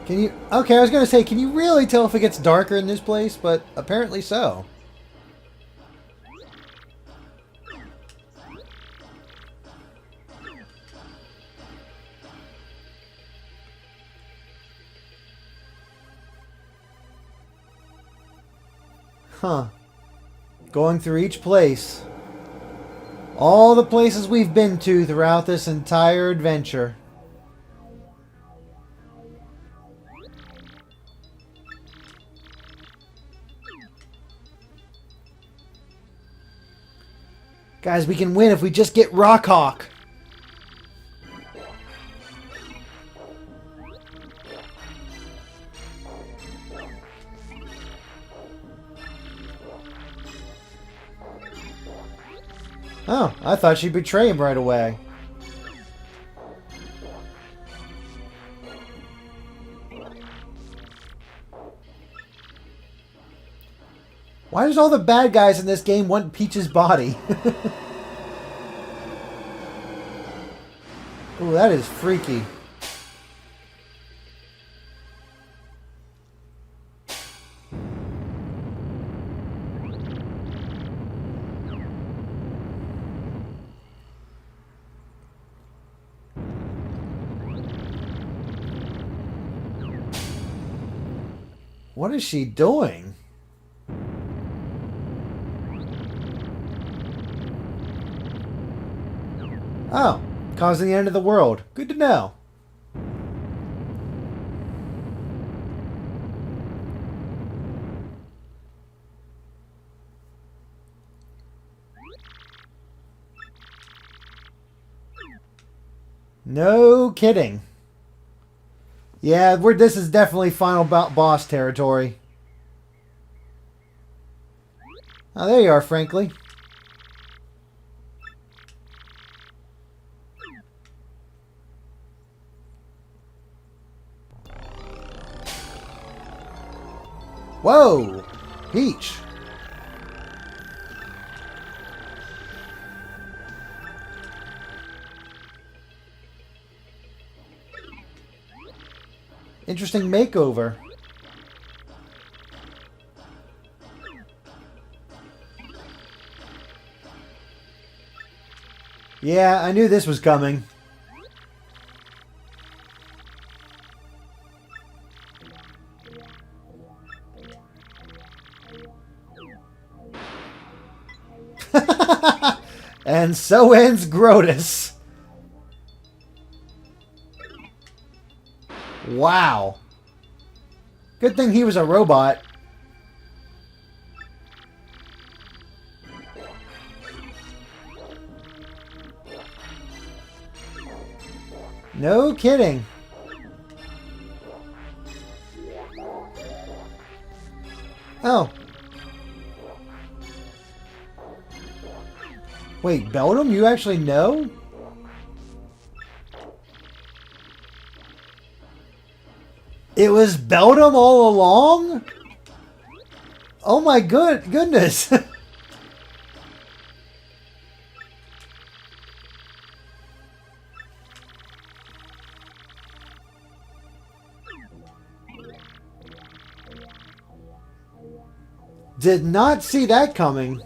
Can you... Okay, I was going to say, can you really tell if it gets darker in this place? But apparently so. Huh. Going through each place. All the places we've been to throughout this entire adventure. Guys, we can win if we just get Rockhawk. Oh, I thought she'd betray him right away. Why does all the bad guys in this game want Peach's body? Ooh, that is freaky. What is she doing? Oh, causing the end of the world. Good to know. No kidding. Yeah, this is definitely final boss territory. Oh, there you are, Frankly. Whoa! Peach! Interesting makeover. Yeah, I knew this was coming. And so ends Grotus. Wow. Good thing he was a robot. No kidding. Oh. Wait, Beldum? You actually know? It was Beldum all along? Oh my goodness. Did not see that coming.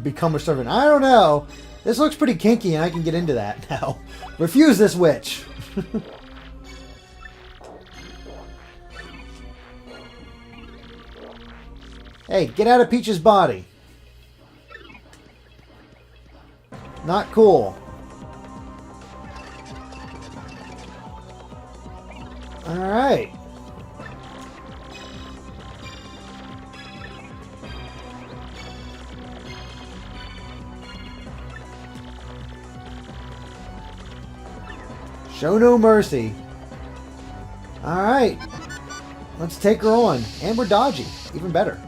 Become a servant. I don't know. This looks pretty kinky and I can get into that now. Refuse this witch. Hey, get out of Peach's body. Not cool. Alright. Show no mercy. Alright. Let's take her on. And we're dodgy. Even better.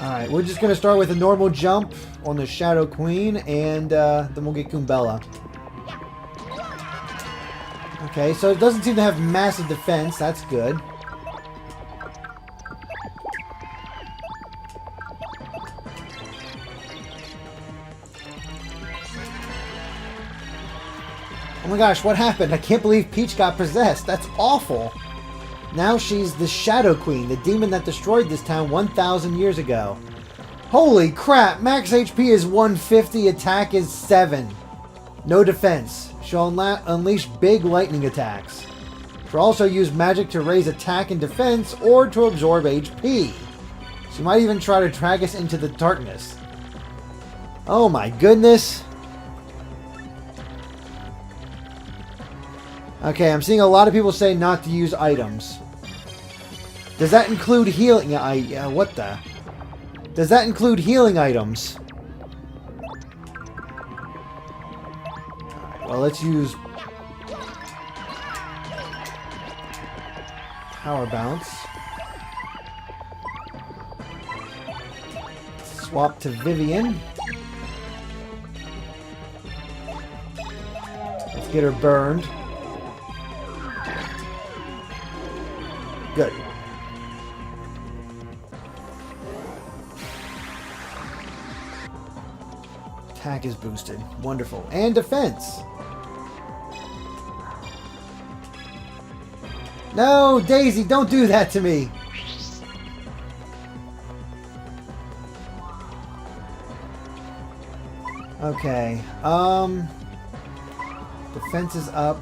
Alright, we're just going to start with a normal jump on the Shadow Queen, and then we'll get Goombella. Okay, so it doesn't seem to have massive defense. That's good. Oh my gosh, what happened? I can't believe Peach got possessed. That's awful. Now she's the Shadow Queen, the demon that destroyed this town 1,000 years ago. Holy crap, max HP is 150, attack is 7. No defense. She'll unleash big lightning attacks. She'll also use magic to raise attack and defense or to absorb HP. She might even try to drag us into the darkness. Oh my goodness. Okay, I'm seeing a lot of people say not to use items. Does that include healing? What the? Does that include healing items? Alright, well, let's use Power Bounce. Swap to Vivian. Let's get her burned. Good. Attack is boosted. Wonderful. And defense. No, Daisy, don't do that to me. Okay. Defense is up.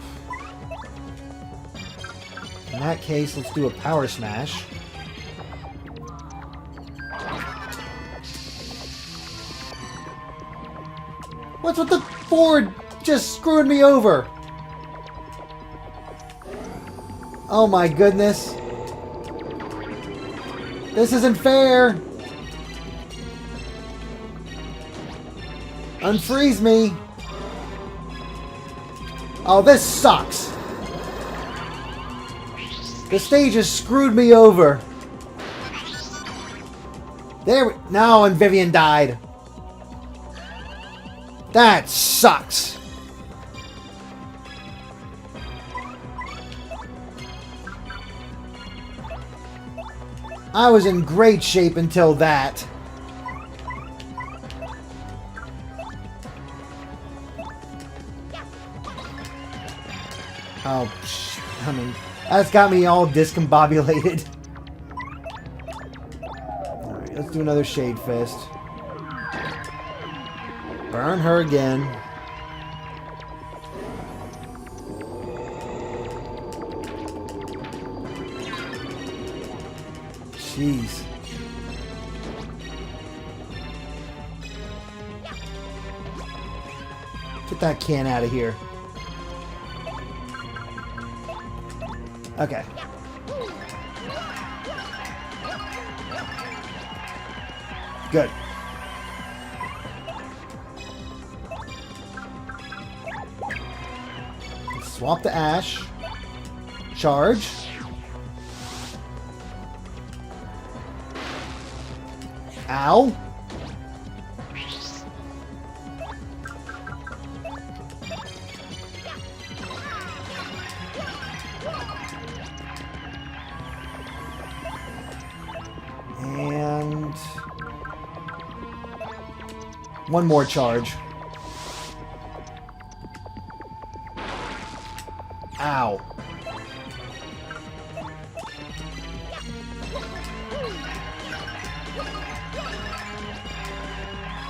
In that case, let's do a power smash. What's with the board just screwing me over? Oh my goodness. This isn't fair. Unfreeze me. Oh, this sucks. The stage has screwed me over. No, and Vivian died. That sucks. I was in great shape until that. Oh, I mean, that's got me all discombobulated. Alright, let's do another Shade Fist. Burn her again. Jeez. Get that can out of here. Okay. Good. Swap the Ash. Charge. Ow. And one more charge. Ow.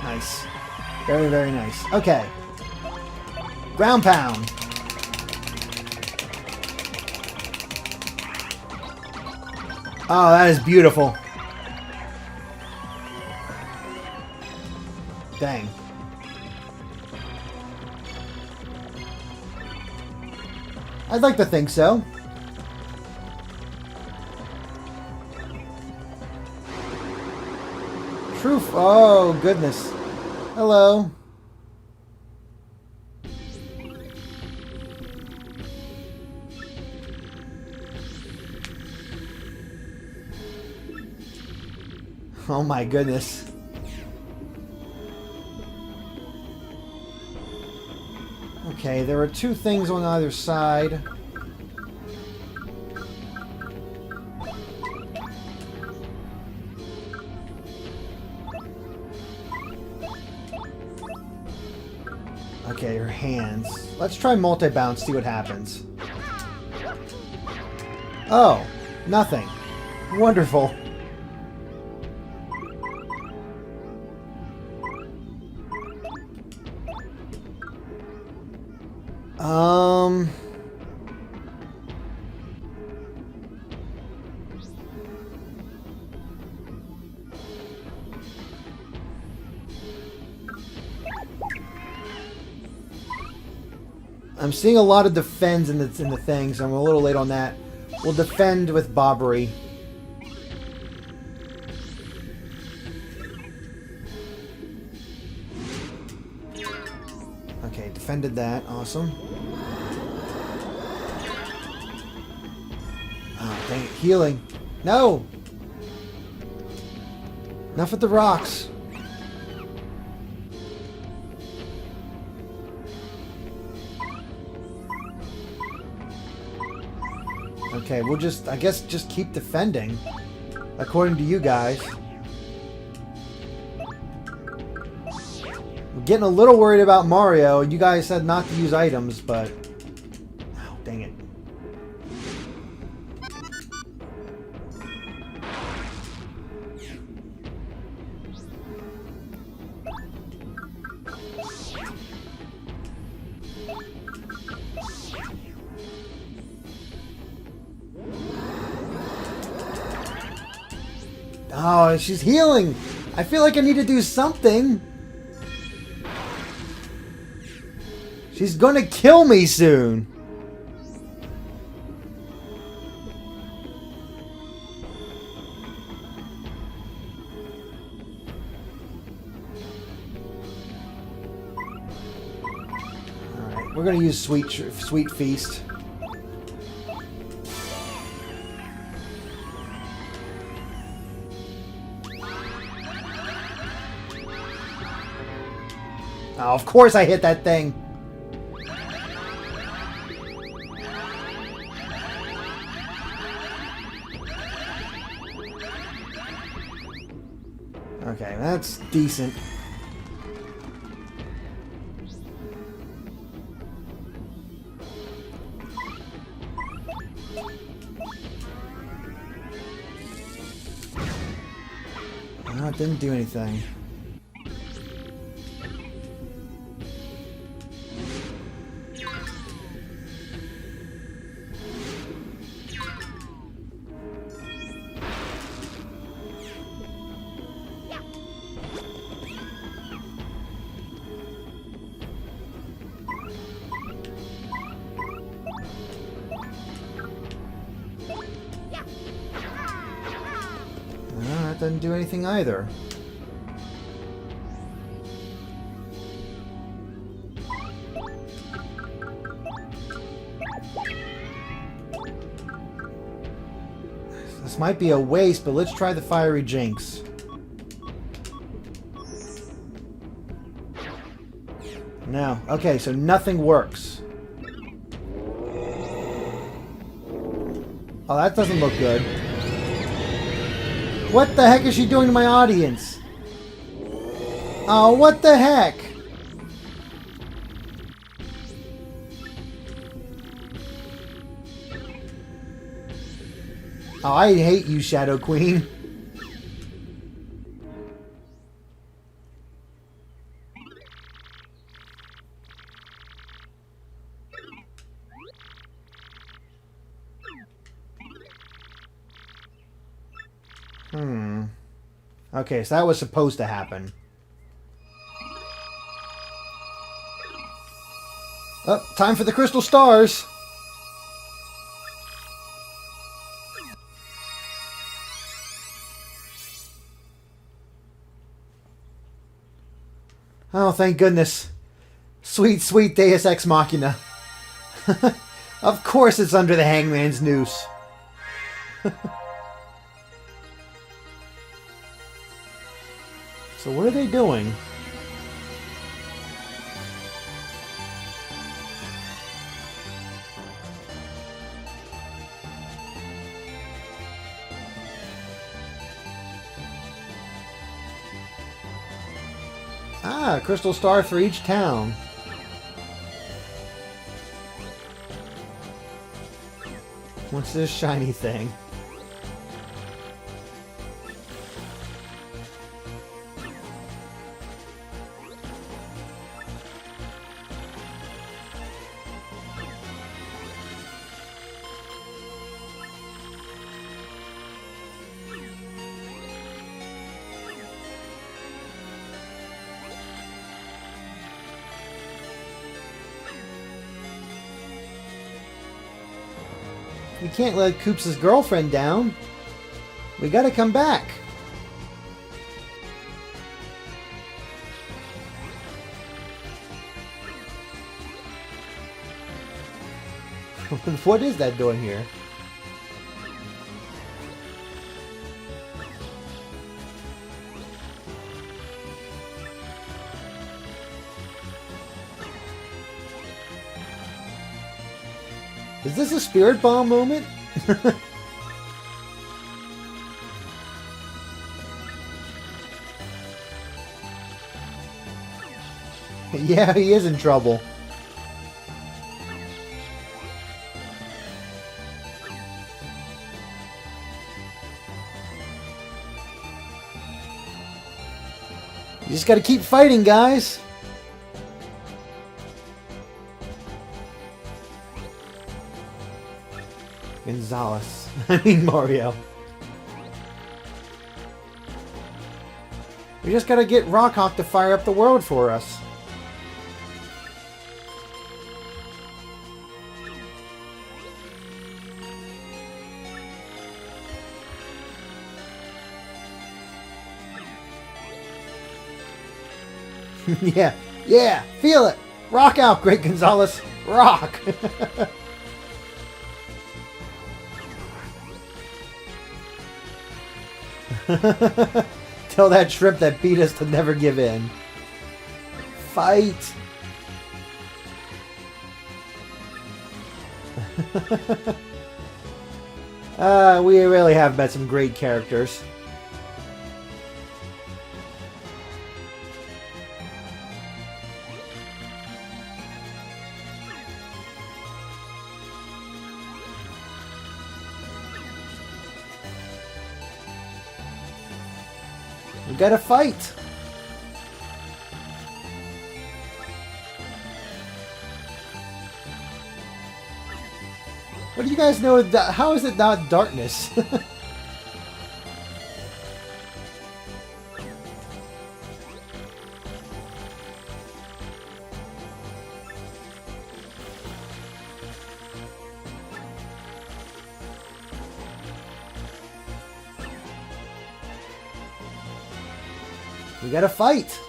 Nice. Very, very nice. Okay. Ground pound. Oh, that is beautiful. Dang. I'd like to think so. Truth. Oh, goodness. Hello. Oh my goodness. Okay, there are two things on either side. Okay, her hands. Let's try multi-bounce, see what happens. Oh, nothing. Wonderful. I'm seeing a lot of defends in the thing, so I'm a little late on that. We'll defend with Bobbery. Okay, defended that. Awesome. Oh, dang it. Healing. No! Enough with the rocks. Okay, we'll just, I guess, just keep defending, according to you guys. We're getting a little worried about Mario. You guys said not to use items, but... Oh, dang it. Oh, she's healing. I feel like I need to do something. She's gonna kill me soon. Alright, we're gonna use Sweet Feast. Oh, of course I hit that thing. Okay, that's decent. No, it didn't do anything. No, that doesn't do anything either. This might be a waste, but let's try the Fiery Jinx. No. Okay, so nothing works. Oh, that doesn't look good. What the heck is she doing to my audience? Oh, what the heck? Oh, I hate you, Shadow Queen. Okay, so that was supposed to happen. Oh, time for the crystal stars. Oh, thank goodness. Sweet, sweet Deus Ex Machina. Of course it's under the hangman's noose. So what are they doing? Ah, a crystal star for each town. What's this shiny thing? We can't let Koops' girlfriend down. We gotta come back. What is that doing here? Is this a spirit bomb moment? Yeah, he is in trouble. You just gotta keep fighting, guys. Gonzalez. I mean Mario. We just gotta get Rockhawk to fire up the world for us. Yeah, yeah, feel it! Rock out, Great Gonzalez! Rock! Tell that shrimp that beat us to never give in. Fight! We really have met some great characters. We gotta fight. What do you guys know? How is it not darkness? We gotta fight.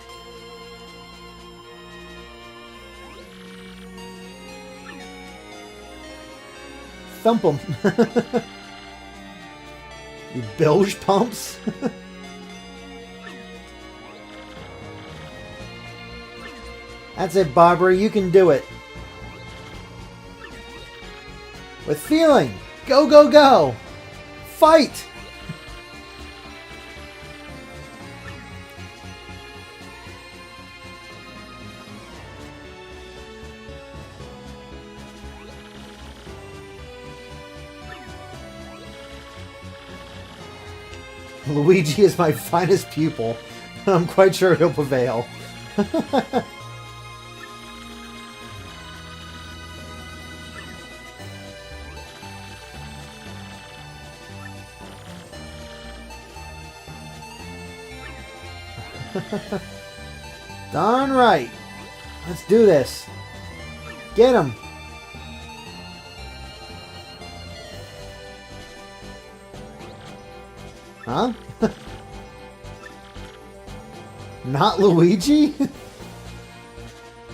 Thump 'em. You bilge pumps. That's it, Barbara. You can do it. With feeling. Go, go, go. Fight. Luigi is my finest pupil. I'm quite sure he'll prevail. Darn right. Let's do this. Get him. Huh? Not Luigi?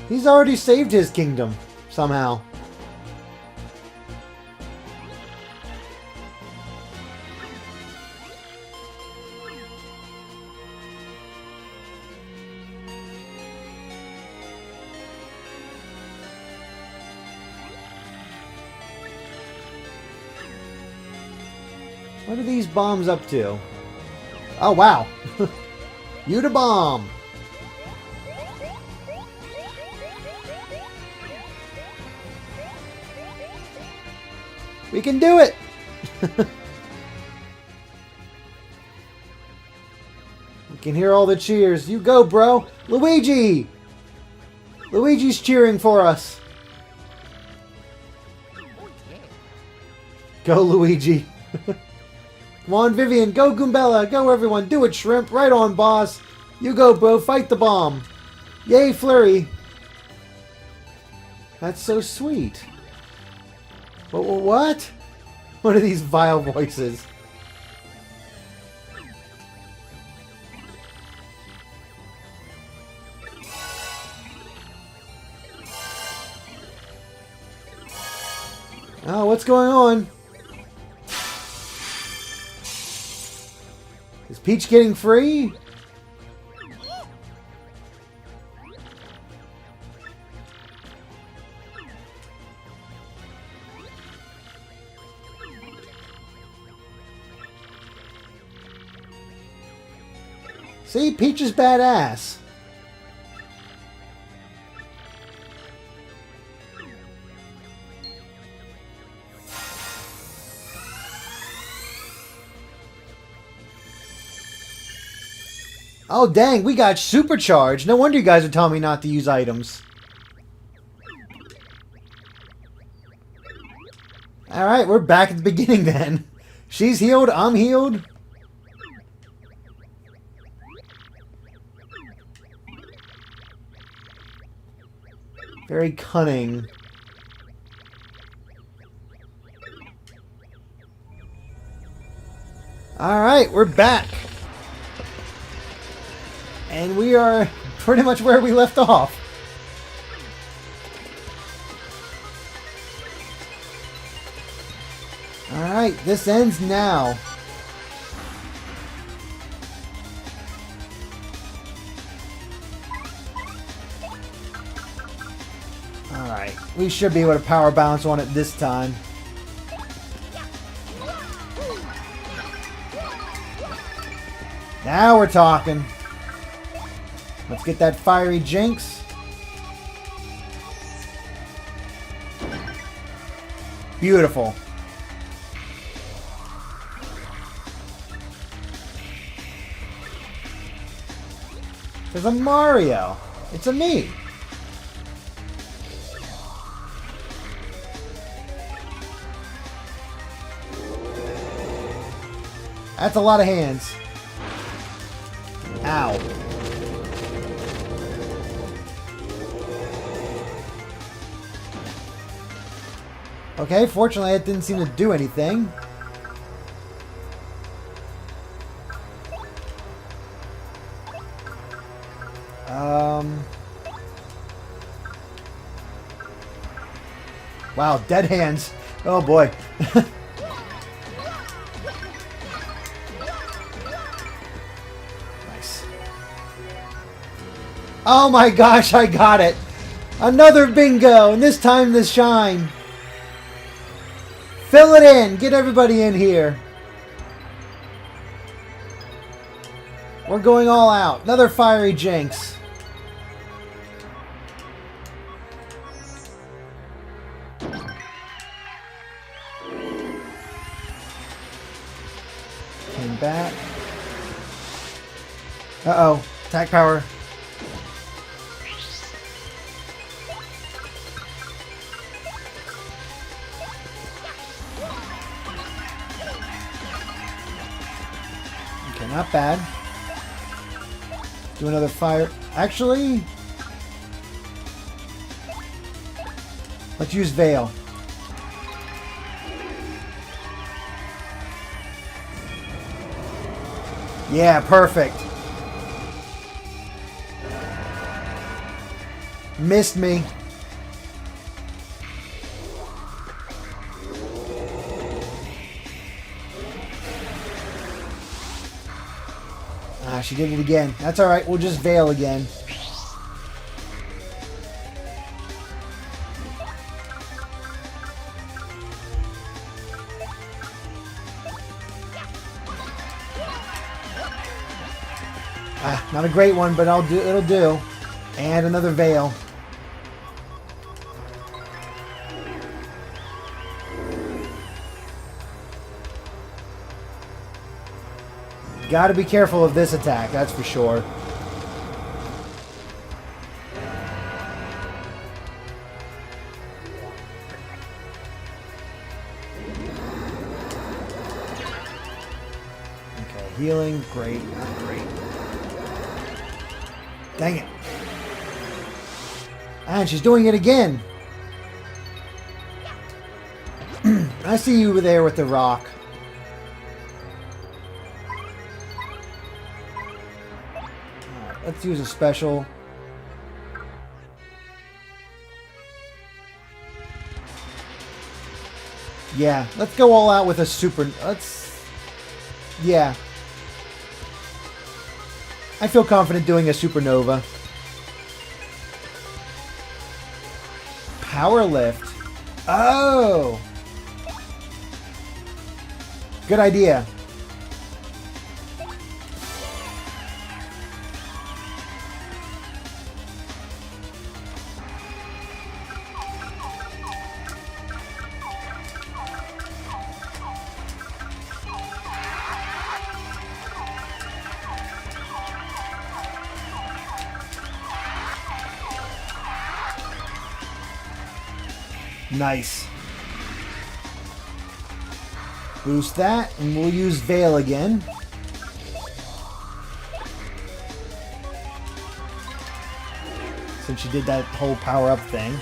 He's already saved his kingdom, somehow. What are these bombs up to? Oh, wow. You the bomb. We can do it. We can hear all the cheers. You go, bro. Luigi. Luigi's cheering for us. Go, Luigi. Come on, Vivian. Go, Goombella. Go, everyone. Do it, Shrimp. Right on, boss. You go, bro. Fight the bomb. Yay, Flurry. That's so sweet. What? What are these vile voices? Oh, what's going on? Is Peach getting free? See, Peach is badass. Oh, dang, we got supercharged. No wonder you guys are telling me not to use items. Alright, we're back at the beginning then. She's healed, I'm healed. Very cunning. Alright, we're back. And we are pretty much where we left off. Alright, this ends now. Alright, we should be able to power bounce on it this time. Now we're talking. Let's get that fiery Jinx. Beautiful. Because I'm Mario. It's a me. That's a lot of hands. Ow. Okay, fortunately it didn't seem to do anything. Wow, dead hands. Oh boy. Nice. Oh my gosh, I got it. Another bingo, and this time the shine. Fill it in. Get everybody in here. We're going all out. Another fiery jinx. Came back. Uh-oh. Attack power. Okay, not bad. Do another fire. Actually, let's use Veil. Yeah, perfect. Missed me. Ah, she did it again. That's alright, we'll just Veil again. Ah, not a great one, but it'll do. And another Veil. Gotta be careful of this attack, that's for sure. Okay, healing, great, not great. Dang it. And she's doing it again. I see you over there with the rock. Let's use a special. Yeah, let's go all out with a super. Yeah. I feel confident doing a supernova. Power lift. Oh. Good idea. Nice. Boost that, and we'll use Veil again. Since she did that whole power-up thing.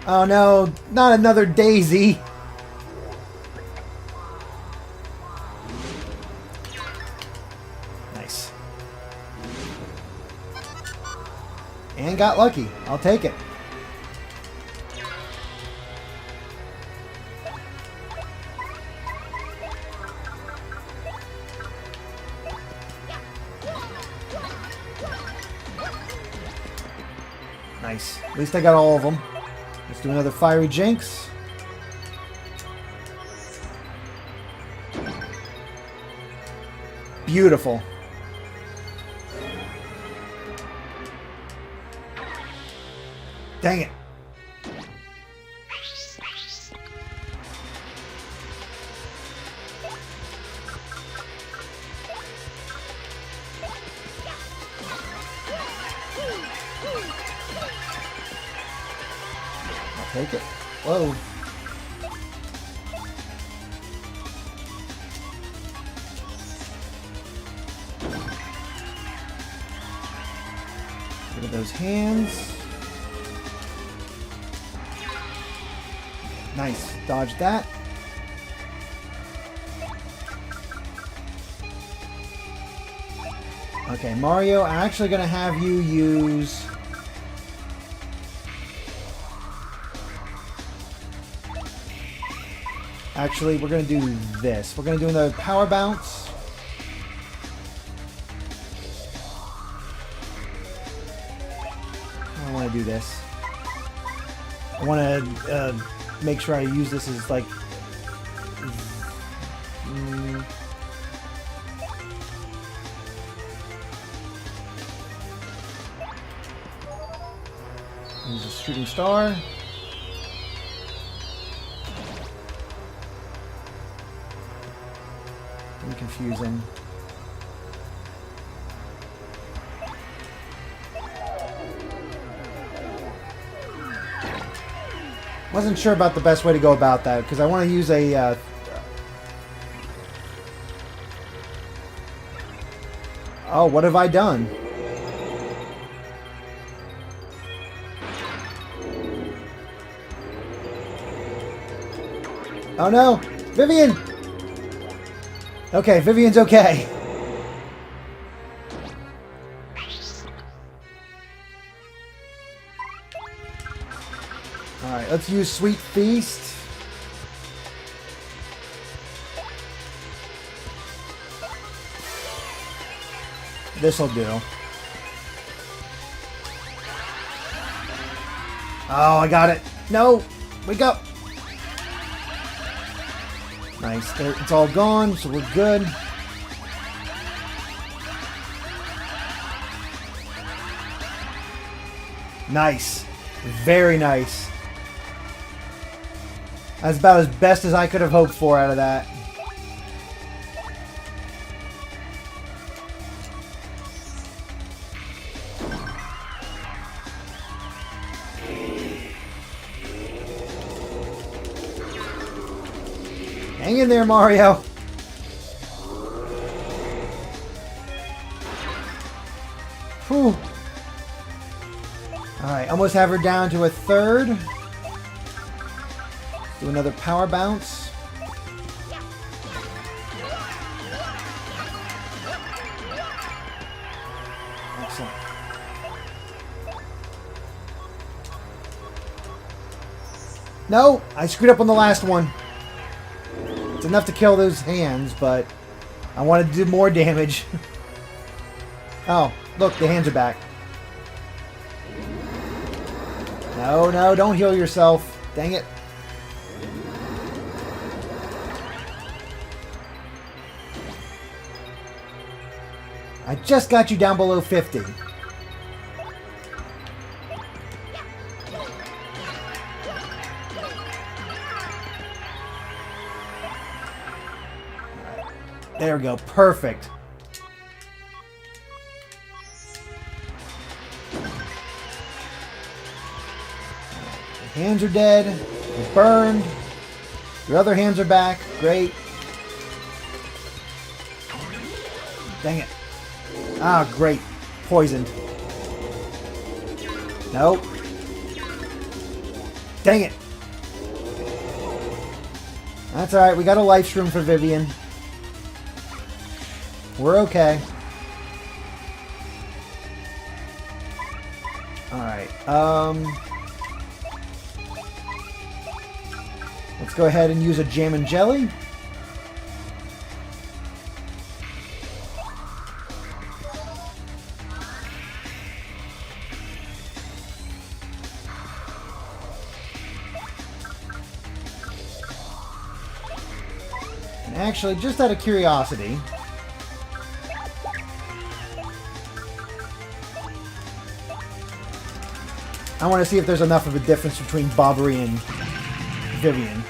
Oh no, not another Daisy. Nice. And got lucky. I'll take it. Nice. At least I got all of them. Let's do another fiery jinx. Beautiful. Dang it. Take it. Whoa. Get rid of those hands. Nice. Dodge that. Okay, Mario, I'm actually going to have you use... Actually, we're going to do this. We're going to do another power bounce. I don't want to do this. I want to make sure I use this as like... Use a shooting star. Confusing. Wasn't sure about the best way to go about that because I want to use a oh, what have I done? Oh no, Vivian! Okay, Vivian's okay. Alright, let's use Sweet Feast. This'll do. Oh, I got it. No! Wake up! Nice. It's all gone, so we're good. Nice. Very nice. That's about as best as I could have hoped for out of that. Hang in there, Mario. Whew. Alright, almost have her down to a third. Do another power bounce. Excellent. No! I screwed up on the last one. It's enough to kill those hands, but I wanted to do more damage. Oh, look, the hands are back. No, no, don't heal yourself. Dang it. I just got you down below 50. There we go. Perfect. The hands are dead. They're burned. Your other hands are back. Great. Dang it. Ah, great. Poisoned. Nope. Dang it. That's alright. We got a life shroom for Vivian. We're okay. Alright. Let's go ahead and use a jam and jelly. And actually, just out of curiosity, I want to see if there's enough of a difference between Bobbery and Vivian.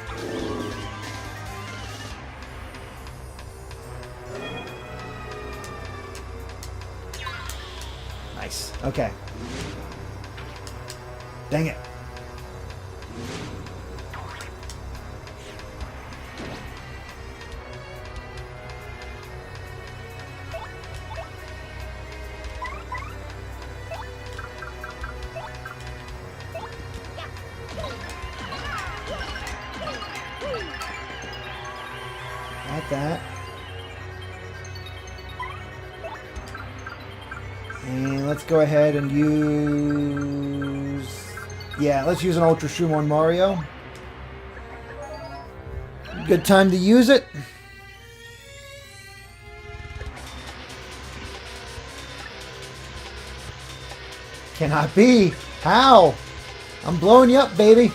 Nice. Okay. Dang it. like that. And let's go ahead and use... Yeah, let's use an Ultra Shroom on Mario. Good time to use it. Cannot be. How? I'm blowing you up, baby.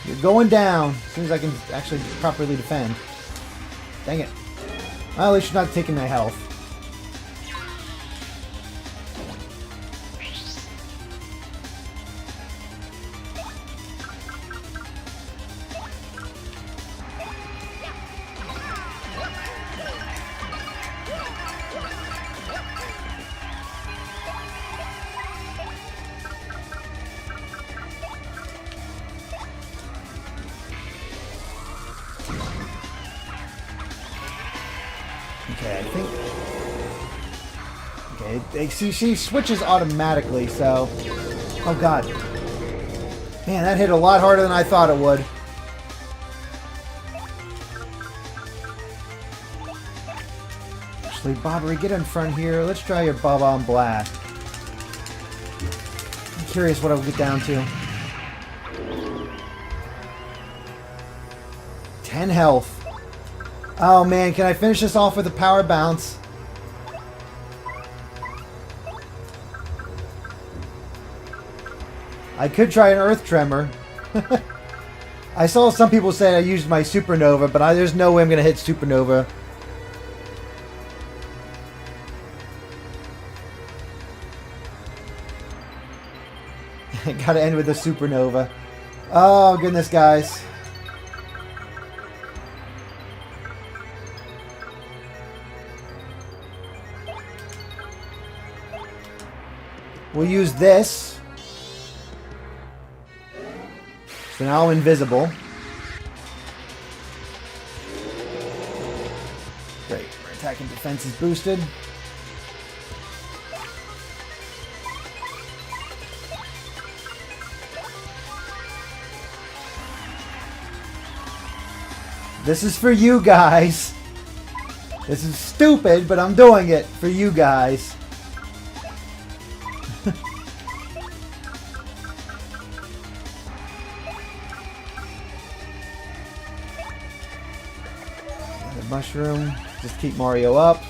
You're going down. As soon as I can actually properly defend. Dang it. Well, at least you're not taking my health. Okay, I think... Okay, she switches automatically, so... Oh, God. Man, that hit a lot harder than I thought it would. Actually, Bobbery, get in front here. Let's try your Bob-omb Blast. I'm curious what I'll get down to. 10 health. Oh man, can I finish this off with a power bounce? I could try an Earth Tremor. I saw some people say I used my Supernova, but there's no way I'm going to hit Supernova. Gotta end with a Supernova. Oh goodness, guys. We'll use this. So now I'm invisible. Great. Our attack and defense is boosted. This is for you guys. This is stupid, but I'm doing it for you guys. Mushroom. Just keep Mario up.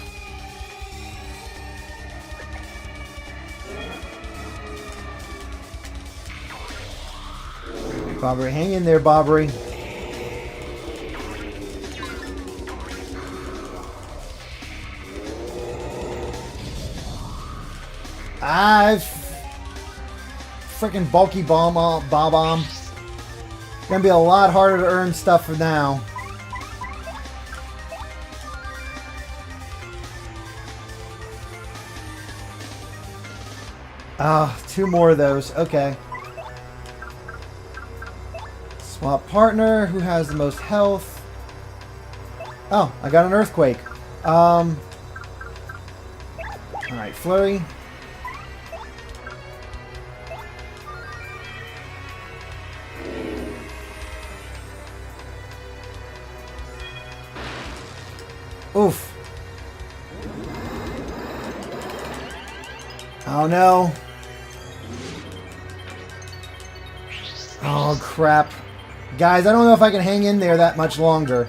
Bobbery, hang in there, Bobbery. Freaking bulky Bob-omb. Gonna be a lot harder to earn stuff for now. Ah, 2 more of those. Okay. Swap partner. Who has the most health? Oh, I got an earthquake. Alright, flurry. Oof. Oh no. Oh crap. Guys, I don't know if I can hang in there that much longer.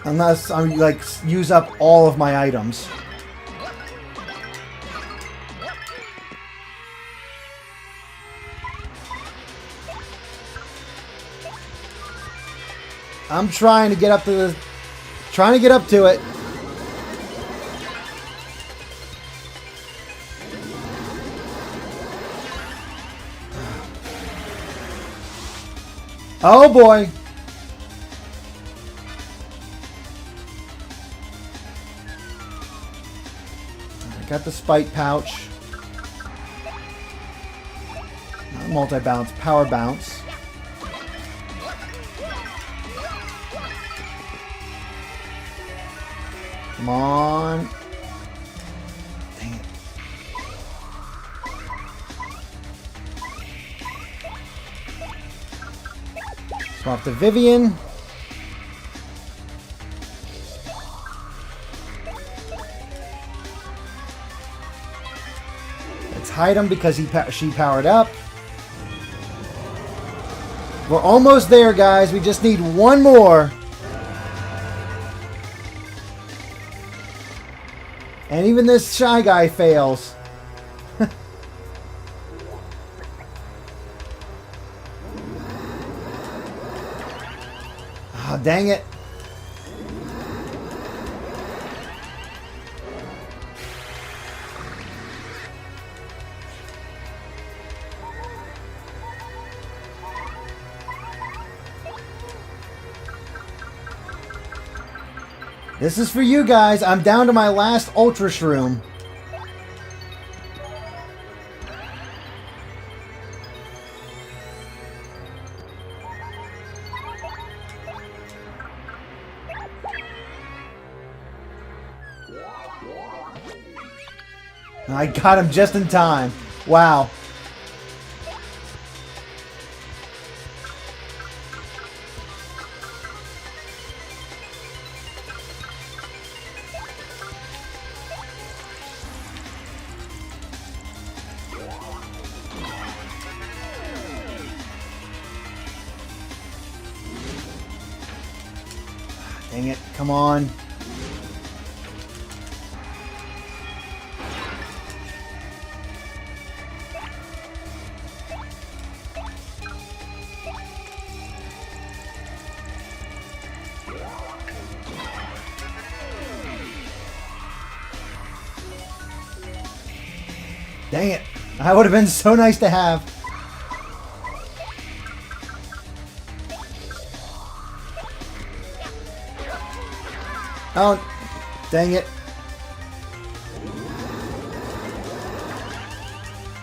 Unless I like use up all of my items. I'm trying to get up to the it. Oh boy. I got the spike pouch. Not multi-bounce, power bounce. Come on. Dang it. Swap to Vivian. Let's hide him because she powered up. We're almost there, guys. We just need one more. And even this shy guy fails. Oh, dang it. This is for you guys. I'm down to my last Ultra Shroom. I got him just in time. Wow. Dang it, come on. Dang it, that would have been so nice to have. Oh, dang it.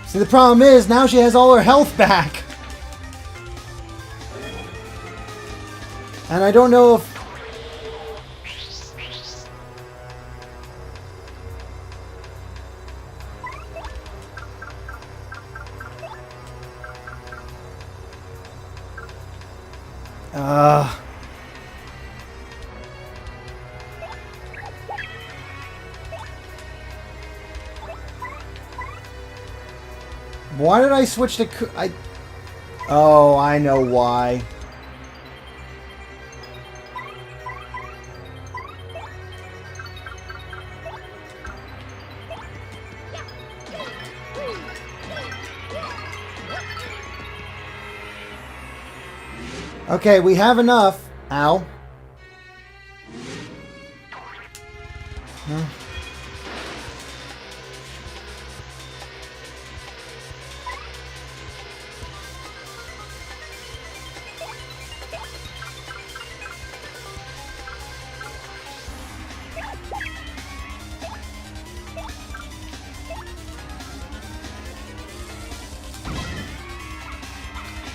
See, the problem is, now she has all her health back. And I don't know if... Why did I switch to... Oh, I know why. Okay, we have enough. Ow. Huh?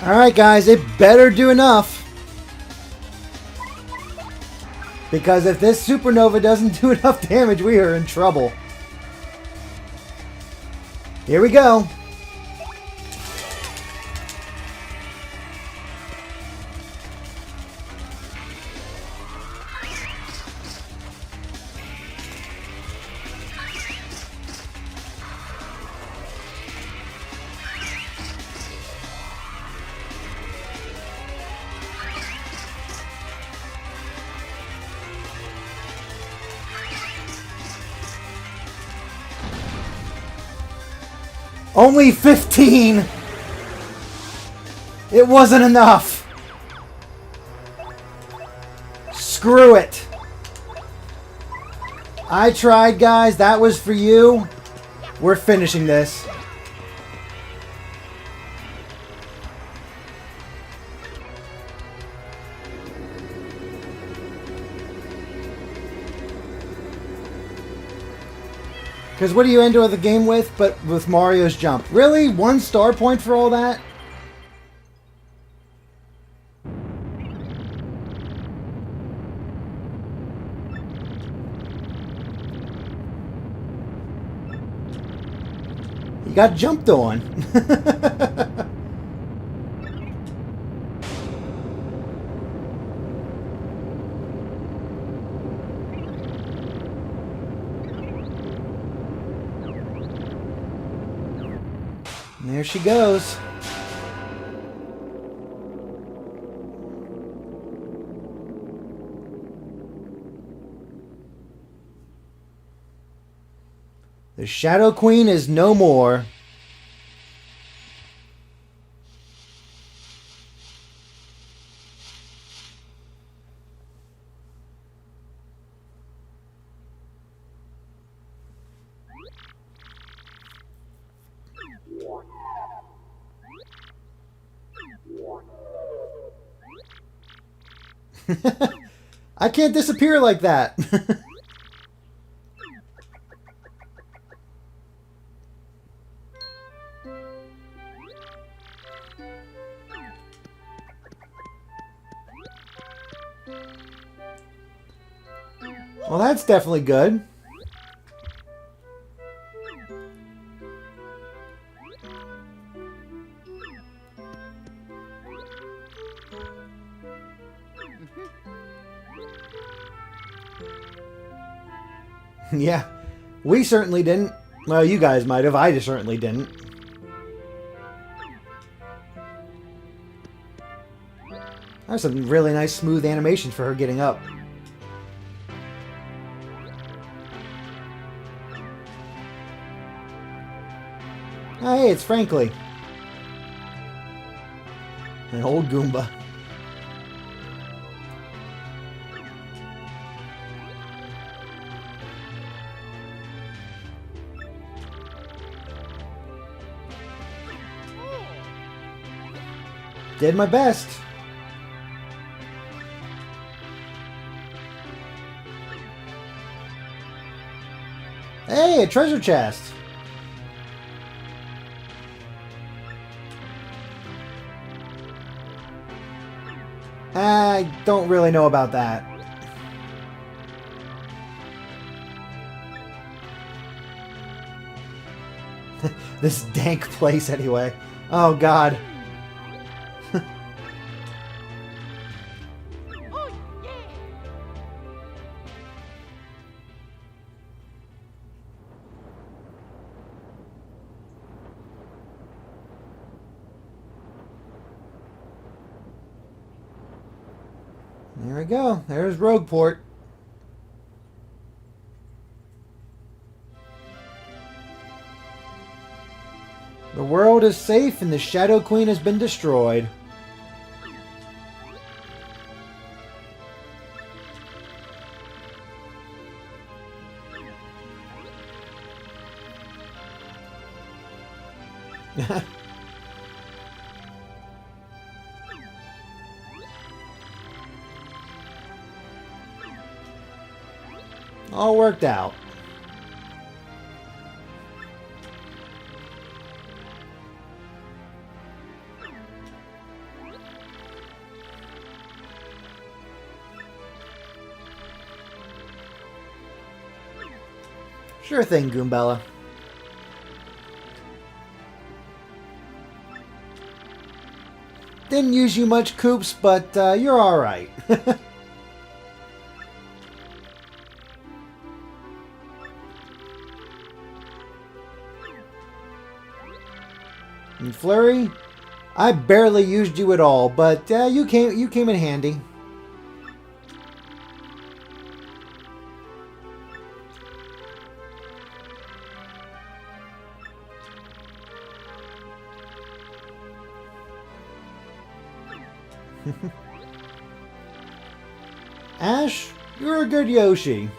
Alright guys, it better do enough. Because if this supernova doesn't do enough damage, we are in trouble. Here we go. Only 15! It wasn't enough! Screw it! I tried, guys. That was for you. We're finishing this. Because what do you end the game with, but with Mario's jump? Really? 1 star point for all that? You got jumped on. And there she goes. The Shadow Queen is no more. I can't disappear like that. Well, that's definitely good. Yeah, we certainly didn't. Well, you guys might have. I just certainly didn't. That's some really nice smooth animations for her getting up. Oh, hey, it's Frankly. An old Goomba. Did my best. Hey, a treasure chest. I don't really know about that. This dank place anyway. Oh god. There we go. There's Rogueport. The world is safe and the Shadow Queen has been destroyed. All worked out. Sure thing, Goombella. Didn't use you much, Koops, but you're alright. And Flurry, I barely used you at all, but you came in handy. Ash, you're a good Yoshi.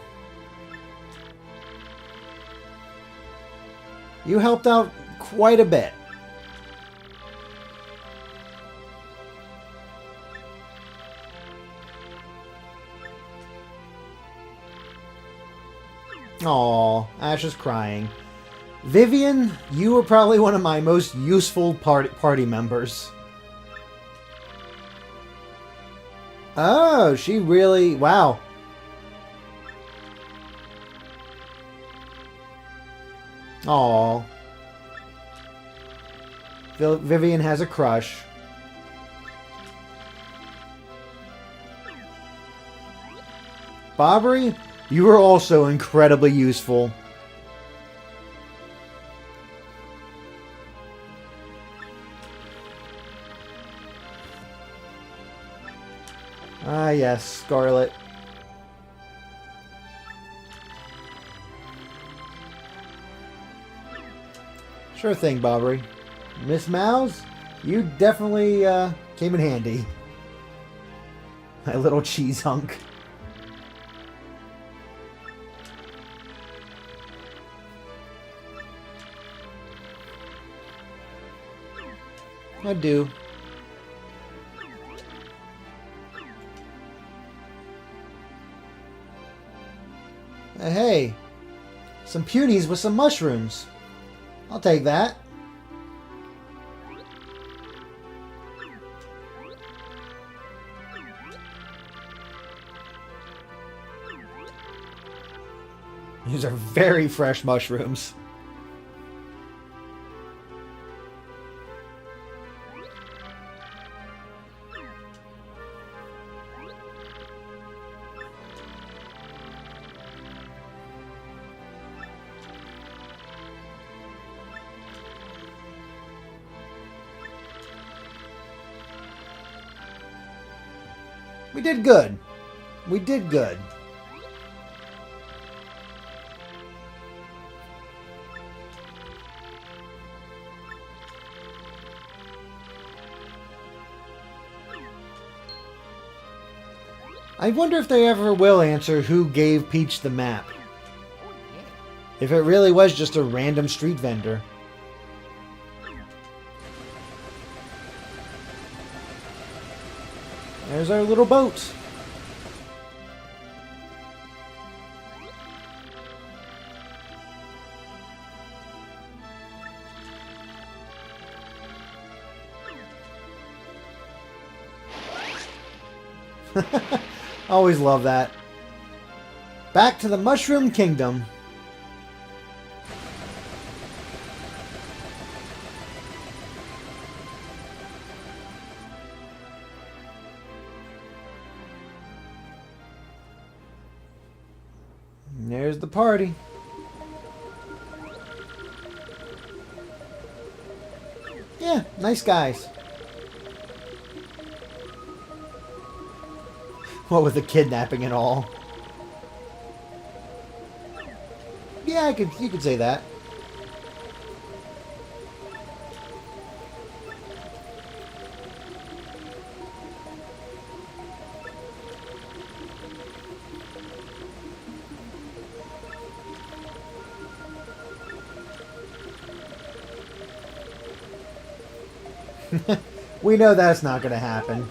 You helped out quite a bit. Aw, Ash is crying. Vivian, you were probably one of my most useful party members. Oh, she really... Wow. Aw. Vivian has a crush. Bobbery, you were also incredibly useful. Ah, yes, Scarlet. Sure thing, Bobbery. Miss Mouse, you definitely came in handy. My little cheese hunk. I do. Hey, some punies with some mushrooms. I'll take that. These are very fresh mushrooms. We did good. We did good. I wonder if they ever will answer who gave Peach the map. If it really was just a random street vendor. There's our little boat. Always love that. Back to the Mushroom Kingdom. And there's the party. Yeah, nice guys. What with the kidnapping and all. Yeah, you could say that. We know that's not going to happen.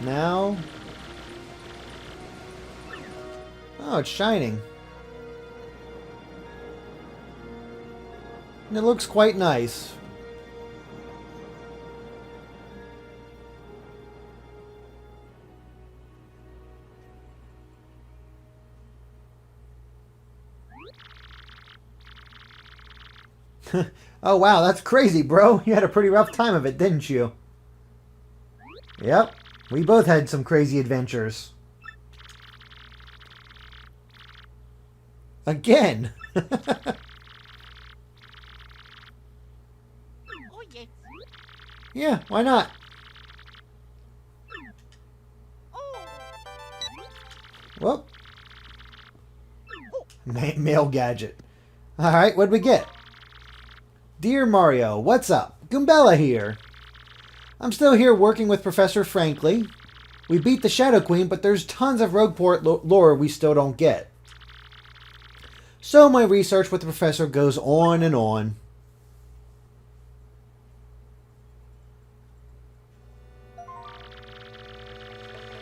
Now... Oh, it's shining. And it looks quite nice. Oh wow, that's crazy, bro. You had a pretty rough time of it, didn't you? Yep, we both had some crazy adventures. Again! Yeah, why not? Whoop. Mail gadget. Alright, what'd we get? Dear Mario, what's up? Goombella here. I'm still here working with Professor Frankly. We beat the Shadow Queen, but there's tons of Rogueport lore we still don't get. So my research with the Professor goes on and on.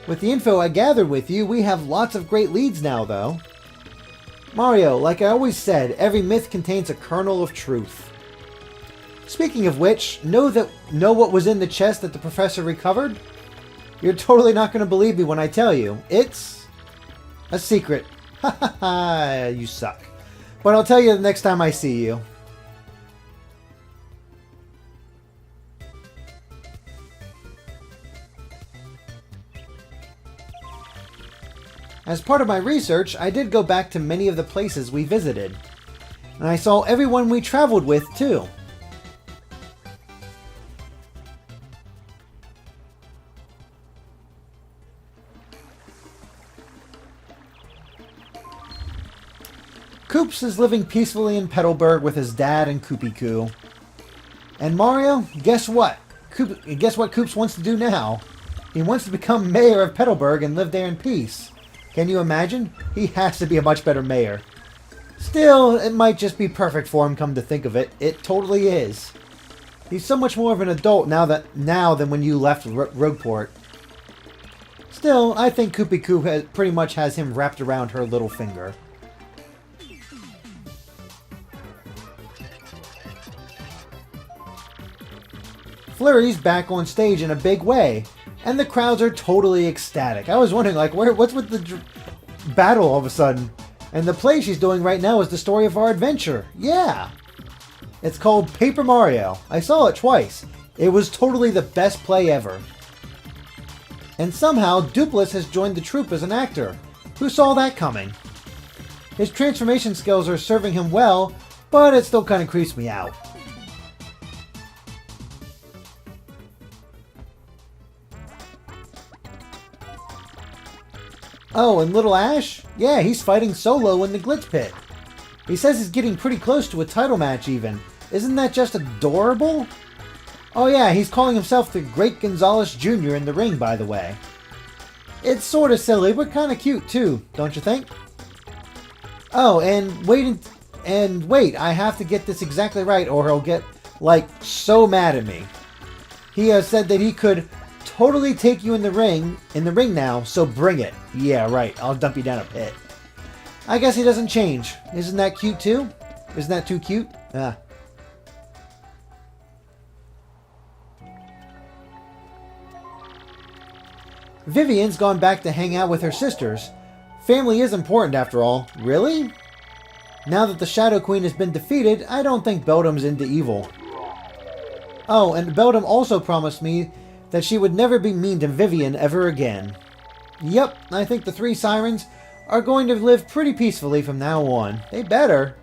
With the info I gathered with you, we have lots of great leads now, though. Mario, like I always said, every myth contains a kernel of truth. Speaking of which, know what was in the chest that the Professor recovered? You're totally not going to believe me when I tell you. It's a secret. Ha ha ha, you suck. But I'll tell you the next time I see you. As part of my research, I did go back to many of the places we visited. And I saw everyone we traveled with, too. Koops is living peacefully in Petalburg with his dad and Koopy-Koo. And Mario, guess what? Guess what Koops wants to do now? He wants to become mayor of Petalburg and live there in peace. Can you imagine? He has to be a much better mayor. Still, it might just be perfect for him, come to think of it. It totally is. He's so much more of an adult now than when you left Rogueport. Still, I think Koopy-Koo pretty much has him wrapped around her little finger. Flurry's back on stage in a big way, and the crowds are totally ecstatic. I was wondering, like, what's with the battle all of a sudden? And the play she's doing right now is the story of our adventure. Yeah! It's called Paper Mario. I saw it twice. It was totally the best play ever. And somehow, Dupless has joined the troupe as an actor. Who saw that coming? His transformation skills are serving him well, but it still kind of creeps me out. Oh, and Little Ash? Yeah, he's fighting solo in the Glitz Pit. He says he's getting pretty close to a title match even. Isn't that just adorable? Oh yeah, he's calling himself the Great Gonzalez Jr. in the ring, by the way. It's sorta silly, but kinda cute too, don't you think? Oh, and wait, I have to get this exactly right or he'll get, like, so mad at me. He has said that he could totally take you in the ring now, so bring it. Yeah, right, I'll dump you down a pit. I guess he doesn't change. Isn't that cute too? Isn't that too cute? Vivian's gone back to hang out with her sisters. Family is important after all. Really? Now that the Shadow Queen has been defeated, I don't think Beldam's into evil. Oh, and Beldam also promised me that she would never be mean to Vivian ever again. Yep, I think the three sirens are going to live pretty peacefully from now on. They better.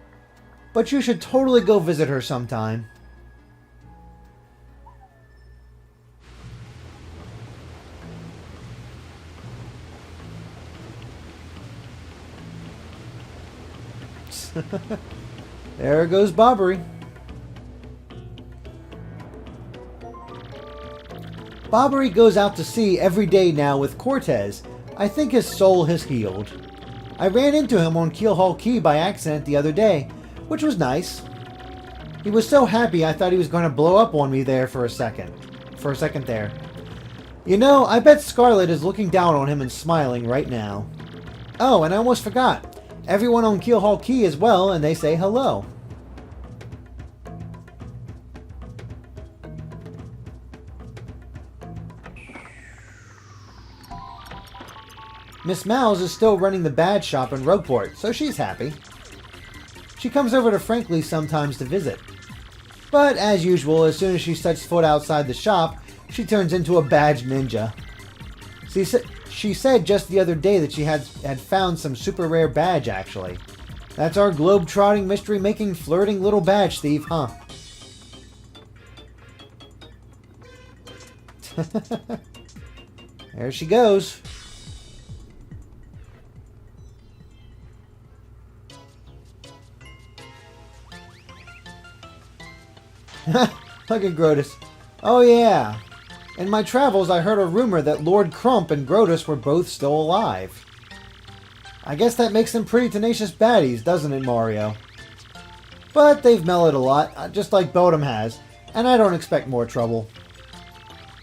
But you should totally go visit her sometime. There goes Bobbery. Bobbery goes out to sea every day now with Cortez. I think his soul has healed. I ran into him on Keelhaul Key by accident the other day, which was nice. He was so happy I thought he was going to blow up on me there for a second. There. You know, I bet Scarlet is looking down on him and smiling right now. Oh, and I almost forgot. Everyone on Keelhaul Key as well, and they say hello. Miss Mouse is still running the badge shop in Rogueport, so she's happy. She comes over to Frankly sometimes to visit. But as usual, as soon as she sets foot outside the shop, she turns into a badge ninja. She said just the other day that she had found some super rare badge, actually. That's our globe-trotting, mystery-making, flirting little badge thief, huh? There she goes. Look at Grotus. Oh yeah. In my travels, I heard a rumor that Lord Crump and Grotus were both still alive. I guess that makes them pretty tenacious baddies, doesn't it, Mario? But they've mellowed a lot, just like Beldam has, and I don't expect more trouble.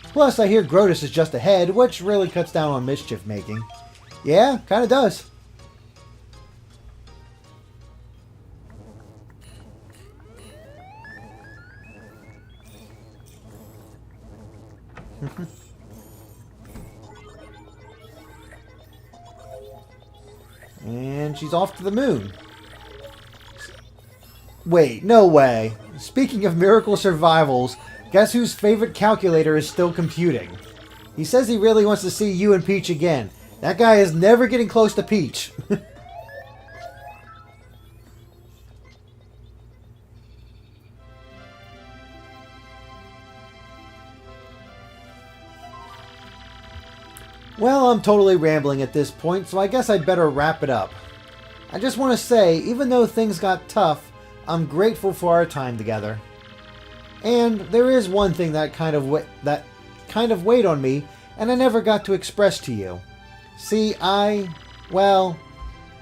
Plus, I hear Grotus is just ahead, which really cuts down on mischief making. Yeah, kinda does. And she's off to the moon. Wait, no way. Speaking of miracle survivals, guess whose favorite calculator is still computing? He says he really wants to see you and Peach again, That guy is never getting close to Peach. Well, I'm totally rambling at this point, so I guess I'd better wrap it up. I just want to say, even though things got tough, I'm grateful for our time together. And there is one thing that kind of weighed on me, and I never got to express to you. See, well,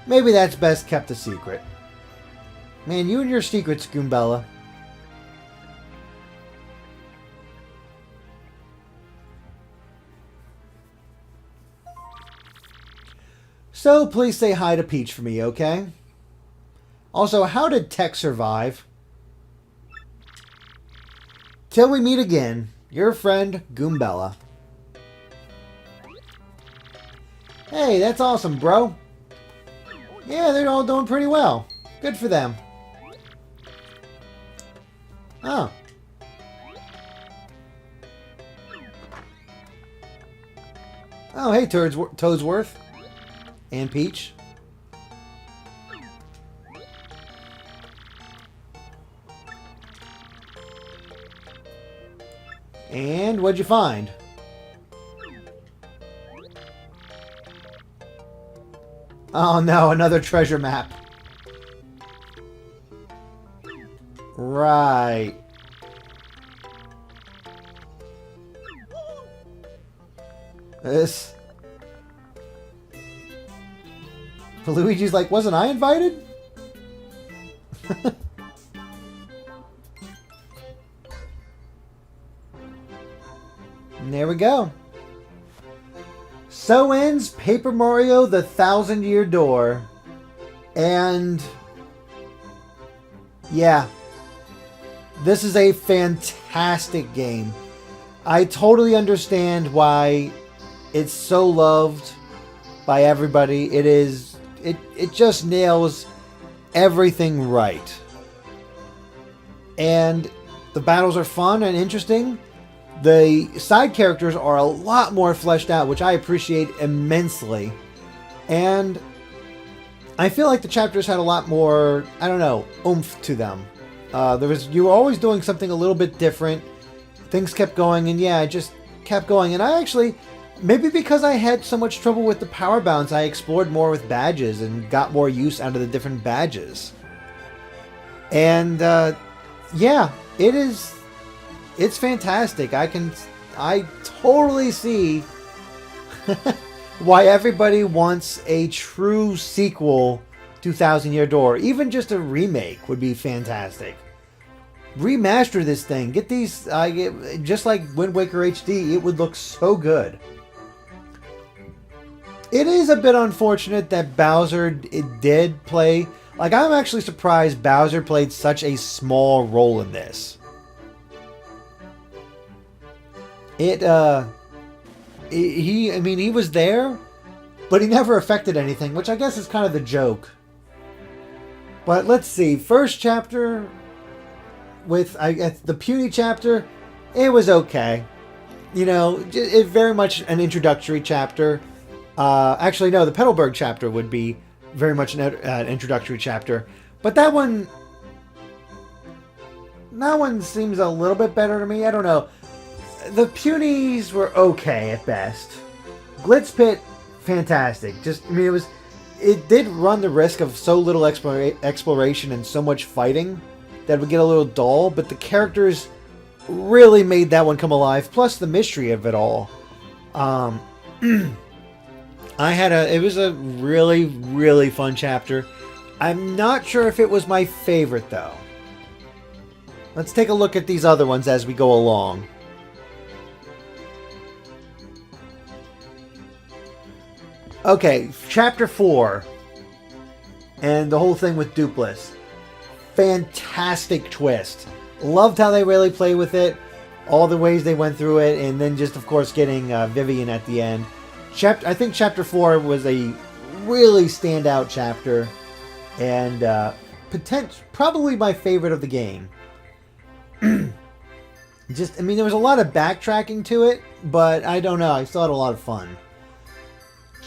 maybe that's best kept a secret. Man, you and your secrets, Goombella. So please say hi to Peach for me, okay? Also, how did Tech survive? Till we meet again, your friend, Goombella. Hey, that's awesome, bro. Yeah, they're all doing pretty well. Good for them. Oh. Oh, hey, Toadsworth. And Peach. And what'd you find? Oh no, another treasure map. Right. This. Luigi's like, wasn't I invited? And there we go. So ends Paper Mario the 1000-Year Door. And yeah, this is a fantastic game. I totally understand why it's so loved by everybody. It just nails everything right. And the battles are fun and interesting. The side characters are a lot more fleshed out, which I appreciate immensely. And I feel like the chapters had a lot more, I don't know, oomph to them. You were always doing something a little bit different. Things kept going, and yeah, it just kept going. And I actually, maybe because I had so much trouble with the power bounce, I explored more with badges and got more use out of the different badges. And yeah, it's fantastic. I totally see why everybody wants a true sequel to 1000-Year Door. Even just a remake would be fantastic. Remaster this thing. Get these, just like Wind Waker HD, it would look so good. It is a bit unfortunate that Bowser did play. Like, I'm actually surprised Bowser played such a small role in this. He was there, but he never affected anything, which I guess is kind of the joke. But let's see. First chapter with the puny chapter, it was okay. You know, it very much an introductory chapter. Actually, no, the Petalburg chapter would be very much an introductory chapter. But that one seems a little bit better to me. I don't know. The punies were okay at best. Glitz Pit, fantastic. It did run the risk of so little exploration and so much fighting that it would get a little dull, but the characters really made that one come alive, plus the mystery of it all. It was a really, really fun chapter. I'm not sure if it was my favorite, though. Let's take a look at these other ones as we go along. Okay, Chapter 4. And the whole thing with Dupless. Fantastic twist. Loved how they really play with it. All the ways they went through it. And then just, of course, getting Vivian at the end. I think Chapter 4 was a really standout chapter. And probably my favorite of the game. There was a lot of backtracking to it. But I don't know. I still had a lot of fun.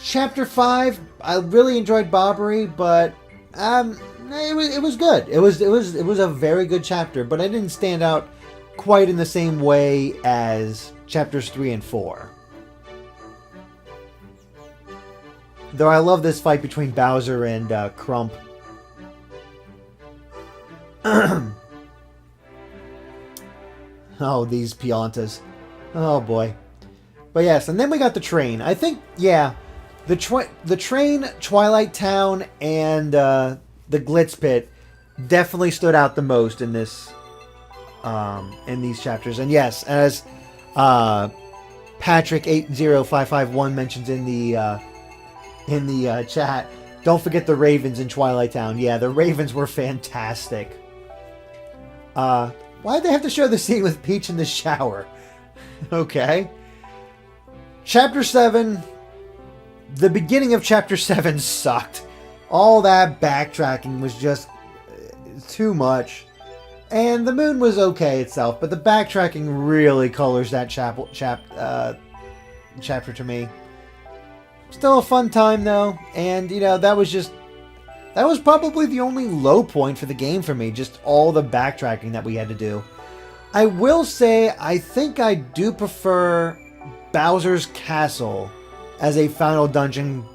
Chapter 5, I really enjoyed Bobbery, but it was good. It was a very good chapter, but it didn't stand out quite in the same way as chapters 3 and 4. Though I love this fight between Bowser and Crump. Oh, these Piantas. Oh boy. But yes, and then we got the train. I think, yeah, the train, Twilight Town, and the Glitz Pit definitely stood out the most in this, in these chapters. And yes, as Patrick80551 mentions in the chat, don't forget the Ravens in Twilight Town. Yeah, the Ravens were fantastic. Why'd they have to show the scene with Peach in the shower? Okay. Chapter 7. The beginning of Chapter 7 sucked. All that backtracking was just too much. And the moon was okay itself, but the backtracking really colors that chapter to me. Still a fun time, though. And, you know, that was probably the only low point for the game for me. Just all the backtracking that we had to do. I will say, I think I do prefer Bowser's Castle as a final dungeon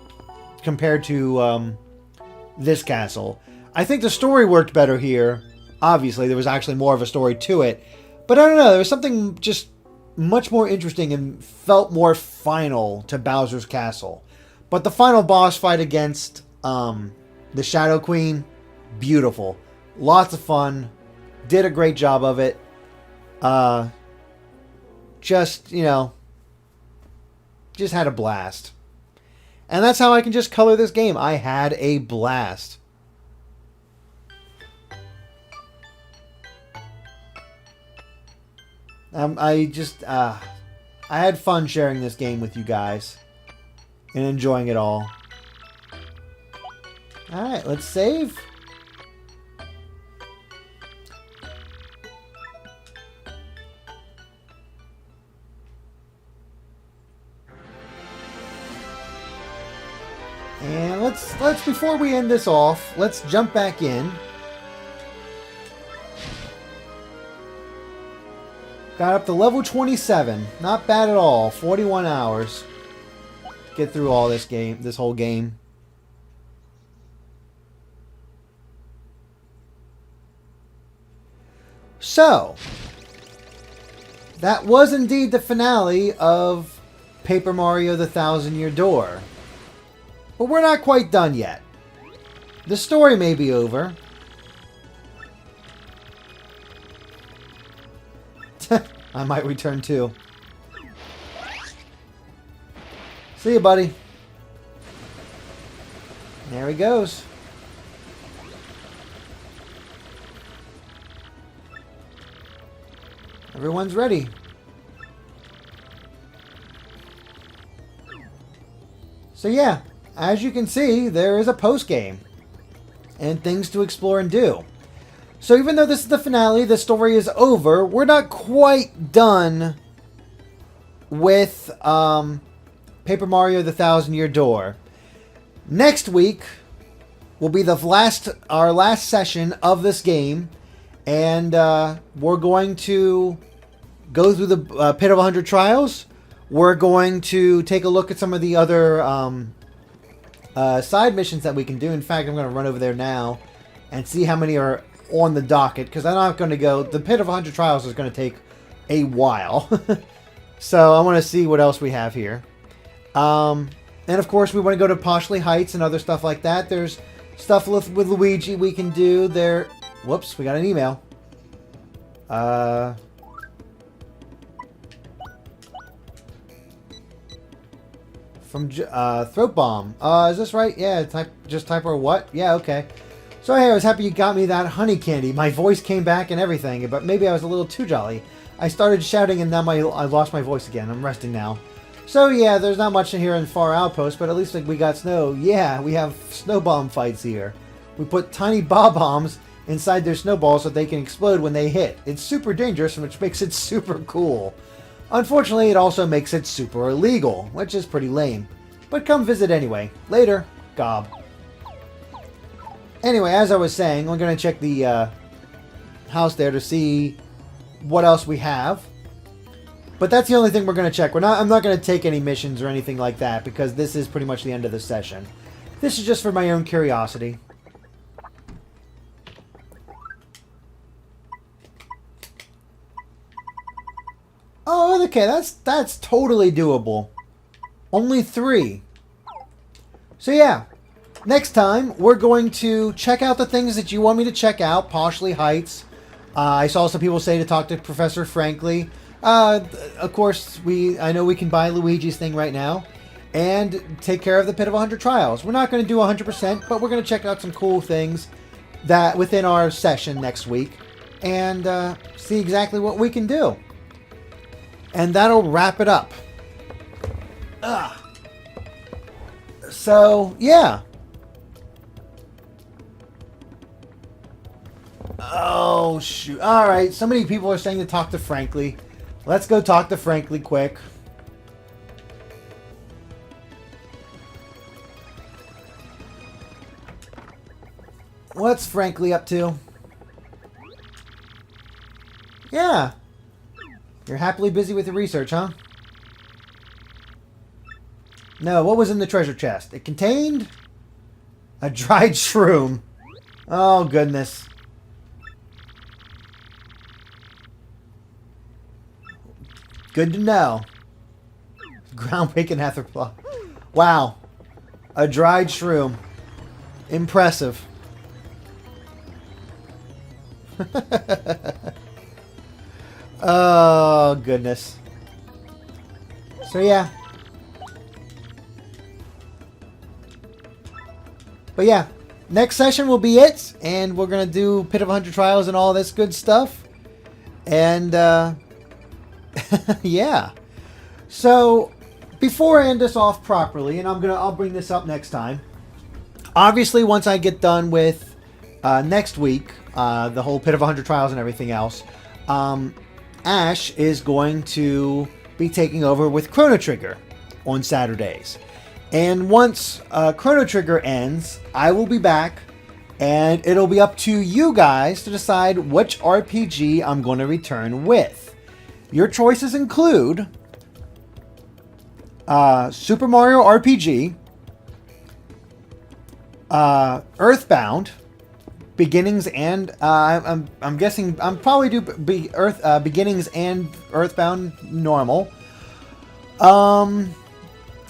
compared to this castle. I think the story worked better here. Obviously, there was actually more of a story to it. But I don't know, there was something just much more interesting and felt more final to Bowser's Castle. But the final boss fight against the Shadow Queen, beautiful. Lots of fun. Did a great job of it. Just, you know, just had a blast. And that's how I can just color this game. I had a blast. I had fun sharing this game with you guys and enjoying it all. Alright, let's save. And let's before we end this off, let's jump back in. Got up to level 27. Not bad at all. 41 hours. Get through all this whole game. So, that was indeed the finale of Paper Mario: The Thousand-Year Door. But we're not quite done yet. The story may be over. I might return too. See you, buddy. There he goes. Everyone's ready. So yeah, as you can see, there is a post-game. And things to explore and do. So even though this is the finale, the story is over, we're not quite done with Paper Mario: The Thousand-Year Door. Next week will be our last session of this game, and we're going to go through the Pit of 100 Trials. We're going to take a look at some of the other side missions that we can do. In fact, I'm going to run over there now and see how many are on the docket, because I'm not going to go. The Pit of 100 Trials is going to take a while. So I want to see what else we have here. And of course, we want to go to Poshley Heights and other stuff like that. There's stuff with Luigi we can do there. Whoops, we got an email. From Throat Bomb. Is this right? Yeah, type or what? Yeah, okay. So hey, I was happy you got me that honey candy. My voice came back and everything, but maybe I was a little too jolly. I started shouting and now I lost my voice again. I'm resting now. So yeah, there's not much in here in Far Outpost, but at least we got snow. Yeah, we have snow bomb fights here. We put tiny bombs inside their snowballs so they can explode when they hit. It's super dangerous, which makes it super cool. Unfortunately, it also makes it super illegal, which is pretty lame. But come visit anyway. Later, Gob. Anyway, as I was saying, we're going to check the house there to see what else we have. But that's the only thing we're going to check. I'm not going to take any missions or anything like that because this is pretty much the end of the session. This is just for my own curiosity. Oh, okay, that's totally doable. Only 3. So yeah, next time we're going to check out the things that you want me to check out. Poshley Heights. I saw some people say to talk to Professor Frankly. Of course, I know we can buy Luigi's thing right now. And take care of the Pit of 100 Trials. We're not going to do 100%, but we're going to check out some cool things that within our session next week. And see exactly what we can do. And that'll wrap it up. So, yeah. Oh, shoot. Alright, so many people are saying to talk to Frankly. Let's go talk to Frankly quick. What's Frankly up to? Yeah. You're happily busy with your research, huh? No, what was in the treasure chest? It contained a dried shroom. Oh, goodness. Good to know. Groundbreaking Heatherplot. Wow. A dried shroom. Impressive. Oh, goodness. So, yeah. But, yeah. Next session will be it. And we're going to do Pit of 100 Trials and all this good stuff. And, yeah. So, before I end this off properly, and I'll bring this up next time. Obviously, once I get done with next week, the whole Pit of 100 Trials and everything else, Ash is going to be taking over with Chrono Trigger on Saturdays. And once Chrono Trigger ends, I will be back, and it'll be up to you guys to decide which RPG I'm going to return with. Your choices include Super Mario RPG, Earthbound, Beginnings and I'm guessing I'm probably do Beginnings and Earthbound normal.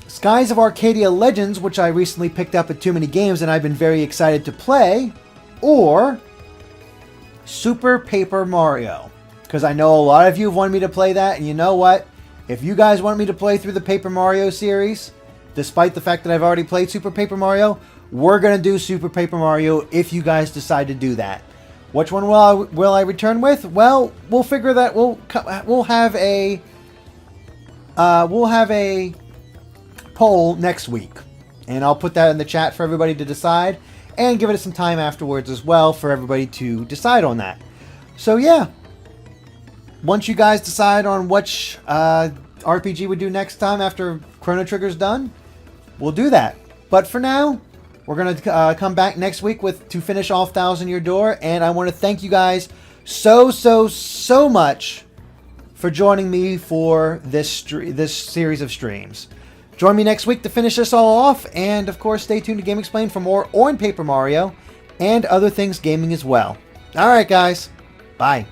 Skies of Arcadia Legends, which I recently picked up at Too Many Games and I've been very excited to play, or Super Paper Mario, because I know a lot of you have wanted me to play that, and you know what? If you guys want me to play through the Paper Mario series, despite the fact that I've already played Super Paper Mario, we're going to do Super Paper Mario if you guys decide to do that. Which one will I return with? Well, we'll figure that. We'll have a poll next week. And I'll put that in the chat for everybody to decide. And give it some time afterwards as well for everybody to decide on that. So yeah. Once you guys decide on which RPG we do next time after Chrono Trigger's done, we'll do that. But for now, we're going to come back next week to finish off 1,000 Year Door. And I want to thank you guys so much for joining me for this series of streams. Join me next week to finish this all off. And, of course, stay tuned to Game Explained for more on Paper Mario and other things gaming as well. All right, guys. Bye.